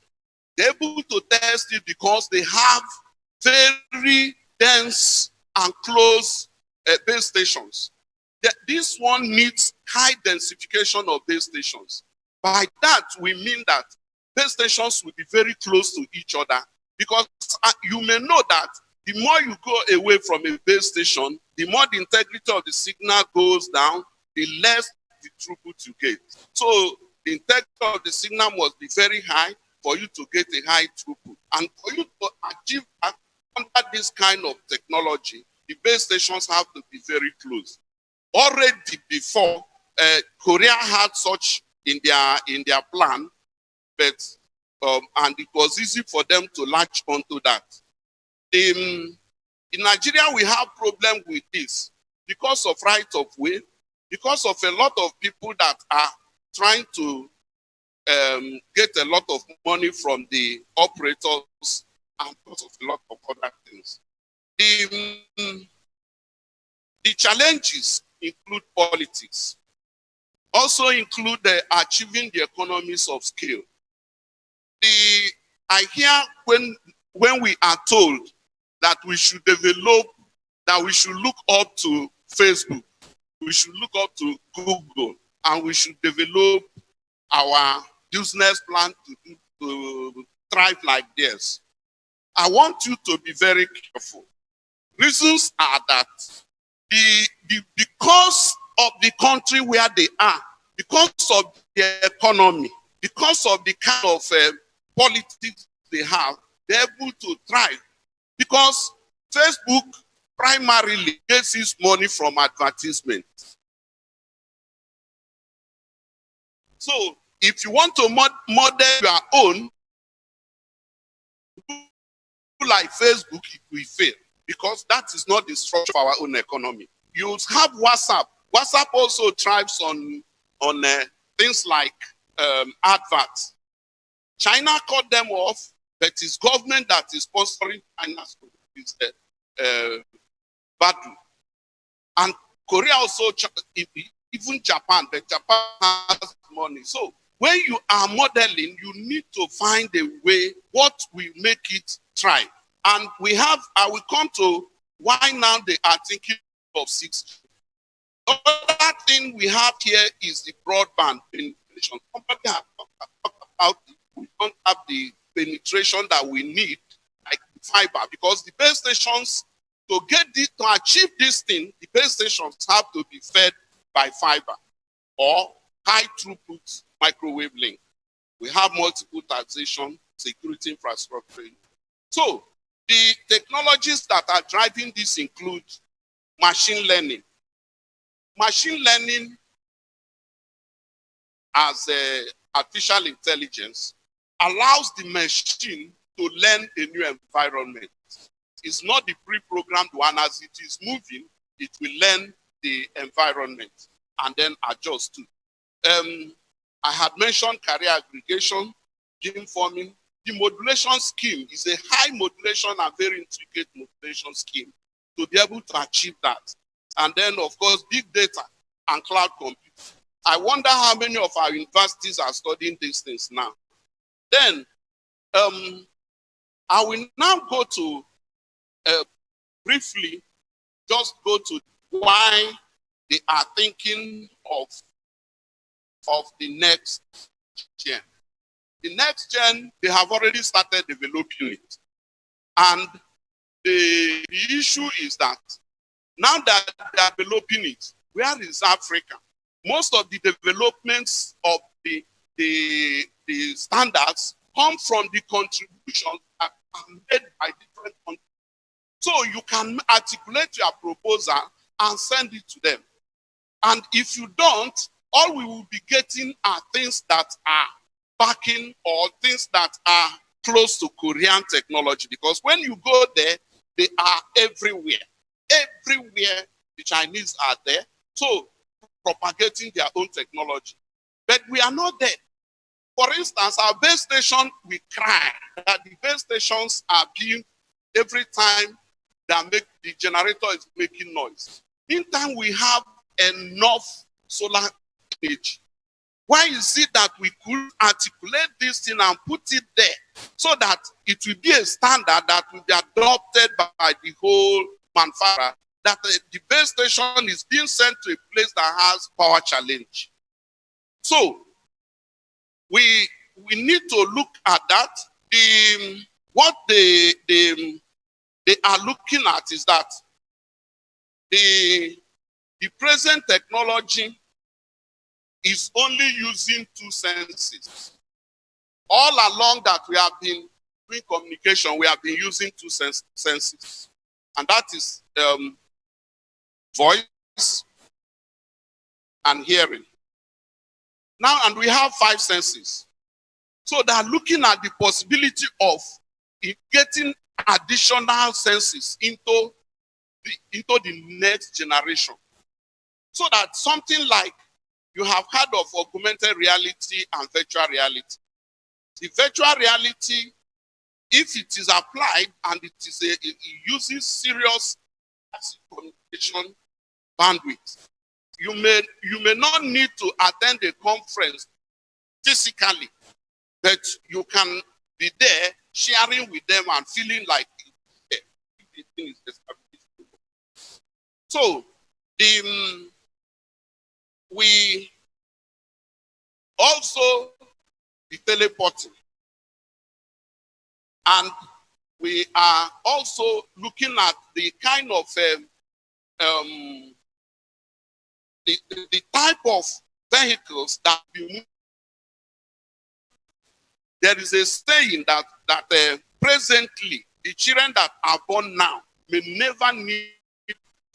They're able to test it because they have very dense and close base stations. This one needs high densification of base stations. By that, we mean that base stations will be very close to each other, because you may know that the more you go away from a base station, the more the integrity of the signal goes down, the less the throughput you get. So the integrity of the signal must be very high for you to get a high throughput. And for you to achieve that under this kind of technology, the base stations have to be very close. Already before, Korea had such in their plan, but and it was easy for them to latch onto that. In Nigeria, we have problem with this because of right of way, because of a lot of people that are trying to get a lot of money from the operators, and because of a lot of other things. The challenges include politics, also include achieving the economies of scale. I hear when we are told that we should develop, that we should look up to Facebook, we should look up to Google, and we should develop our business plan to thrive like this. I want you to be very careful. Reasons are that because of the country where they are, because of their economy, because of the kind of politics they have, they're able to thrive. Because Facebook primarily gets its money from advertisement. So if you want to model your own, like Facebook, it will fail, because that is not the structure of our own economy. You have WhatsApp. WhatsApp also thrives on things like adverts. China cut them off, but it's government that is sponsoring China's battle. And Korea also, even Japan, but Japan has money. So when you are modeling, you need to find a way what will make it thrive. And we have, I will come to why now they are thinking of 6G. The other thing we have here is the broadband penetration. Somebody has talked about it. We don't have the penetration that we need, like fiber, because the base stations, to achieve this thing, the base stations have to be fed by fiber or high throughput microwave link. We have multiple taxation, security infrastructure. So the technologies that are driving this include machine learning. Machine learning as artificial intelligence allows the machine to learn a new environment. It's not the pre-programmed one. As it is moving, it will learn the environment and then adjust to. I had mentioned carrier aggregation, gene forming. The modulation scheme is a high modulation and very intricate modulation scheme to be able to achieve that. And then, of course, big data and cloud computing. I wonder how many of our universities are studying these things now. Then, I will now go to briefly just go to why they are thinking of the next gen. The next gen, they have already started developing it. And the issue is that now that they are developing it, where is Africa? Most of the developments of the standards come from the contributions that are made by different countries. So you can articulate your proposal and send it to them. And if you don't, all we will be getting are things that are backing or things that are close to Korean technology. Because when you go there, they are everywhere. Everywhere the Chinese are there. So propagating their own technology. But we are not there. For instance, our base station, we cry that the base stations are being, every time that the generator is making noise. Meantime, we have enough solar energy. Why is it that we could articulate this thing and put it there so that it will be a standard that will be adopted by the whole manufacturer, that the base station is being sent to a place that has power challenge? So we need to look at that. What they are looking at is that the present technology is only using two senses. All along that we have been doing communication, we have been using two senses. And that is voice and hearing. Now, and we have 5 senses. So they are looking at the possibility of getting additional senses into the next generation. So that something like, you have heard of augmented reality and virtual reality. The virtual reality, if it is applied and it uses serious communication bandwidth, you may not need to attend a conference physically, but you can be there sharing with them and feeling like the thing is established. So we also be teleporting, and we are also looking at the kind of the type of vehicles that we move. There is a saying that presently the children that are born now may never need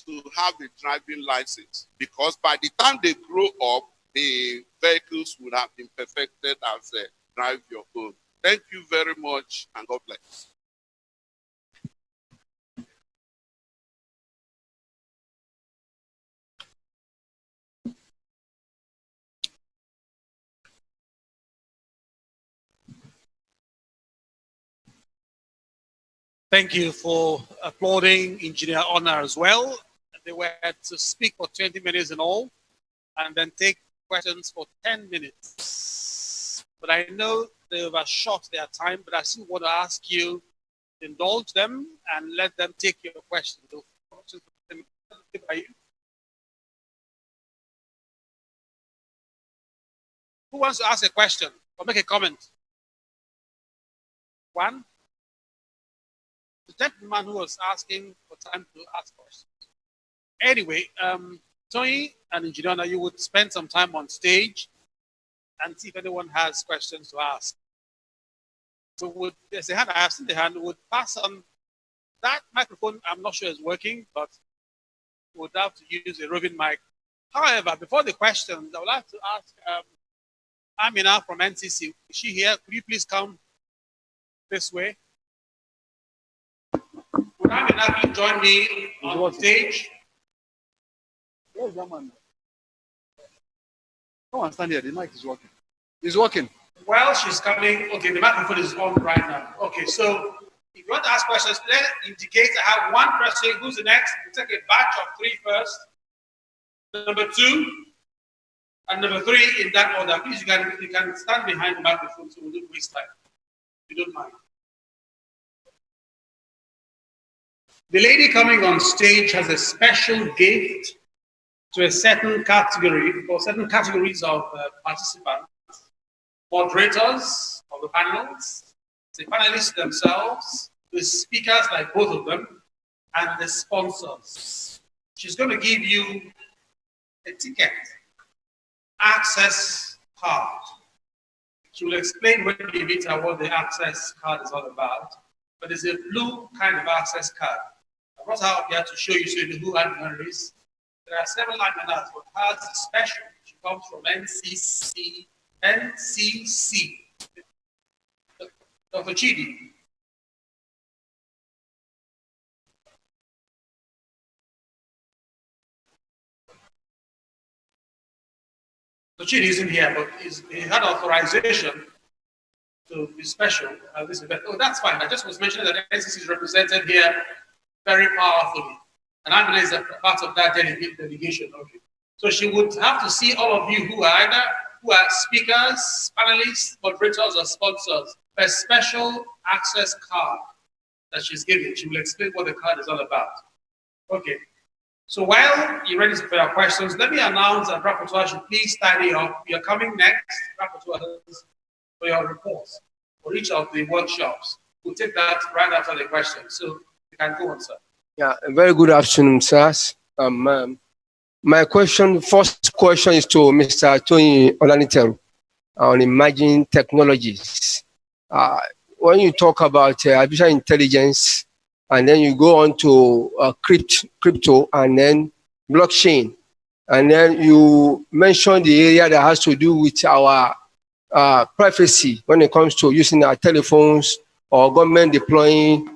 to have a driving license, because by the time they grow up, the vehicles would have been perfected as drive your own. Thank you very much, and God bless. Thank you for applauding Engineer Honor as well. They were to speak for 20 minutes in all, and then take questions for 10 minutes. But I know they overshot their time, but I still want to ask you to indulge them and let them take your questions. Who wants to ask a question or make a comment? One? The gentleman who was asking for time to ask questions. Anyway, Tony and Engineer, you would spend some time on stage and see if anyone has questions to ask. So there's a hand, I have seen the hand, would pass on that microphone. I'm not sure it's working, but would have to use a roving mic. However, before the questions, I would like to ask Amina from NCC. Is she here? Could you please come this way? Would Amina please join me on stage? Where's that man? Come on, stand here. The mic is working. It's working. Well, she's coming. Okay, the microphone is on right now. Okay, so if you want to ask questions, let's indicate I have one person. Who's the next? We'll take a batch of 3 first. Number 2, and number 3 in that order. Please, you can stand behind the microphone so we don't waste time. If you don't mind. The lady coming on stage has a special gift to a certain category, or certain categories of participants, moderators of the panels, the panelists themselves, the speakers like both of them, and the sponsors. She's going to give you a ticket, access card. She will explain when you meet her what the access card is all about, but it's a blue kind of access card. I brought her up here to show you so you know who Admiral is. There are several admirals, but hers is special. She comes from NCC. Dr. Chidi. Dr. Chidi isn't here, but he had authorization to be special at this event. Oh, that's fine. I just was mentioning that NCC is represented here very powerfully. And Amina is a part of that delegation. Okay. So she would have to see all of you who are speakers, panelists, moderators, or sponsors, a special access card that she's giving. She will explain what the card is all about. Okay. So while you're ready for your questions, let me announce that rapporteur should please tidy up. You're coming next, rapporteurs, for your reports for each of the workshops. We'll take that right after the questions. So you can go on, sir. Yeah, a very good afternoon, sirs. My first question is to Mr. Tony Olaniteru on emerging technologies. When you talk about artificial intelligence, and then you go on to crypto and then blockchain, and then you mention the area that has to do with our privacy when it comes to using our telephones or government deploying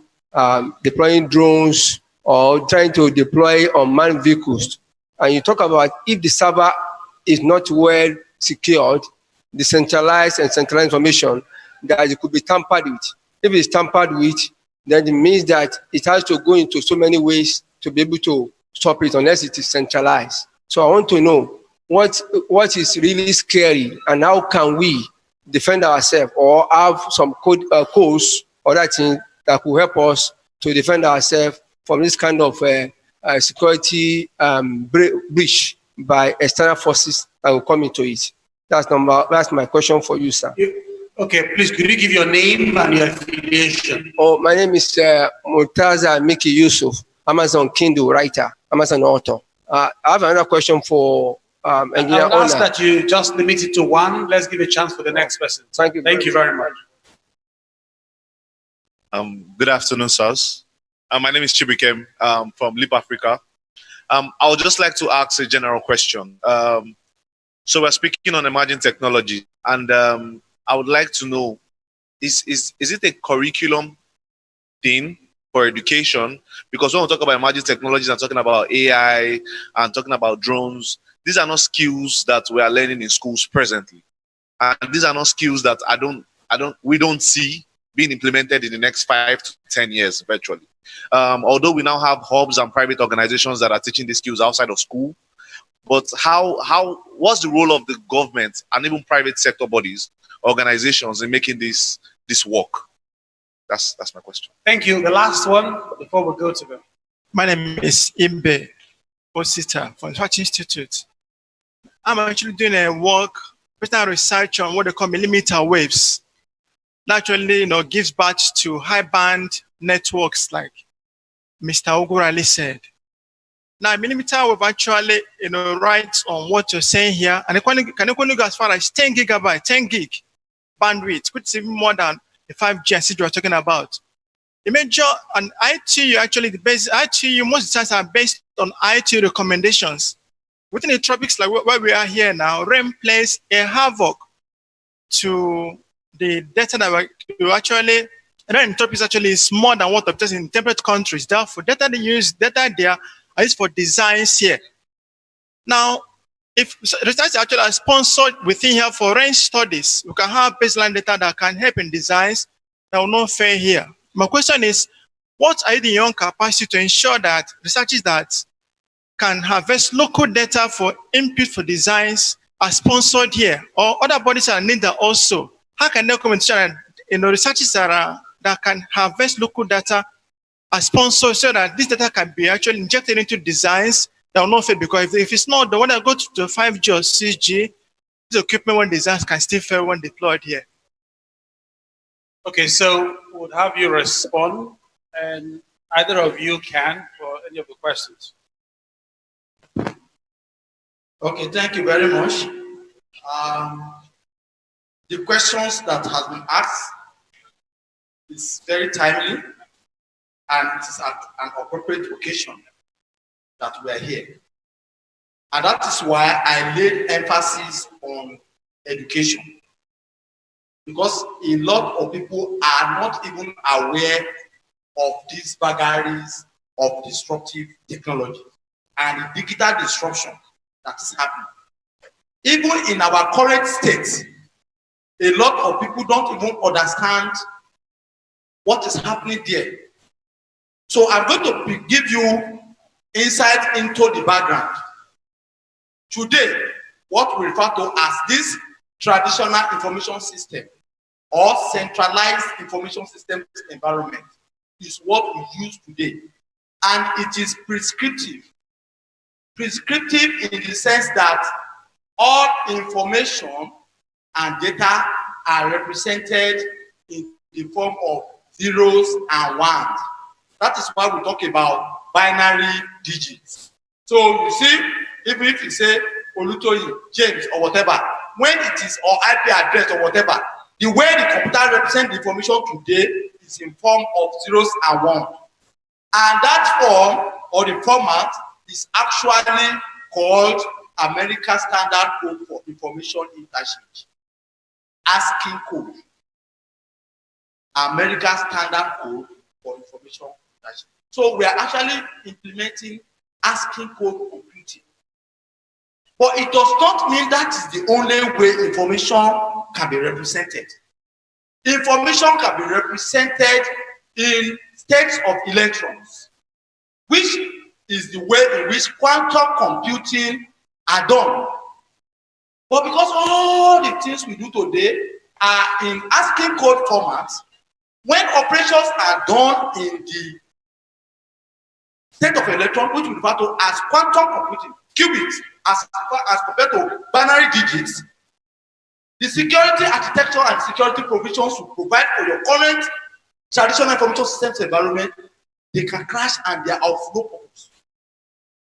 drones or trying to deploy unmanned vehicles. And you talk about if the server is not well secured, decentralized and centralized information, that it could be tampered with. If it's tampered with, then it means that it has to go into so many ways to be able to stop it unless it is centralized. So I want to know what is really scary and how can we defend ourselves or have some codes or that thing that could help us to defend ourselves from this kind of security breach by external forces that will come into it. That's my question for you, sir. Okay, please, could you give your name and your affiliation? Oh, my name is Murtaza Miki Yusuf, Amazon Kindle writer, Amazon author. I have another question for Engineer I'll ask Ona. that you just limit it to one. Let's give a chance for the next person. Thank you. Thank you very much. Good afternoon, sirs. My name is Chibukem from Leap Africa. I would just like to ask a general question. So we're speaking on emerging technology, and I would like to know, is it a curriculum thing for education? Because when we talk about emerging technologies, I'm talking about AI, I'm talking about drones. These are not skills that we are learning in schools presently. And these are not skills that we don't see being implemented in the next 5 to 10 years virtually. Although we now have hubs and private organizations that are teaching these skills outside of school, but what's the role of the government and even private sector bodies, organizations in making this work? That's my question. Thank you. The last one before we go to them. My name is Imbe Osita from Swatch Institute. I'm actually doing a work, personal research on what they call millimeter waves. Naturally, gives birth to high band networks, like Mr. Ogurali said. Now, millimeter wave actually, writes on what you're saying here, and it can only go as far as 10 gigabyte, 10 gig bandwidth, which is even more than the 5G and 6G we're talking about. The major and ITU, actually, the base ITU, most of the times are based on ITU recommendations. Within the tropics, like where we are here now, REM plays a havoc to the data that we actually, in tropics actually is more than what obtains in temperate countries. Therefore, data they use, data there are used for designs here. Now, if research actually are sponsored within here for range studies, we can have baseline data that can help in designs that will not fail here. My question is, what are you doing in your own capacity to ensure that researchers that can harvest local data for input for designs are sponsored here, or other bodies are needed also? How can they come and ensure that researchers that can harvest local data a sponsor so that this data can be actually injected into designs that will not fail, because if it's not, the one that go to 5G or 6G, this equipment when designs can still fail when deployed here. Okay, so we'll have you respond, and either of you can for any of the questions. Okay, thank you very much. The questions that has been asked is very timely, and it is at an appropriate occasion that we are here. And that is why I laid emphasis on education. Because a lot of people are not even aware of these vagaries of disruptive technology and the digital disruption that is happening. Even in our current state, a lot of people don't even understand what is happening there. So I'm going to give you insight into the background. Today, what we refer to as this traditional information system or centralized information system environment is what we use today. And it is prescriptive. Prescriptive in the sense that all information and data are represented in the form of zeros and ones. That is why we talk about binary digits. So you see, even if you say Olutoyi, James, or whatever, when it is or IP address or whatever, the way the computer represents the information today is in form of zeros and ones. And that form or the format is actually called American Standard Code for Information Interchange. ASCII code. American Standard Code for Information Interchange. So we are actually implementing ASCII code computing. But it does not mean that is the only way information can be represented. Information can be represented in states of electrons, which is the way in which quantum computing are done. But because all the things we do today are in ASCII code formats, when operations are done in the state of electron, which we refer to as quantum computing, qubits, as compared to binary digits, the security architecture and security provisions you provide for your current traditional information systems environment, they can crash and they are of no purpose.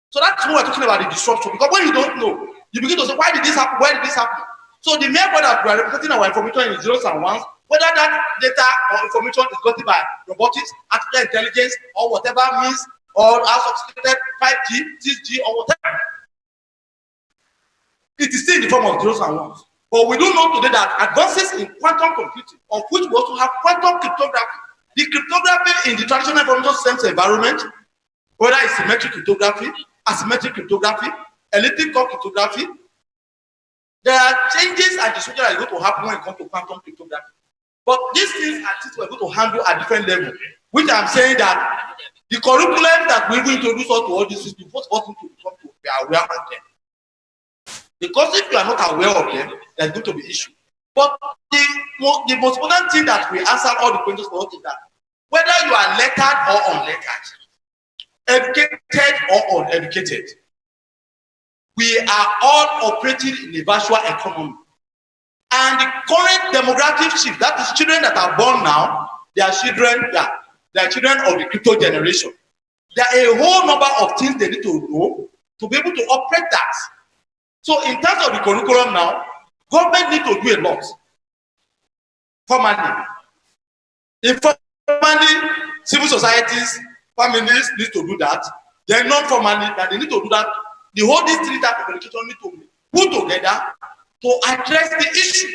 So that's what we're talking about, the disruption. Because when you don't know, you begin to say, why did this happen? Why did this happen? So the mere point that we are representing our information in zeros and ones, whether that data or information is gotten by robotics, artificial intelligence, or whatever means, or how sophisticated 5G, 6G, or whatever, it is still in the form of zeros and ones. But we do know today that advances in quantum computing, of which we also have quantum cryptography. The cryptography in the traditional information systems environment, whether it's symmetric cryptography, asymmetric cryptography, elliptic curve cryptography, there are changes and disruptions that are going to happen when it comes to quantum cryptography. But these things are things we're going to handle at different levels, which I'm saying that the curriculum that we will introduce us to all these things, we first want to become to be aware of them. Because if you are not aware of them, there's going to be issue. But the most important thing that we answer all the questions for us is that whether you are lettered or unlettered, educated or uneducated, we are all operating in a virtual economy. And the current demographic shift, that is children that are born now, they are children of the crypto generation. There are a whole number of things they need to know to be able to operate that. So in terms of the curriculum now, government need to do a lot. Formally. Informally, civil societies, families need to do that. Then non-formally, that they need to do that. The whole these three types of education need to be put together to address the issue.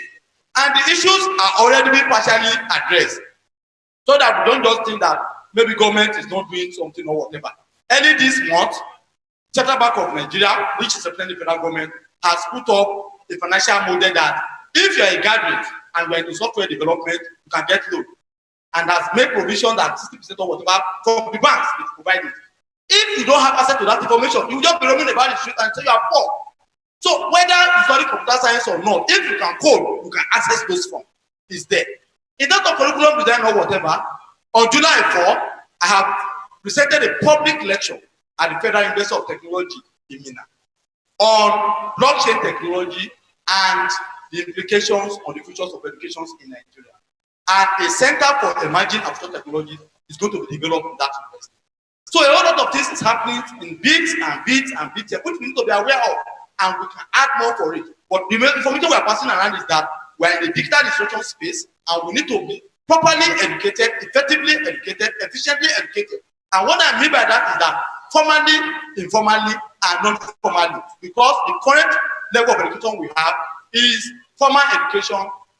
And the issues are already being partially addressed. So that we don't just think that maybe government is not doing something or whatever. Early this month, Central Bank of Nigeria, which is representing the federal government, has put up a financial model that if you're a graduate and you're in software development, you can get loan. And has made provision that 60% or whatever from the banks is provided. If you don't have access to that information, you will just be roaming about the street and say you are poor. So whether you study computer science or not, if you can code, you can access those funds. It's there. In terms of curriculum design or whatever, on July 4, I have presented a public lecture at the Federal University of Technology in Minna on blockchain technology and the implications on the futures of education in Nigeria. And a Center for Emerging African Technology is going to be developed in that university. So a lot of things is happening in bits and bits and bits, which we need to be aware of, and we can add more for it. But the information we are passing around is that we are in the digital instruction space, and we need to be properly educated, effectively educated, efficiently educated. And what I mean by that is that formally, informally, and non-formally, because the current level of education we have is formal education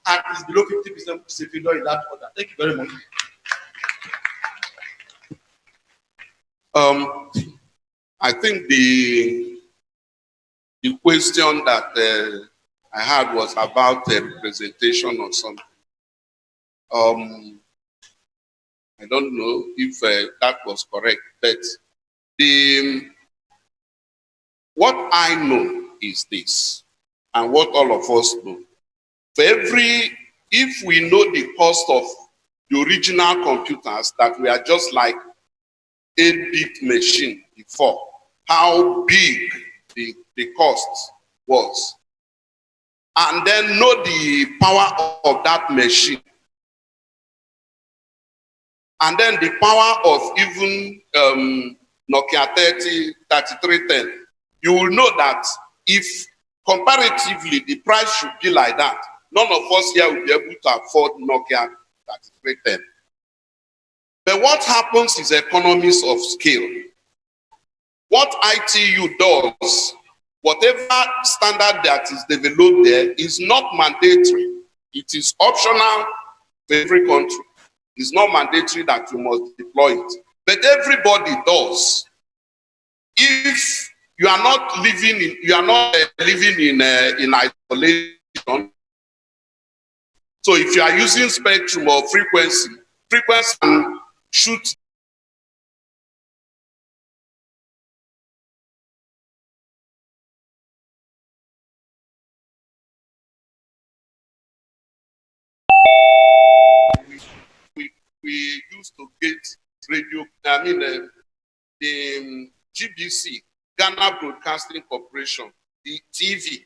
and is below 50%, which is a failure in that order. Thank you very much. I think the question that I had was about the representation or something. I don't know if that was correct, but what I know is this, and what all of us know. For if we know the cost of the original computers that were just like 8-bit machine before, how big the cost was, and then know the power of that machine, and then the power of even Nokia 3310, you will know that if comparatively the price should be like that, none of us here will be able to afford Nokia 3310. But what happens is economies of scale. What ITU does, whatever standard that is developed there is not mandatory. It is optional for every country. It's not mandatory that you must deploy it. But everybody does. If you are not living in isolation, so if you are using spectrum or frequency can shoot we used to get radio, the GBC, Ghana Broadcasting Corporation, the TV.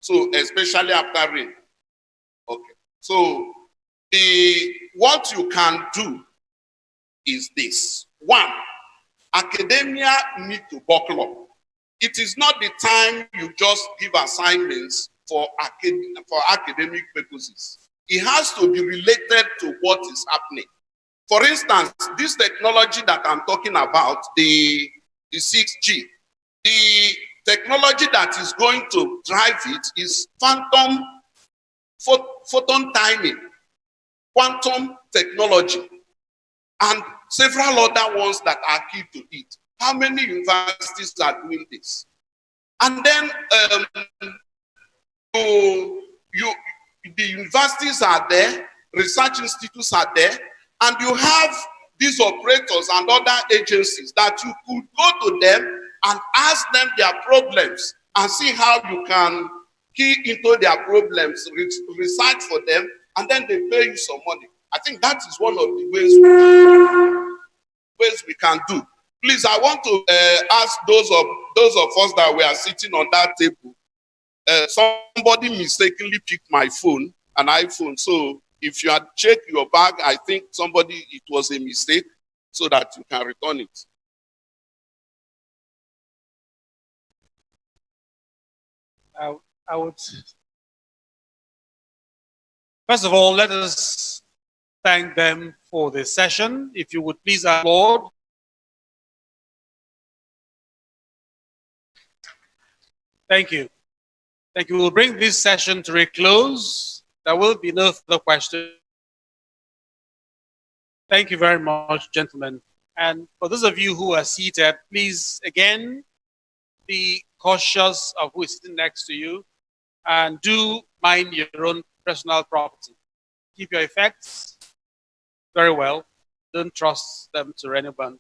So especially after rain. Okay. So what you can do is this. One, academia need to buckle up. It is not the time you just give assignments for academic purposes. It has to be related to what is happening. For instance, this technology that I'm talking about, the 6G, the technology that is going to drive it is phantom photon timing, quantum technology, and several other ones that are key to it. How many universities are doing this? And then the universities are there, research institutes are there, and you have these operators and other agencies that you could go to them and ask them their problems and see how you can key into their problems, research for them, and then they pay you some money. I think that is one of the ways we can do. Please, I want to ask those of us that were sitting on that table. Somebody mistakenly picked my phone, an iPhone. So if you had checked your bag, I think it was a mistake, so that you can return it. I would, first of all, let us thank them for this session. If you would please applaud. Thank you. Thank you. We'll bring this session to a close. There will be no further questions. Thank you very much, gentlemen. And for those of you who are seated, please, again, be cautious of who is sitting next to you, and do mind your own personal property. Keep your effects very well. Don't trust them to anybody.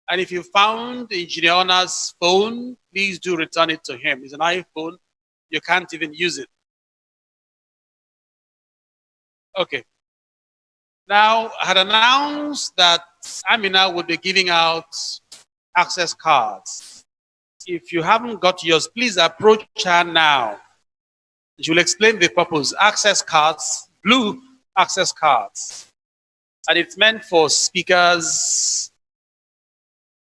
And if you found Engineer Ona's phone, please do return it to him. It's an iPhone. You can't even use it. Okay. Now, I had announced that Amina would be giving out access cards. If you haven't got yours, please approach her now. She will explain the purpose. Access cards, blue access cards. And it's meant for speakers,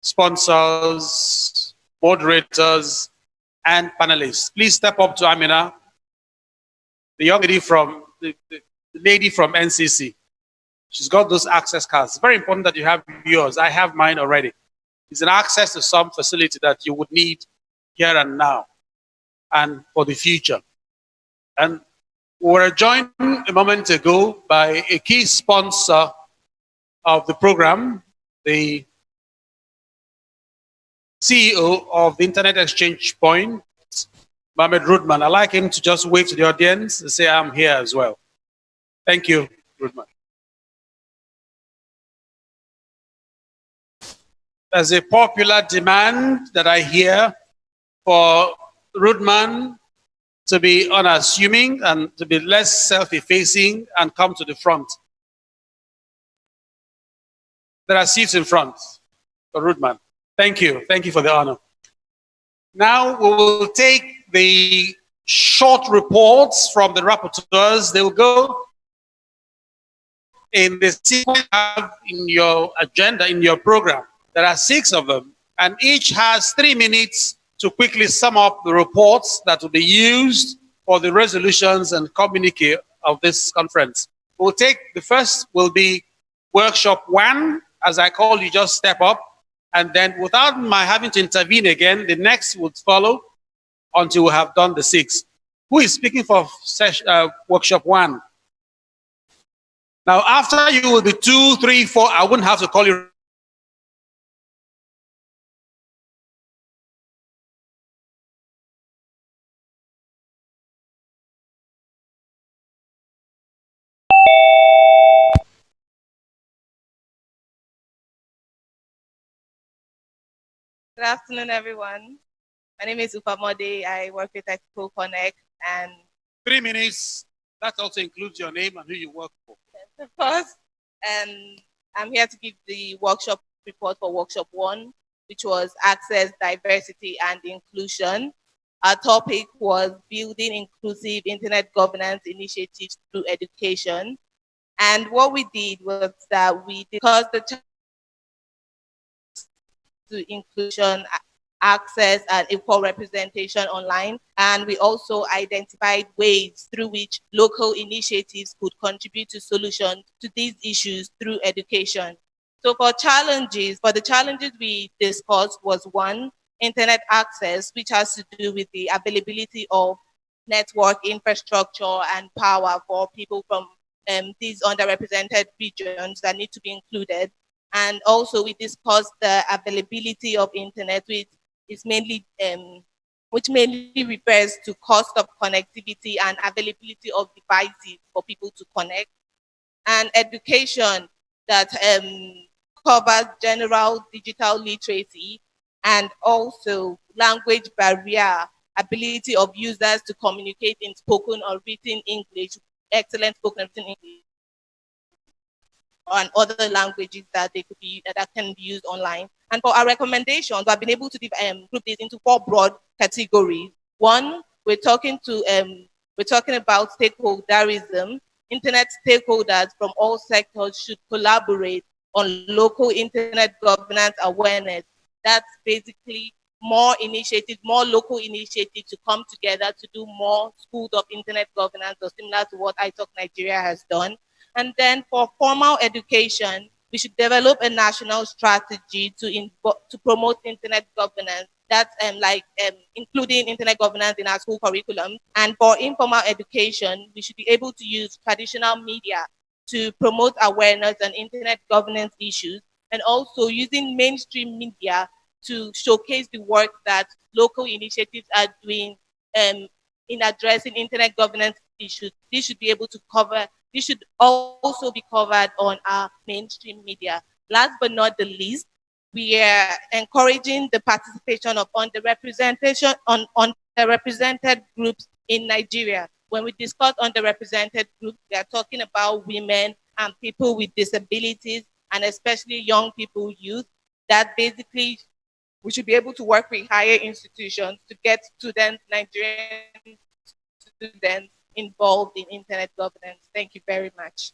sponsors, moderators, and panelists. Please step up to Amina, the young lady from the lady from NCC. She's got those access cards. It's very important that you have yours. I have mine already. It's an access to some facility that you would need here and now and for the future. And we were joined a moment ago by a key sponsor of the program, the CEO of the Internet Exchange Point, Mohammed Rudman. I'd like him to just wave to the audience and say, I'm here as well. Thank you, Rudman. There's a popular demand that I hear for Rudman to be unassuming and to be less self-effacing and come to the front. There are seats in front for Rudman. Thank you. Thank you for the honor. Now we will take the short reports from the rapporteurs. They will go in the sequence you have in your agenda, in your program. There are 6 of them, and each has 3 minutes to quickly sum up the reports that will be used for the resolutions and communique of this conference. We'll take the first will be workshop 1. As I call you, just step up. And then without my having to intervene again, the next would follow until we have done the 6. Who is speaking for workshop 1? Now, after you will be 2, 3, 4. I wouldn't have to call you. Good afternoon, everyone. My name is Upamode. I work with Expo Connect, and 3 minutes. That also includes your name and who you work for. of course, and I'm here to give the workshop report for workshop 1, which was access, diversity, and inclusion. Our topic was building inclusive internet governance initiatives through education. And what we did was that we discussed the to inclusion, access, and equal representation online. And we also identified ways through which local initiatives could contribute to solutions to these issues through education. So for the challenges we discussed was 1, internet access, which has to do with the availability of network infrastructure and power for people from these underrepresented regions that need to be included. And also we discussed the availability of internet, which mainly refers to cost of connectivity and availability of devices for people to connect. And education that covers general digital literacy and also language barrier, ability of users to communicate in spoken or written English, excellent spoken and written English, and other languages that can be used online. And for our recommendations, we have been able to group this into 4 broad categories. 1, we're talking about stakeholderism. Internet stakeholders from all sectors should collaborate on local internet governance awareness. That's basically more local initiatives to come together to do more schools of internet governance, or similar to what ISOC Nigeria has done. And then for formal education, we should develop a national strategy to promote internet governance. That's including internet governance in our school curriculum. And for informal education, we should be able to use traditional media to promote awareness on internet governance issues, and also using mainstream media to showcase the work that local initiatives are doing in addressing internet governance issues. This should also be covered on our mainstream media. Last but not the least, we are encouraging the participation of underrepresented groups in Nigeria. When we discuss underrepresented groups, we are talking about women and people with disabilities, and especially young people, youth, that basically we should be able to work with higher institutions to get students, Nigerian students, involved in internet governance. Thank you very much.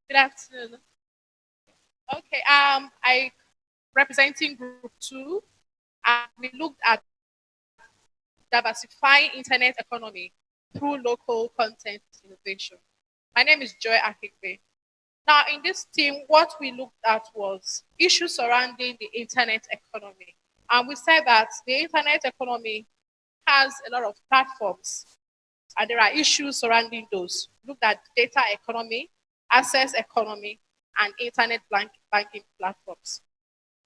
Good afternoon. Okay, I representing group 2, and we looked at diversifying internet economy through local content innovation. My name is Joy Akikbe. Now, in this team, what we looked at was issues surrounding the internet economy. And we said that the internet economy has a lot of platforms, and there are issues surrounding those. Looked at data economy, access economy, and internet banking platforms.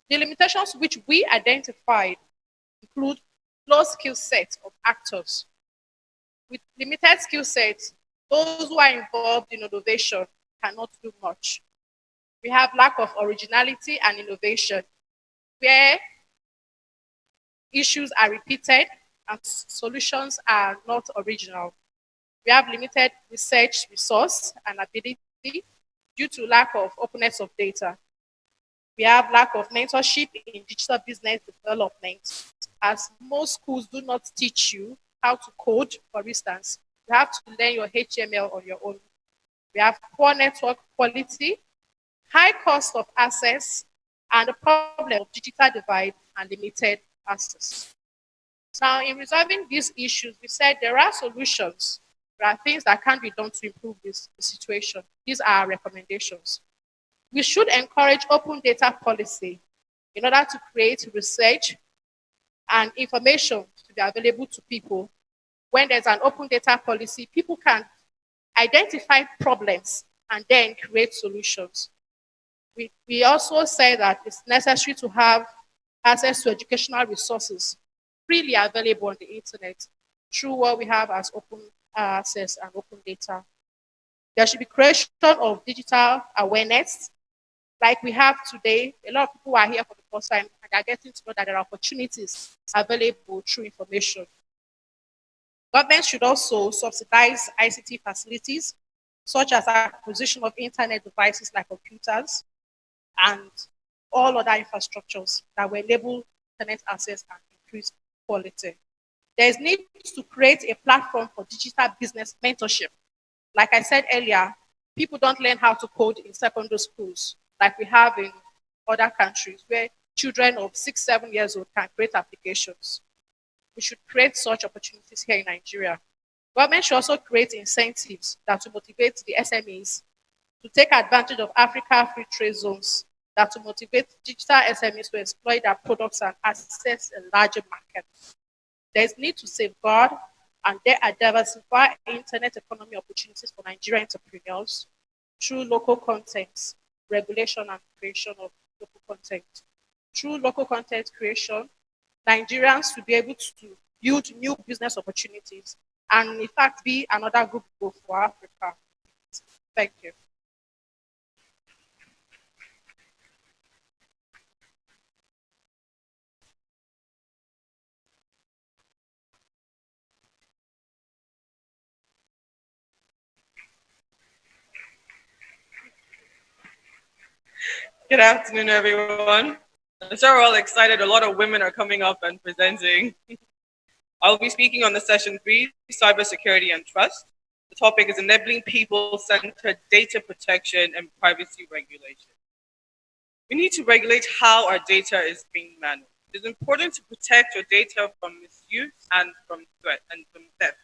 The limitations which we identified include low skill set of actors. With limited skill sets, those who are involved in innovation cannot do much. We have lack of originality and innovation, where issues are repeated and solutions are not original. We have limited research resource and ability due to lack of openness of data. We have lack of mentorship in digital business development, as most schools do not teach you how to code, for instance. You have to learn your HTML on your own. We have poor network quality, high cost of access, and the problem of digital divide and limited access. Now, in resolving these issues, we said there are solutions. There are things that can be done to improve this situation. These are our recommendations. We should encourage open data policy in order to create research and information to be available to people. When there's an open data policy, people can identify problems and then create solutions. We also say that it's necessary to have access to educational resources freely available on the internet through what we have as open access and open data. There should be creation of digital awareness like we have today. A lot of people are here for the first time and are getting to know that there are opportunities available through information. Government should also subsidize ICT facilities, such as acquisition of internet devices like computers and all other infrastructures that will enable internet access and increase quality. There is need to create a platform for digital business mentorship. Like I said earlier, people don't learn how to code in secondary schools like we have in other countries where children of 6, 7 years old can create applications. We should create such opportunities here in Nigeria. Government should also create incentives that will motivate the SMEs to take advantage of Africa free trade zones, that will motivate digital SMEs to exploit their products and access a larger market. There is need to safeguard and diversify internet economy opportunities for Nigerian entrepreneurs through local content, regulation and creation of local content. Through local content creation, Nigerians will be able to build new business opportunities and in fact be another good goal for Africa. Thank you. Good afternoon, everyone. I'm sure we're all excited. A lot of women are coming up and presenting. I'll be speaking on the session 3, cybersecurity and trust. The topic is enabling people-centered data protection and privacy regulation. We need to regulate how our data is being managed. It is important to protect your data from misuse and from threat and from theft.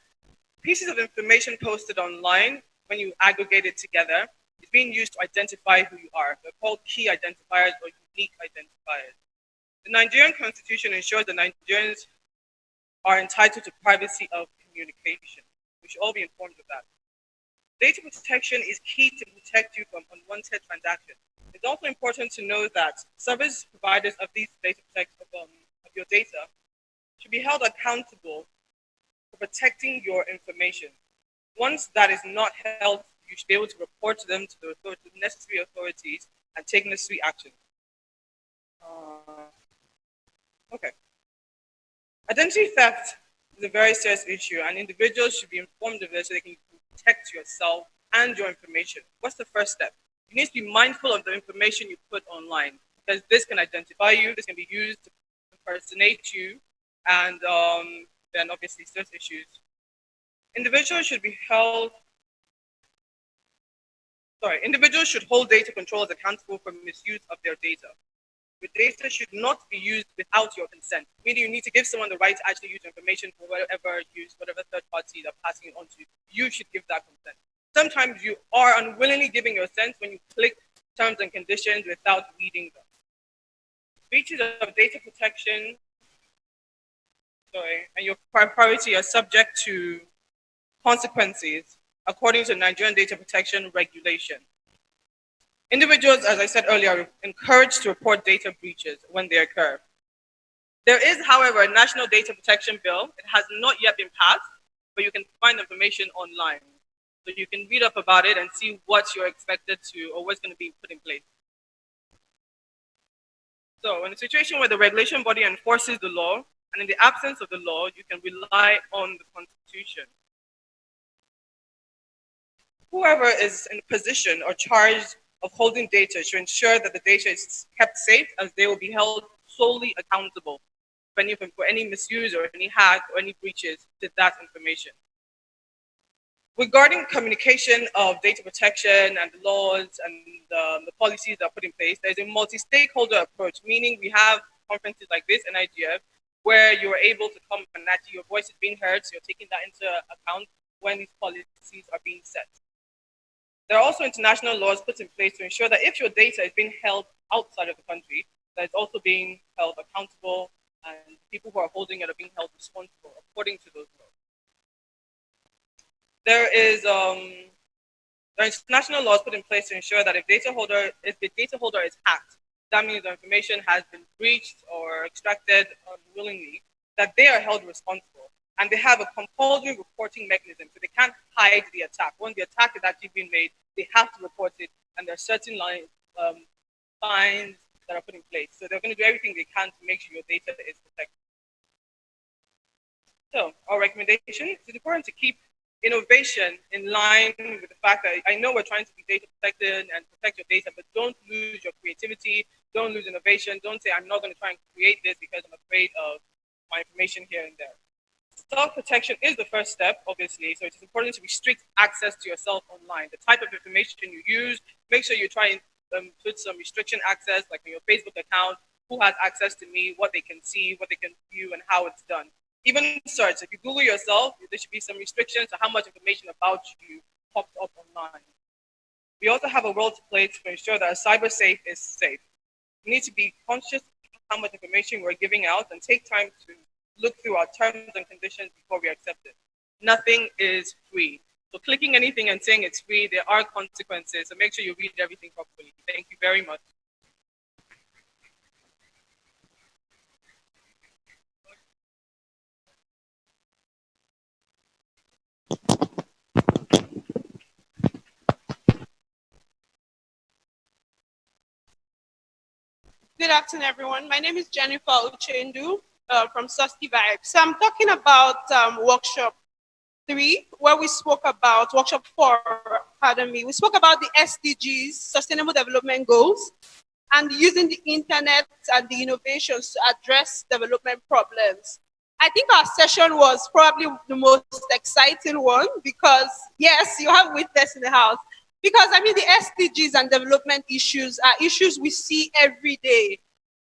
Pieces of information posted online, when you aggregate it together, is being used to identify who you are. They're called key identifiers or unique identifiers. The Nigerian Constitution ensures that Nigerians are entitled to privacy of communication. We should all be informed of that. Data protection is key to protect you from unwanted transactions. It's also important to know that service providers of these data of your data should be held accountable for protecting your information. Once that is not held, you should be able to report to them to the necessary authorities and take necessary action. Okay. Identity theft is a very serious issue, and individuals should be informed of this so they can protect yourself and your information. What's the first step? You need to be mindful of the information you put online, because this can identify you, this can be used to impersonate you, and then obviously serious issues. Individuals should hold data controllers accountable for misuse of their data. Your data should not be used without your consent, meaning you need to give someone the right to actually use your information for whatever use, whatever third party they're passing it on to. You should give that consent. Sometimes you are unwillingly giving your consent when you click terms and conditions without reading them. Breaches of data protection, and your priority are subject to consequences according to Nigerian data protection regulation. Individuals, as I said earlier, are encouraged to report data breaches when they occur. There is, however, a national data protection bill. It has not yet been passed, but you can find information online. So you can read up about it and see what you're expected to, or what's going to be put in place. So in a situation where the regulation body enforces the law, and in the absence of the law, you can rely on the Constitution. Whoever is in a position or charged of holding data should ensure that the data is kept safe, as they will be held solely accountable for any misuse or any hack or any breaches to that information. Regarding communication of data protection and the laws and the policies that are put in place, there's a multi-stakeholder approach, meaning we have conferences like this, NIGF, where you're able to come and actually your voice is being heard, so you're taking that into account when these policies are being set. There are also international laws put in place to ensure that if your data is being held outside of the country, that it's also being held accountable, and people who are holding it are being held responsible according to those laws. There are international laws put in place to ensure that if the data holder is hacked, that means the information has been breached or extracted unwillingly, that they are held responsible. And they have a compulsory reporting mechanism, so they can't hide the attack. When the attack is actually being made, they have to report it, and there are certain fines that are put in place. So they're going to do everything they can to make sure your data is protected. So our recommendation is important to keep innovation in line with the fact that I know we're trying to be data protected and protect your data, but don't lose your creativity, don't lose innovation, don't say I'm not going to try and create this because I'm afraid of my information here and there. Self-protection is the first step, obviously, so it is important to restrict access to yourself online. The type of information you use, make sure you try and put some restriction access, like on your Facebook account, who has access to me, what they can see, what they can view, and how it's done. Even search, if you Google yourself, there should be some restrictions to how much information about you pops up online. We also have a role to play to ensure that a cyber safe is safe. We need to be conscious of how much information we're giving out and take time to look through our terms and conditions before we accept it. Nothing is free. So clicking anything and saying it's free, there are consequences. So make sure you read everything properly. Thank you very much. Good afternoon, everyone. My name is Jennifer Uchendu from Susky Vibes. So I'm talking about workshop 3, where we spoke about, workshop 4, pardon me. We spoke about the SDGs, Sustainable Development Goals, and using the internet and the innovations to address development problems. I think our session was probably the most exciting one because, yes, you have witness in the house. Because, I mean, the SDGs and development issues are issues we see every day,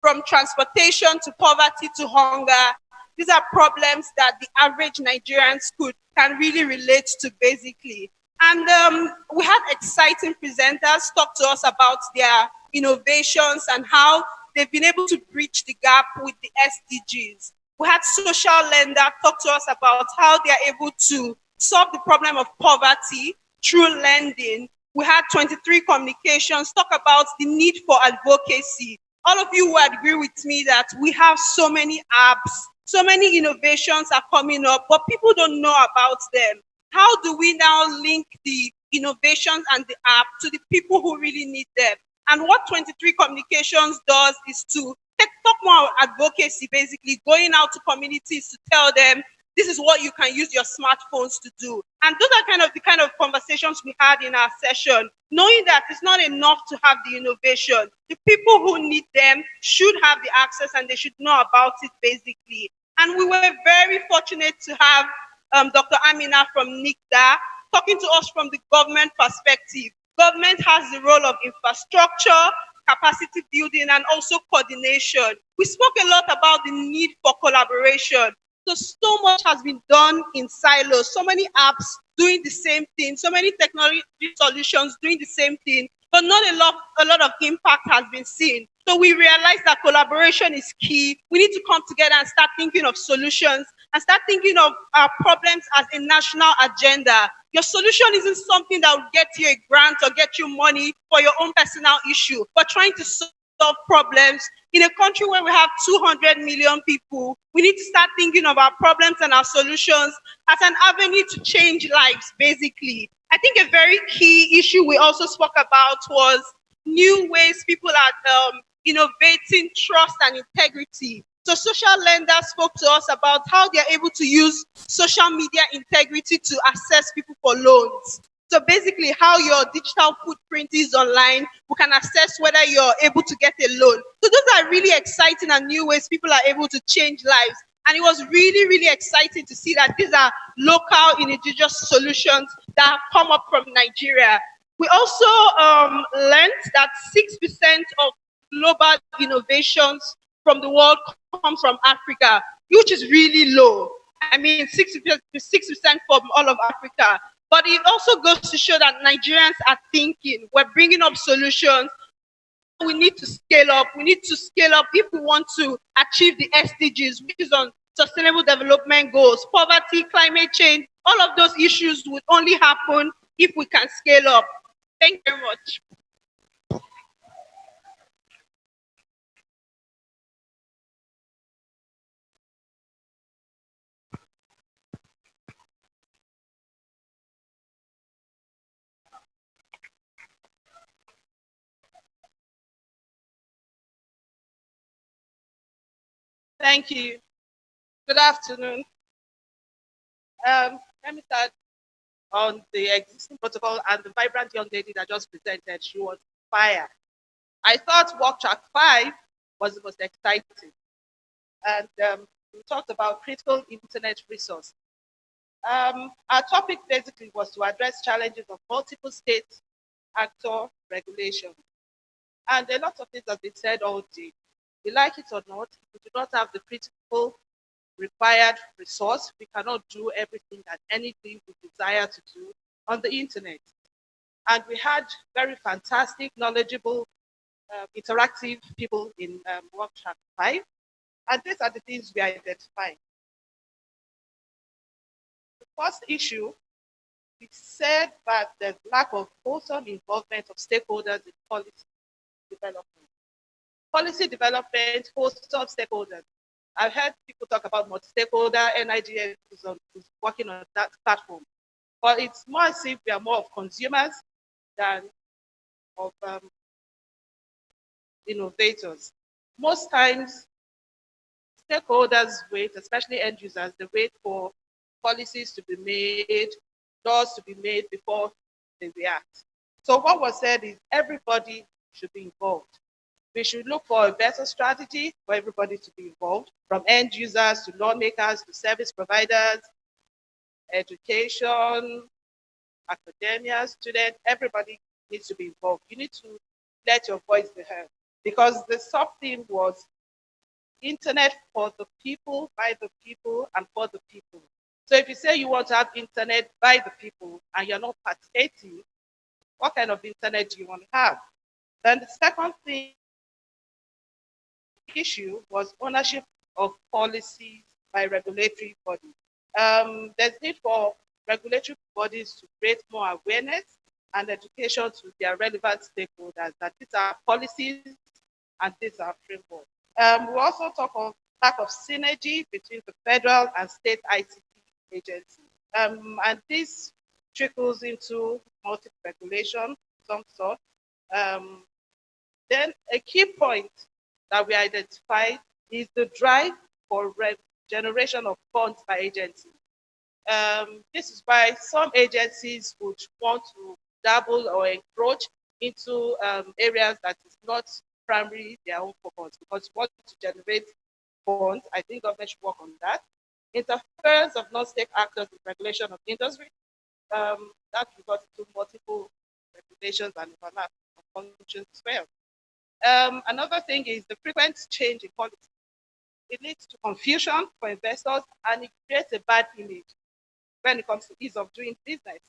from transportation to poverty to hunger. These are problems that the average Nigerians can really relate to, basically. And we had exciting presenters talk to us about their innovations and how they've been able to bridge the gap with the SDGs. We had social lender talk to us about how they are able to solve the problem of poverty through lending. We had 23 communications talk about the need for advocacy. All of you would agree with me that we have so many apps, so many innovations are coming up, but people don't know about them. How do we now link the innovations and the app to the people who really need them? And what 23 communications does is to talk more advocacy, basically going out to communities to tell them this is what you can use your smartphones to do. And those are the kind of conversations we had in our session, knowing that it's not enough to have the innovation. The people who need them should have the access and they should know about it, basically. And we were very fortunate to have Dr. Amina from NITDA talking to us from the government perspective. Government has the role of infrastructure, capacity building, and also coordination. We spoke a lot about the need for collaboration. So much has been done in silos, so many apps doing the same thing, so many technology solutions doing the same thing, but not a lot of impact has been seen. So we realized that collaboration is key. We need to come together and start thinking of solutions and start thinking of our problems as a national agenda. Your solution isn't something that will get you a grant or get you money for your own personal issue, but trying to solve problems. In a country where we have 200 million people, we need to start thinking of our problems and our solutions as an avenue to change lives, basically. I think a very key issue we also spoke about was new ways people are innovating trust and integrity. So social lenders spoke to us about how they're able to use social media integrity to assess people for loans. So basically how your digital footprint is online, we can assess whether you're able to get a loan. So those are really exciting and new ways people are able to change lives. And it was really, really exciting to see that these are local indigenous solutions that have come up from Nigeria. We also learned that 6% of global innovations from the world come from Africa, which is really low. I mean, 6% from all of Africa. But it also goes to show that Nigerians are thinking, we're bringing up solutions. We need to scale up. We need to scale up if we want to achieve the SDGs, which is on Sustainable Development Goals, poverty, climate change. All of those issues would only happen if we can scale up. Thank you very much. Thank you. Good afternoon. Let me start on the existing protocol and the vibrant young lady that just presented. She was fire. I thought Work Track 5 was the most exciting. And we talked about critical internet resource. Our topic basically was to address challenges of multiple state actor regulation. And a lot of things have been said all day. We like it or not, we do not have the critical required resource. We cannot do everything and anything we desire to do on the internet. And we had very fantastic, knowledgeable, interactive people in Work Track 5. And these are the things we identified. The first issue, we said that the lack of wholesome involvement of stakeholders in policy development. Policy development, wholesome stakeholders. I've heard people talk about multi-stakeholder, NIGF is working on that platform. But it's more as if we are more of consumers than of innovators. Most times, stakeholders wait, especially end users, they wait for policies to be made, laws to be made before they react. So what was said is everybody should be involved. We should look for a better strategy for everybody to be involved, from end users to lawmakers to service providers, education, academia, students, everybody needs to be involved. You need to let your voice be heard, because the sub-theme was internet for the people, by the people, and for the people. So if you say you want to have internet by the people and you're not participating, what kind of internet do you want to have? Then the second thing issue was ownership of policies by regulatory bodies. There's need for regulatory bodies to create more awareness and education to their relevant stakeholders that these are policies and these are frameworks. We also talk of lack of synergy between the federal and state ICT agencies. And this trickles into multi-regulation, some sort. Then a key point that we identified is the drive for generation of funds by agencies. This is why some agencies would want to dabble or encroach into areas that is not primarily their own focus, because we want to generate funds. I think government should work on that. Interference of non-state actors in regulation of industry, that results into multiple regulations and overlap of functions as well. Another thing is the frequent change in policy. It leads to confusion for investors and it creates a bad image when it comes to ease of doing business.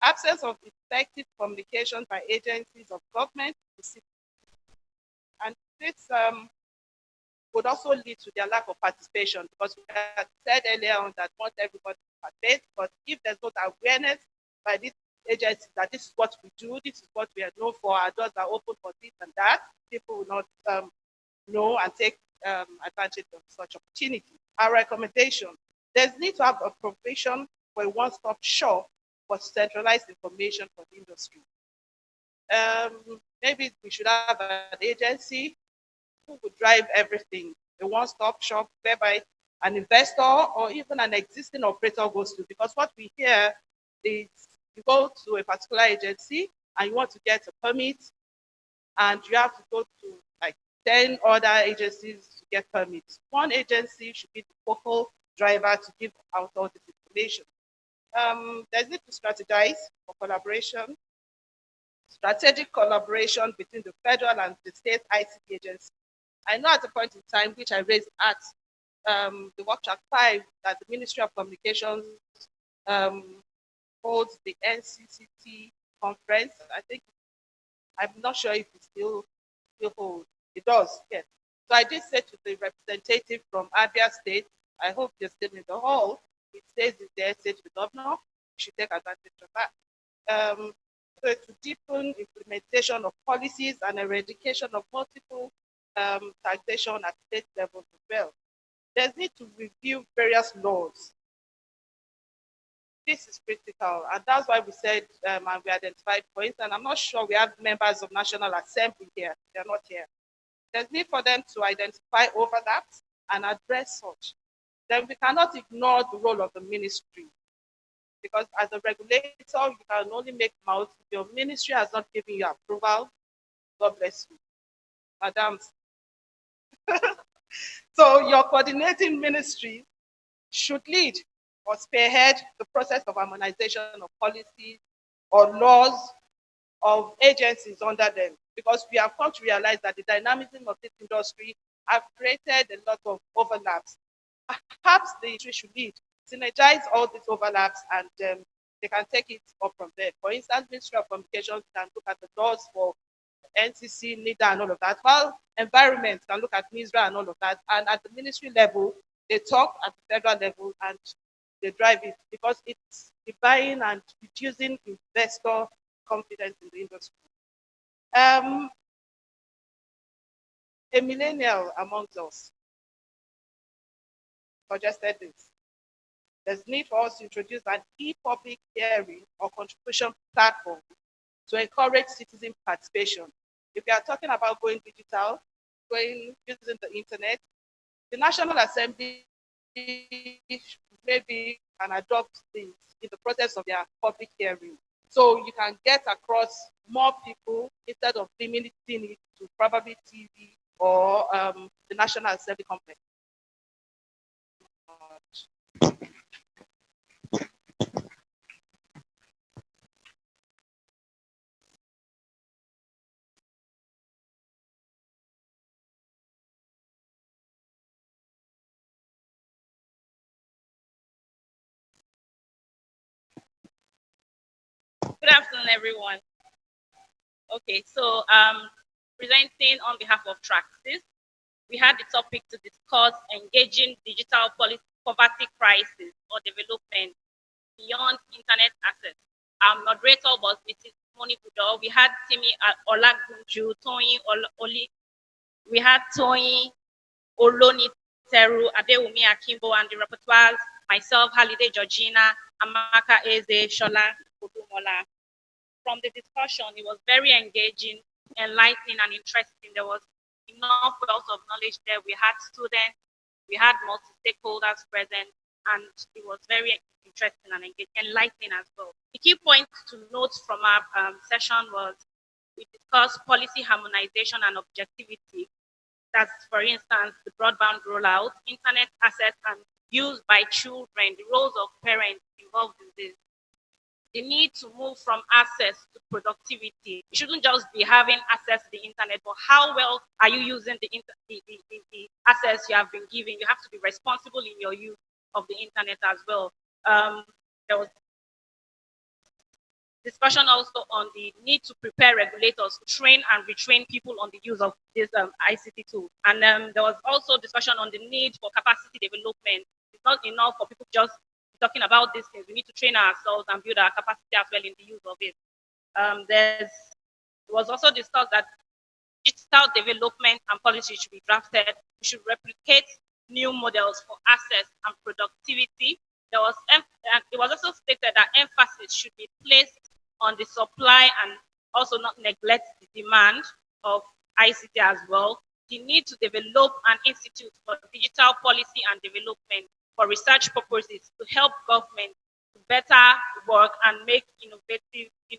Absence of effective communication by agencies of government, and this would also lead to their lack of participation, because we had said earlier on that not everybody participates, but if there's not awareness by these agencies that this is what we do, this is what we are known for, our doors are open for this and that, people will not know and take advantage of such opportunity. Our recommendation, there's need to have a provision for a one-stop shop for centralized information for the industry. Maybe we should have an agency who would drive everything, a one-stop shop whereby an investor or even an existing operator goes to, because what we hear is you go to a particular agency and you want to get a permit and you have to go to like 10 other agencies to get permits. One agency should be the focal driver to give out all this information. There's need to strategize for collaboration, strategic collaboration between the federal and the state ICT agency. I know at a point in time, which I raised at the workshop 5, that the Ministry of Communications holds the NCCT conference. I think, I'm not sure if it still holds. It does, yes. So I did say to the representative from Abia State, I hope they're still in the hall. It says it's there, say to the governor, we should take advantage of that. So to deepen implementation of policies and eradication of multiple taxation at state level as well. There's need to review various laws. This is critical, and that's why we said, and we identified, for instance, I'm not sure we have members of National Assembly here. They're not here. There's need for them to identify overlaps and address such. Then we cannot ignore the role of the ministry, because as a regulator, you can only make mouth if your ministry has not given you approval. God bless you, madam. So your coordinating ministry should lead or spearhead the process of harmonization of policies or laws of agencies under them, because we have come to realize that the dynamism of this industry have created a lot of overlaps. Perhaps the industry should lead, synergize all these overlaps, and they can take it up from there. For instance, Ministry of Communications can look at the laws for NCC, NITDA, and all of that, while environment can look at NIRA and all of that. And at the ministry level, they talk at the federal level and they drive it, because it's buying and reducing investor confidence in the industry. A millennial amongst us suggested this. There's need for us to introduce an e-public hearing or contribution platform to encourage citizen participation. If we are talking about going digital, using the internet, the National Assembly maybe can adopt this in the process of their public hearing. So you can get across more people instead of limiting it to probably TV or the National Assembly complex. Good afternoon, everyone. Okay, so presenting on behalf of Traxis, we had the topic to discuss engaging digital poverty crisis or development beyond internet access. Our moderator was Mrs. Moni Budo. We had Timi Olagunju, Toyin Oli. We had Toyin Oloni Teru, Adewumi Akimbo, and the repertoires, myself, Halide Georgina, Amaka Eze, Shola Odumola. From the discussion, it was very engaging, enlightening, and interesting. There was enough wealth of knowledge there. We had students, we had multi-stakeholders present, and it was very interesting and enlightening as well. The key point to note from our session was we discussed policy harmonization and objectivity. That's, for instance, the broadband rollout, internet access and use by children, the roles of parents involved in this. The need to move from access to productivity. You shouldn't just be having access to the internet, but how well are you using the access you have been given? You have to be responsible in your use of the internet as well. There was discussion also on the need to prepare regulators to train and retrain people on the use of this ICT tool. And there was also discussion on the need for capacity development. It's not enough for people just talking about these things. We need to train ourselves and build our capacity as well in the use of it. It was also discussed that digital development and policy should be drafted. We should replicate new models for access and productivity. It was also stated that emphasis should be placed on the supply and also not neglect the demand of ICT as well. The need to develop an institute for digital policy and development for research purposes to help government to better work and make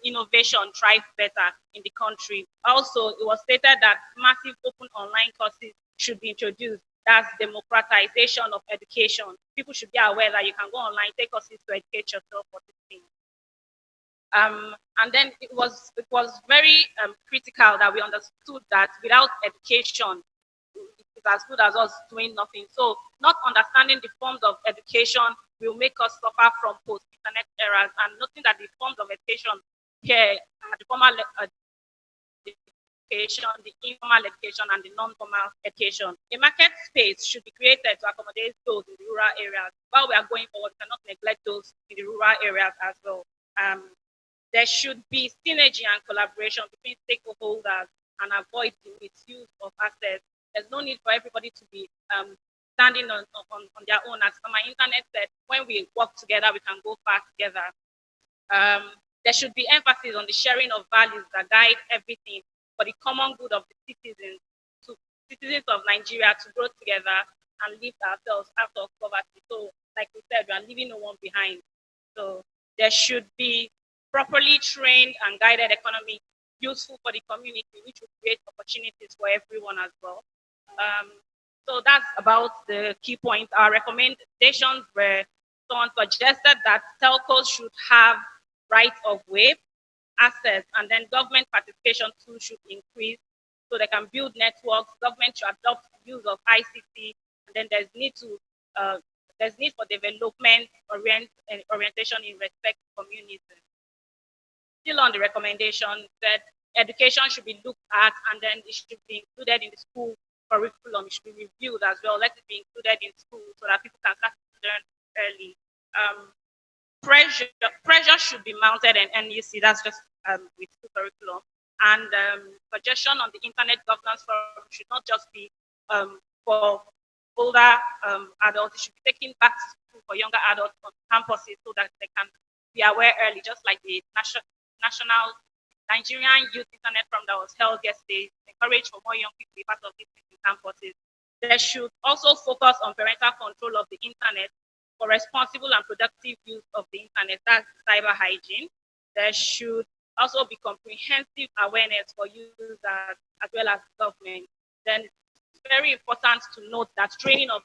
innovation thrive better in the country. Also, it was stated that massive open online courses should be introduced. That's democratization of education. People should be aware that you can go online, take courses to educate yourself for this thing. And then it was very critical that we understood that without education, it's as good as us doing nothing. So not understanding the forms of education will make us suffer from post-internet eras, and noting that the forms of education here are the formal education, the informal education, and the non-formal education. A market space should be created to accommodate those in the rural areas. While we are going forward, we cannot neglect those in the rural areas as well. There should be synergy and collaboration between stakeholders and avoid the misuse of assets. There's no need for everybody to be standing on their own. As my internet said, when we work together, we can go far together. There should be emphasis on the sharing of values that guide everything for the common good of the citizens, citizens of Nigeria to grow together and lift ourselves out of poverty. So, like we said, we are leaving no one behind. So there should be properly trained and guided economy useful for the community, which will create opportunities for everyone as well. So that's about the key points. Our recommendations were, someone suggested that telcos should have right of way, access, and then government participation too should increase so they can build networks. Government should adopt the use of ICT, and then there's need for development orientation in respect to communities. Still on the recommendation that education should be looked at, and then it should be included in the school curriculum. It should be reviewed as well. Let it be included in school so that people can start to learn early. Pressure should be mounted in NUC. That's just with school curriculum. And suggestion on the internet governance forum should not just be for older adults. It should be taken back to school for younger adults on campuses so that they can be aware early, just like the National Nigerian Youth Internet Forum that was held yesterday, encourage for more young people to be part of these campuses. There should also focus on parental control of the internet for responsible and productive use of the internet. That's cyber hygiene. There should also be comprehensive awareness for users as well as government. Then it's very important to note that training of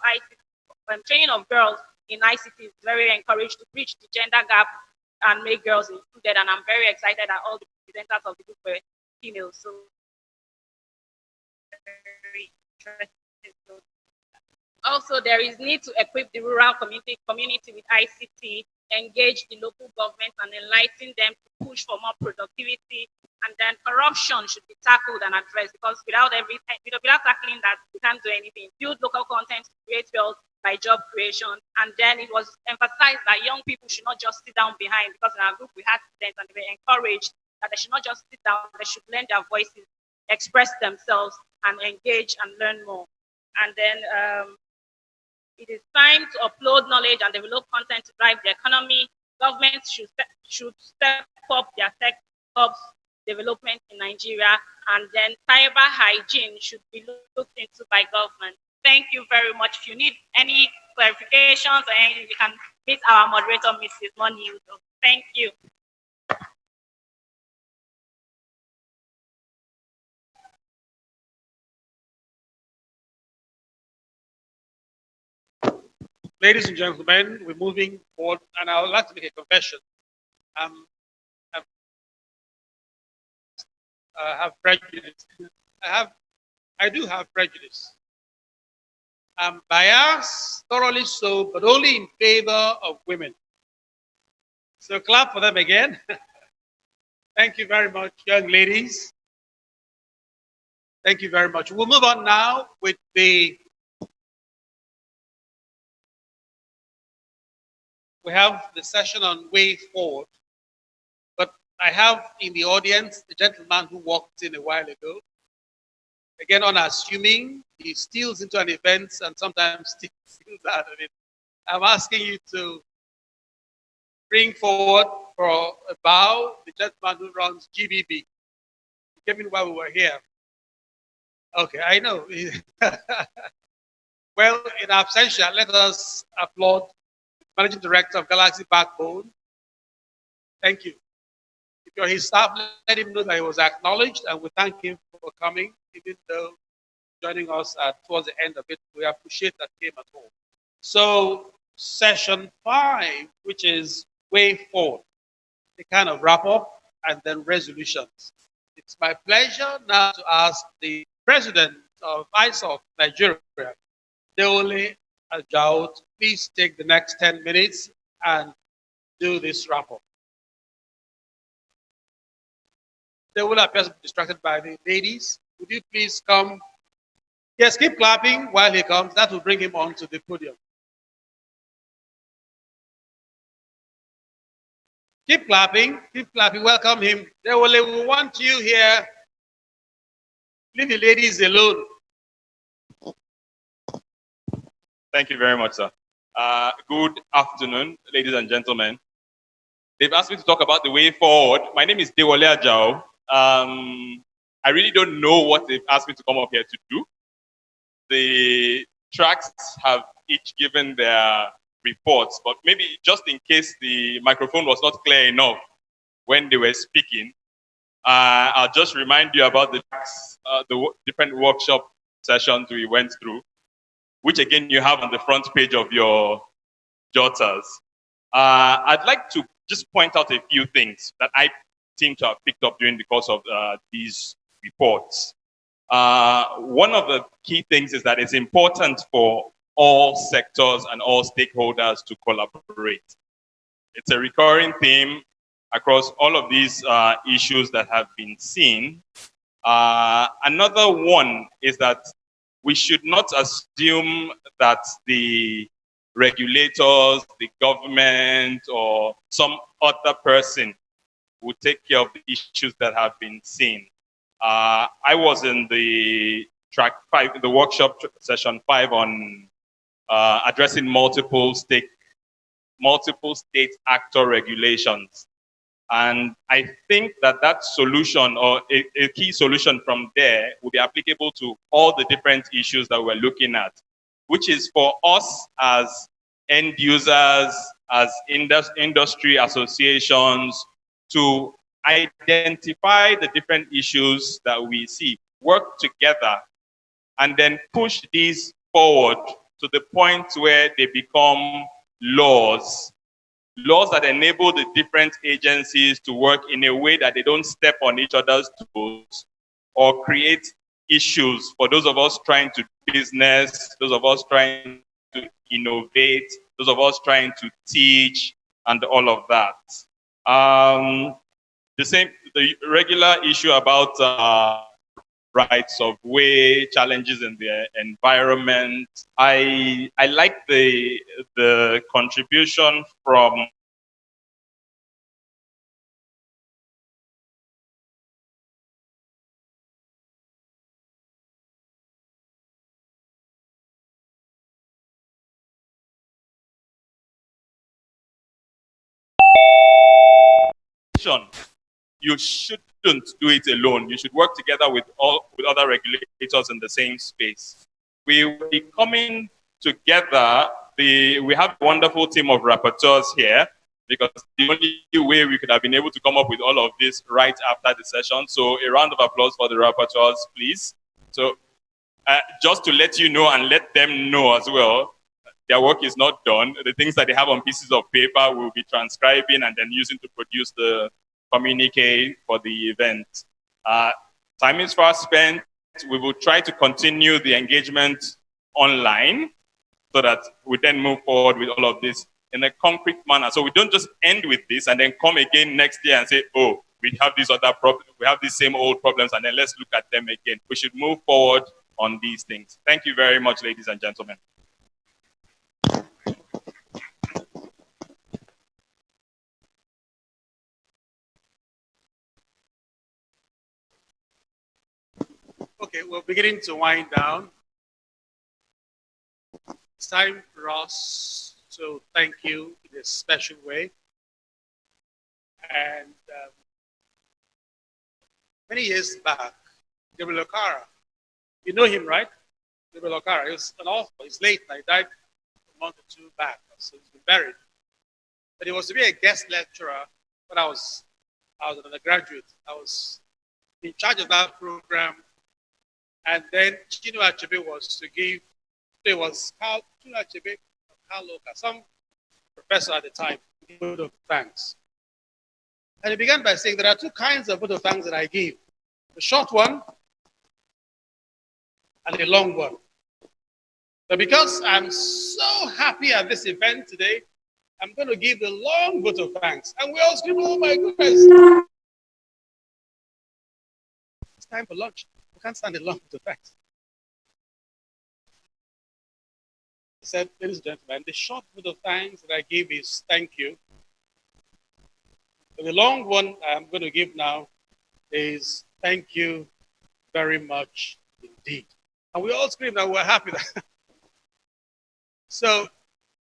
girls in ICT is very encouraged to bridge the gender gap and make girls included. And I'm very excited that all the presenters of the group were females. So very interesting. Also, there is need to equip the rural community with ICT, engage the local government and enlighten them to push for more productivity. And then corruption should be tackled and addressed, because without tackling that, we can't do anything. Build local content to create wealth by job creation. And then it was emphasized that young people should not just sit down behind, because in our group we had students and they were encouraged that they should not just sit down, they should lend their voices, express themselves, and engage and learn more. And then it is time to upload knowledge and develop content to drive the economy. Governments should step up their tech hubs development in Nigeria, and then cyber hygiene should be looked into by government. Thank you very much. If you need any clarifications or anything, you can meet our moderator, Mrs. Moni. Thank you. Ladies and gentlemen, we're moving forward, and I would like to make a confession. I have prejudice. I do have prejudice. I'm biased, thoroughly so, but only in favor of women. So clap for them again. Thank you very much, young ladies. Thank you very much. We'll move on now with we have the session on way forward, but I have in the audience the gentleman who walked in a while ago. Again, unassuming, he steals into an event and sometimes steals out of it. I'm asking you to bring forward for a bow the gentleman who runs GBB. He came in while we were here. Okay, I know. Well, in absentia, let us applaud Managing Director of Galaxy Backbone. Thank you. If you're his staff, let him know that he was acknowledged, and we thank him for coming, even though joining us towards the end of it. We appreciate that he came at all. So, session 5, which is way forward, a kind of wrap up and then resolutions. It's my pleasure now to ask the president of ISOC Nigeria, Deole Ajaut, please take the next 10 minutes and do this wrap up. They will appear to be distracted by the ladies. Would you please come? Yes, keep clapping while he comes. That will bring him onto the podium. Keep clapping, welcome him. They will want you here. Leave the ladies alone. Thank you very much, sir. Good afternoon, ladies and gentlemen. They've asked me to talk about the way forward. My name is Deole Ajaut. I really don't know what they've asked me to come up here to do. The tracks have each given their reports, but maybe just in case the microphone was not clear enough when they were speaking, I'll just remind you about the tracks, the different workshop sessions we went through, which again you have on the front page of your jotters. I'd like to just point out a few things that I seem to have picked up during the course of these reports. One of the key things is that it's important for all sectors and all stakeholders to collaborate. It's a recurring theme across all of these issues that have been seen. Another one is that we should not assume that the regulators, the government, or some other person will take care of the issues that have been seen. I was in the track 5, the workshop session 5 on addressing multiple state actor regulations. And I think that solution, or a key solution from there, will be applicable to all the different issues that we're looking at, which is for us as end users, as industry associations, to identify the different issues that we see, work together, and then push these forward to the point where they become laws that enable the different agencies to work in a way that they don't step on each other's toes or create issues for those of us trying to do business, those of us trying to innovate, those of us trying to teach, and all of that. The regular issue about rights of way, challenges in the environment. I like the contribution from you shouldn't do it alone. You should work together with other regulators in the same space. We will be coming together. We have a wonderful team of rapporteurs here, because the only way we could have been able to come up with all of this right after the session. So a round of applause for the rapporteurs, please. So just to let you know and let them know as well, their work is not done. The things that they have on pieces of paper will be transcribing and then using to produce the communique for the event. Time is fast spent. We will try to continue the engagement online so that we then move forward with all of this in a concrete manner. So we don't just end with this and then come again next year and say, oh, we have these other problems, we have these same old problems, and then let's look at them again. We should move forward on these things. Thank you very much, ladies and gentlemen. Okay, we're beginning to wind down. It's time for us to thank you in a special way. And many years back, Gabriel Okara, you know him, right? Gabriel Okara, he was an author. He's late. He died a month or two back, so he's been buried. But he was to be a guest lecturer when I was an undergraduate. I was in charge of that program. And then Chino Achebe was to give, it was Chino Achebe, some professor at the time, vote of thanks. And he began by saying there are two kinds of vote of thanks that I give: the short one and the long one. But because I'm so happy at this event today, I'm going to give the long vote of thanks. And we all scream, oh my goodness. It's time for lunch. We can't stand the long vote of thanks. He said, ladies and gentlemen, the short vote of thanks that I give is thank you. But the long one I'm going to give now is thank you very much indeed. And we all screamed and we're happy that. So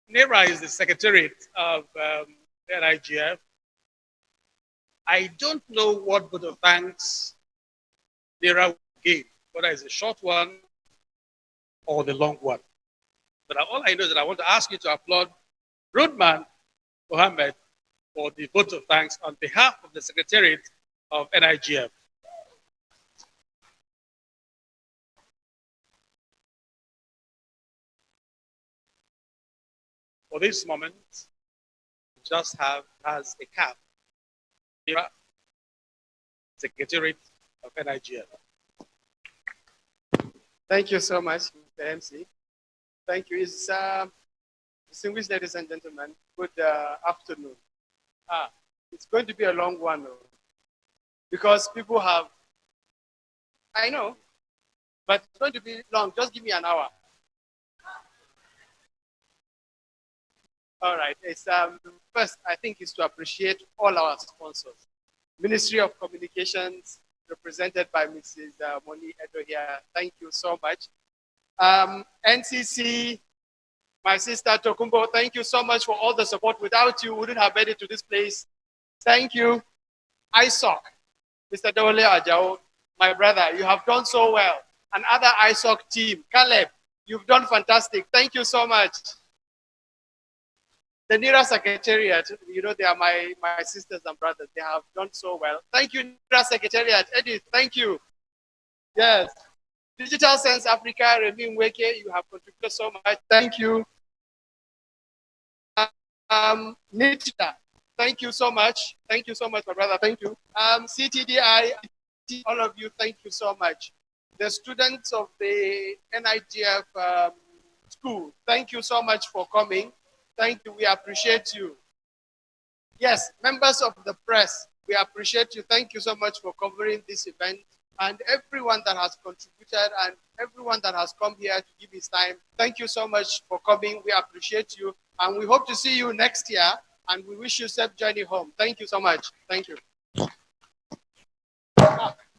NIRA is the secretariat of NIGF. I don't know what vote of thanks NIRA will give, whether it's a short one or the long one. But all I know is that I want to ask you to applaud Roadman Mohammed for the vote of thanks on behalf of the secretariat of NIGF. For this moment, just has a cap. Secretariat of NIGF. Thank you so much, Mr. MC. Thank you. Distinguished ladies and gentlemen, good afternoon. It's going to be a long one, because people have, I know, but it's going to be long. Just give me an hour. All right. It's, first, I think, is to appreciate all our sponsors. Ministry of Communications, represented by Mrs. Moni Edo here. Thank you so much. NCC, my sister Tokumbo, thank you so much for all the support. Without you, we wouldn't have made it to this place. Thank you. ISOC, Mr. Dole Ajao, my brother, you have done so well. And other ISOC team, Caleb, you've done fantastic. Thank you so much. The NIRA Secretariat, you know, they are my sisters and brothers. They have done so well. Thank you, NIRA Secretariat. Edith, thank you. Yes. DigitalSENSE Africa, Remy Mweke, you have contributed so much. Thank you. NITDA, thank you so much. Thank you so much, my brother. Thank you. CTDI, all of you, thank you so much. The students of the NIGF school, thank you so much for coming. Thank you. We appreciate you. Yes, members of the press, we appreciate you. Thank you so much for covering this event and everyone that has contributed and everyone that has come here to give his time. Thank you so much for coming. We appreciate you, and we hope to see you next year, and we wish you a safe journey home. Thank you so much. Thank you.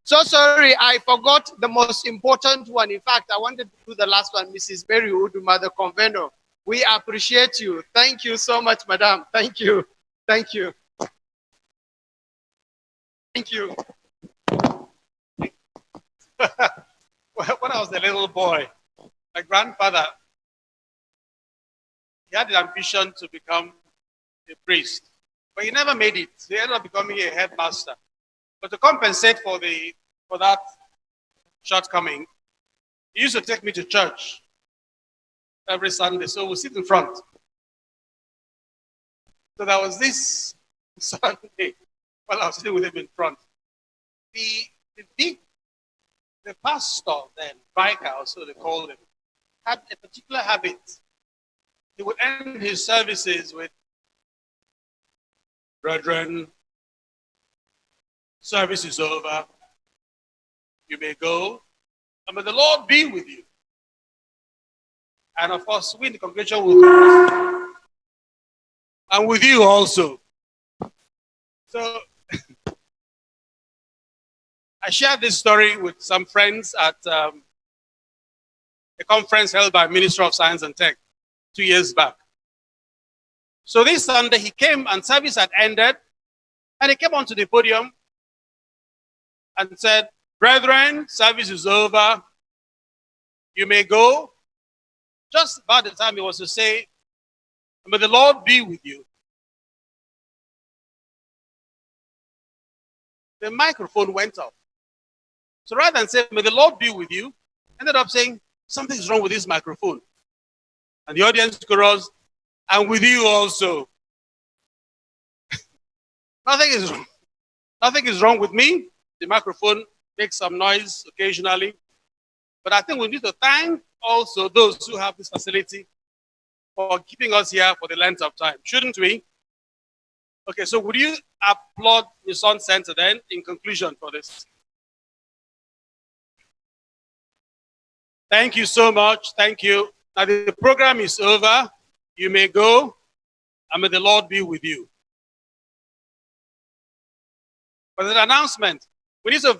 So sorry, I forgot the most important one. In fact, I wanted to do the last one, Mrs. Mary Uduma, the convener. We appreciate you. Thank you so much, madam. Thank you. Thank you. Thank you. When I was a little boy, my grandfather, he had the ambition to become a priest, but he never made it. He ended up becoming a headmaster. But to compensate for that shortcoming, he used to take me to church every Sunday, so we'll sit in front. So there was this Sunday while I was sitting with him in front. The pastor then, vicar, so they called him, had a particular habit. He would end his services with, "Brethren, service is over. You may go, and may the Lord be with you." And of course, we in the congregation will be, and with you also. So I shared this story with some friends at a conference held by Ministry of Science and Tech 2 years back. So this Sunday he came and service had ended, and he came onto the podium and said, "Brethren, service is over. You may go." Just about the time he was to say, "May the Lord be with you," the microphone went off. So rather than say, "May the Lord be with you," ended up saying, "Something is wrong with this microphone." And the audience chorused, "And with you also." Nothing is wrong with me. The microphone makes some noise occasionally. But I think we need to thank also those who have this facility for keeping us here for the length of time, shouldn't we? Okay, so would you applaud Muson Center then in conclusion for this? Thank you so much. Thank you. Now the program is over. You may go, and may the Lord be with you. For the announcement, we need to